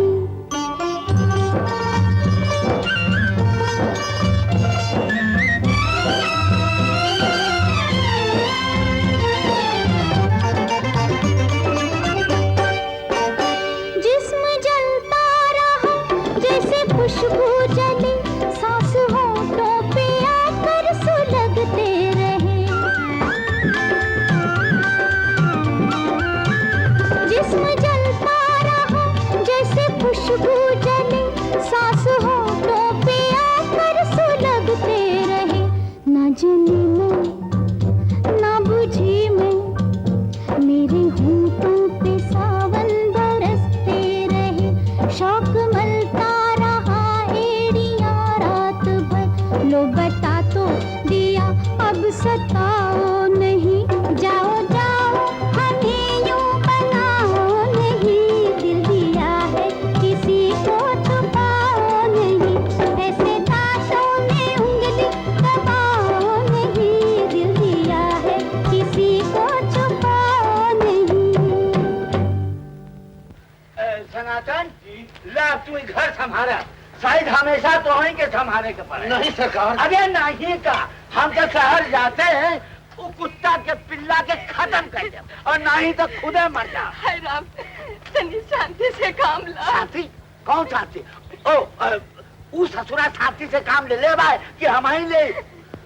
जिस्म जलता रहा जैसे खुशबू जली, सांस होठों पे आकर सुलगते रहे। जिस्म जलता रहा जैसे खुशबू जली, सांस होठों पे आकर सुलगते रहे। न जली मैं न बुझी मैं, मेरे होठों पे सावन बरसते रहे। शौक मलता रहा एड़ियां रात भर, लो बता तो दिया अब सताओ नहीं, जाओ जाओ हमें यूं बनाओ नहीं, दिल दिया है किसी को छुपाओ नहीं, ऐसे दांतों में उंगली दबाओ नहीं, दिल दिया है किसी को छुपाओ नहीं। सनातन ला तू ही घर संभाला, शायद हमेशा तो ही के संभाले के पड़े। नहीं सरकार। अरे नहीं का, हम तो शहर जाते हैं वो कुत्ता के पिल्ला के खत्म कर दे, और नहीं तो खुदे मर जा। हाय राम, तनी शांति से काम ला। शांति? कौन शांति? ओ ससुरा शांति से काम ले ले भाई कि हम ही ले।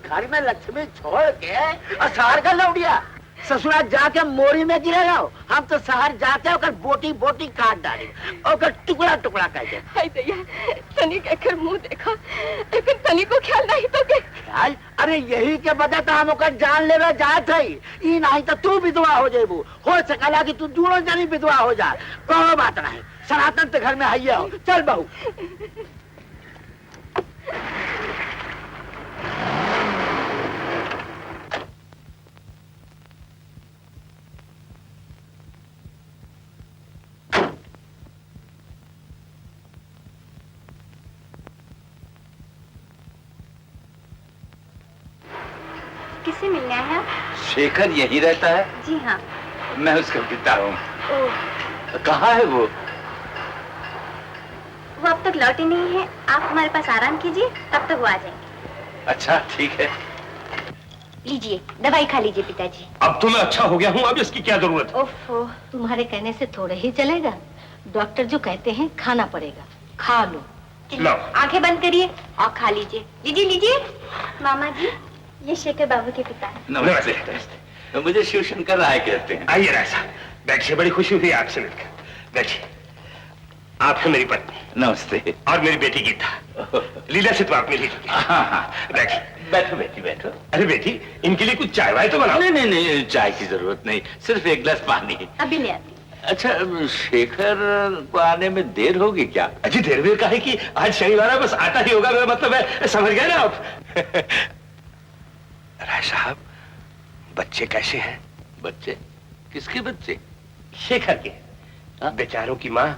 घर में लक्ष्मी छोड़ के और शहर का लौटिया ससुरा जाके मोरी में गिरेगा। हम तो शहर जाते हैं बोटी बोटी काट डाले और टुकड़ा टुकड़ा कर दे। हाय दैया, तनी के मुंह देखा, लेकिन तनी को ख्याल नहीं तो के ख्याल? अरे यही के वजह तो हम ओकर जान लेवे जात है, ई नहीं तो तू विधवा हो जेबू। हो सकला कि तू दूरो जनी विधवा हो जा, कोनो बात नहीं। सनातन तो घर में आइए हो, चल बहू। किससे मिलने आए हैं आप? शेखर यही रहता है? जी हाँ। मैं उसका पिता हूँ। ओह, कहाँ है वो? वो अब तक लौटे नहीं है, आप हमारे पास आराम कीजिए, तब तक वो आ जाएंगे। अच्छा ठीक है। लीजिए दवाई खा लीजिए पिताजी। अब तो मैं अच्छा हो गया हूँ, अब इसकी क्या जरूरत है? ओफो, तुम्हारे कहने से थोड़े ही चलेगा, डॉक्टर जो कहते हैं खाना पड़ेगा, खा लो। आंखें बंद करिए और खा लीजिए। लीजिए लीजिए। मामा जी, ये शेखर बाबू के पिता हैं। नमस्ते। मुझे शिवशंकर राय कहते हैं। आइए राय साहब, बैठिए, बड़ी खुशी हुई आपसे मिलकर। बैठिए। आप है मेरी पत्नी। नमस्ते। और मेरी बेटी गीता। लीला से तो आप मिली। बैठिए। बैठो बेटी बैठो। अरे बेटी, इनके लिए कुछ चाय वाय तो बनाओ। नहीं नहीं नहीं, चाय की जरूरत नहीं, सिर्फ एक गिलास पानी। अभी ले आती। अच्छा, शेखर को आने में देर होगी क्या? अजी देर वेर का है कि आज शनिवार है, बस आता ही होगा, मेरा मतलब है, समझ गए ना आप? राय साहब, बच्चे कैसे हैं? बच्चे? किसके बच्चे? शेखर के। बेचारों की माँ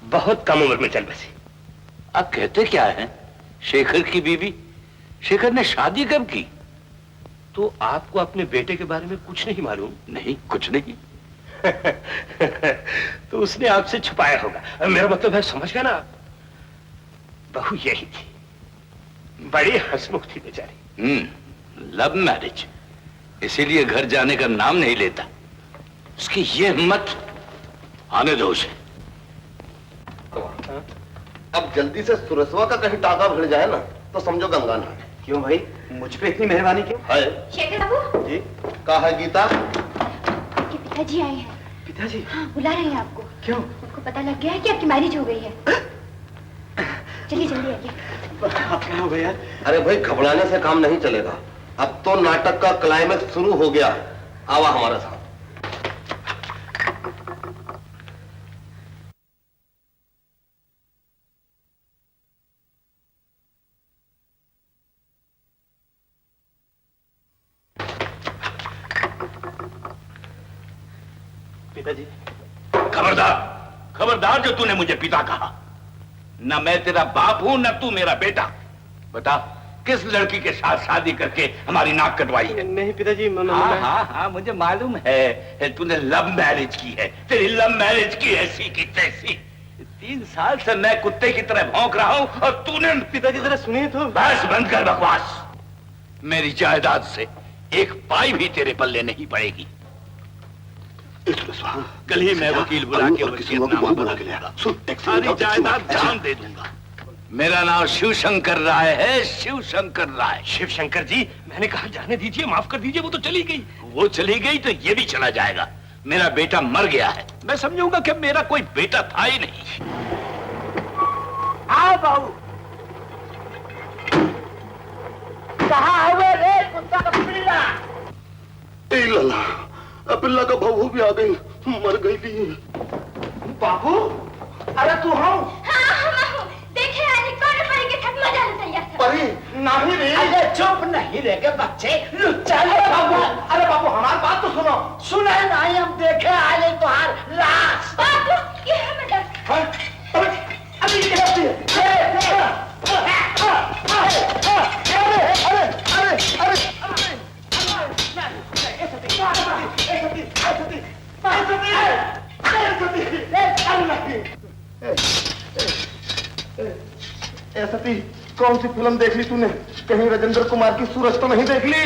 बहुत कम उम्र में चल बसी। आप कहते क्या हैं? शेखर की बीवी? शेखर ने शादी कब की? तो आपको अपने बेटे के बारे में कुछ नहीं मालूम? नहीं, कुछ नहीं। तो उसने आपसे छुपाया होगा, मेरा मतलब है, समझ गया ना आप? बहू यही थी, बड़ी हंसमुख थी बेचारी। लव मैरिज, इसीलिए घर जाने का नाम नहीं लेता। उसकी ये हिम्मत, आने दो उसे। अब जल्दी से सुरसवा का कहीं टाका भिड़ जाए ना तो समझो गंगा ना। क्यों भाई, मुझ पे इतनी मेहरबानी क्यों? है शेखर बाबू जी। कहा है गीता? आपके पिताजी आए हैं। पिताजी? हाँ, बुला रहे हैं आपको। क्यों? उनको पता लग गया है कि आपकी मैरिज हो गई है। चलिए जल्दी आइए। आप क्या हो गया? अरे भाई, घबराने से काम नहीं चलेगा। अब तो नाटक का क्लाइमेक्स शुरू हो गया। आवा हमारे साथ। पिताजी। खबरदार, खबरदार जो तूने मुझे पिता कहा। न मैं तेरा बाप हूं, न तू मेरा बेटा। बता, किस लड़की के साथ शादी करके हमारी नाक कटवाई है? नहीं पिताजी, हाँ हाँ हाँ, मुझे मालूम है तूने लव मैरिज की है। तेरी लव मैरिज की ऐसी की तैसी। 3 साल से मैं कुत्ते की तरह भौंक रहा हूं और तूने। पिताजी जरा सुनिए तो। बस बंद कर बकवास। मेरी जायदाद से 1 पाई भी तेरे पल्ले नहीं पड़ेगी। कल ही मैं वकील बुला के वसीयतनामा बना के लाऊंगा। सारी जायदाद जान दे दूंगा। मेरा नाम शिवशंकर राय है, शिवशंकर राय। शिवशंकर जी, मैंने कहा जाने दीजिए, माफ कर दीजिए, वो तो चली गई। वो चली गई तो ये भी चला जाएगा। मेरा बेटा मर गया है। मैं समझूंगा कि मेरा कोई बेटा था ही नहीं। आओ बाबू। कहाँ हुए रे कुत्ता का पिल्ला? लला, पिल्ला का बहू भी आ गई, मर गई भी। बाबू, अरे तू हो? देखे आने कौन पड़ेंगे थक मजा ले तैयार था। परी नहीं रे। अरे चुप नहीं रह गए बच्चे, लुच्चा है बाबू। अरे बाबू हमारी बात तो सुनो। सुने नहीं, हम देखे आए तुहार लाश। बाबू ये हमें डर। अभी ये करती है। सती, कौन सी फिल्म देख ली तूने? कहीं राजेंद्र कुमार की सूरज तो नहीं देख ली?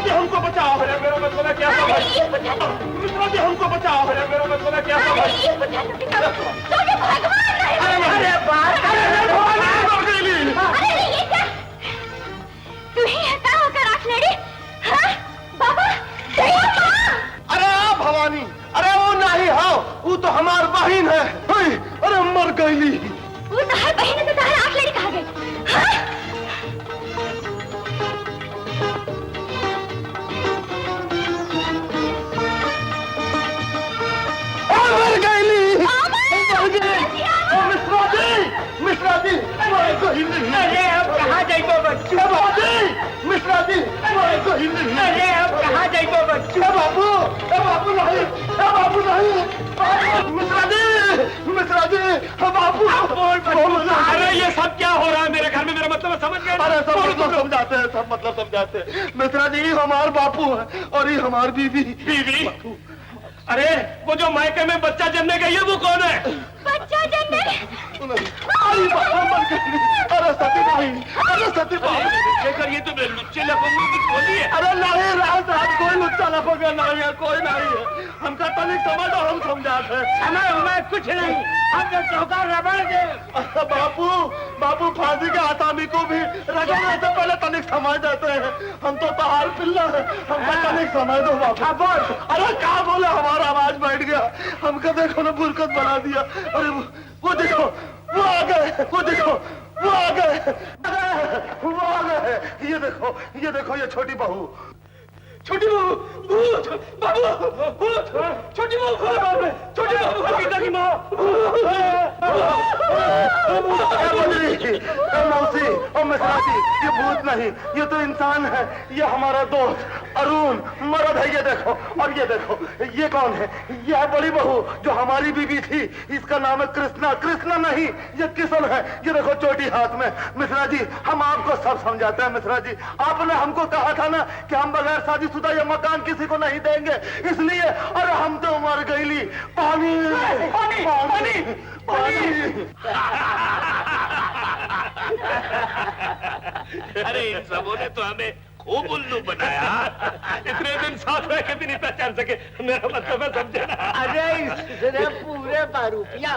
हमको बचाओ, मेरा मतलब है क्या समझ? हमको बचाओ, मेरा मतलब है क्या समझ? अरे बात तू ही हटा होकर राख लेडी। हाँ बाबा, अरे भवानी, अरे वो नहीं हो, वो तो हमार बहन है। अरे मर गई। वो तहार बहन तो तहार राख लेडी कहाँ गई? हाँ? मर गई। मिश्रा जी, अरे अब कहाँ जाइबो बच्चू? मिश्रा जी, अरे अब कहाँ जाइबो बच्चू? बाबू, बाबू नहीं, बाबू नहीं। मिश्रा जी, बाबू। अरे ये सब क्या हो रहा है मेरे घर में? मेरा मतलब समझ गए? अरे सब मतलब समझाते हैं, सब मतलब समझाते हैं। मिश्रा जी, हमार बापू है और ये हमार बीवी। बीवी? अरे वो जो मायके में बच्चा जन्मे गई है वो कौन है? बच्चा जन्मे? अरे सती नहीं, अरे सती शेखर, ये तो लुच्चे लफंगों की टोली है। अरे नहीं, रात कोई लुच्चा लफंगा नहीं है, कोई नहीं है। हमका तनिक समझ और हम समझाते हैं। समय हमें कुछ नहीं, हम जो चौका रबड़ दे। बाबू फांसी के आसामी को भी रगड़ने से पहले तनिक समझ देते हैं। हम तो तहार पिल्ला है, हमका तनिक समझ दो बाबू। अरे क्या बोले, हमारा आवाज बैठ गया। हमका देखो ना बुरकत बना दिया। अरे वो देखो, वो आ गए, वो देखो, वो आ गए, वो आ गए। ये देखो ये छोटी बहू। छोटी बहू, भूत, बाबू, भूत, छोटी बहू, छोटी बहू, गीता की माँ। मौसी और मिश्राजी, ये भूत नहीं, ये तो इंसान है। ये हमारा दोस्त अरुण मर्द है। ये देखो, और ये देखो, ये कौन है? ये है बड़ी बहू जो हमारी बीवी थी। इसका नाम है कृष्णा। कृष्णा नहीं, ये किशन है। ये देखो चोटी हाथ में। मिश्रा जी, हम आपको सब समझाते हैं। मिश्रा जी, आपने हमको कहा था ना कि हम बगैर शादीशुदा ये मकान किसी को नहीं देंगे, इसलिए। अरे हम तो मर गईली। पानी पानी पानी पानी। अरे इन सबों ने तो हमें खूब उल्लू बनाया। इतने दिन साथ रह के भी नहीं पहचान सके। मेरा मतलब है, समझे ना? अरे इसने पूरे बारूपिया।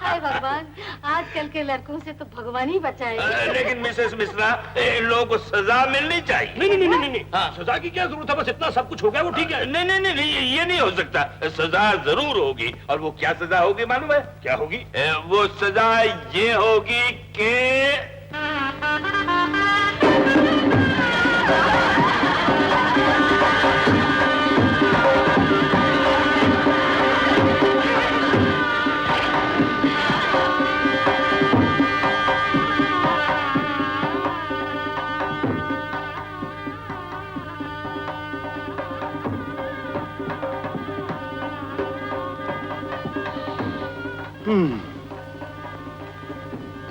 हाय भगवान, आजकल के लड़कों से तो भगवान ही बचाए। लेकिन मिसेस मिश्रा, इन लोगों को सजा मिलनी चाहिए। नहीं। हाँ, सजा की क्या जरूरत है? बस इतना सब कुछ हो गया, वो ठीक है। नहीं, ये नहीं हो सकता। सजा जरूर होगी। और वो क्या सजा होगी मालूम है? क्या होगी? वो सजा ये होगी कि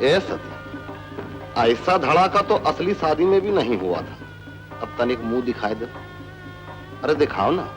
ए सती, ऐसा धड़ाका तो असली शादी में भी नहीं हुआ था। अब तनिक मुंह दिखाई दे। अरे दिखाओ ना।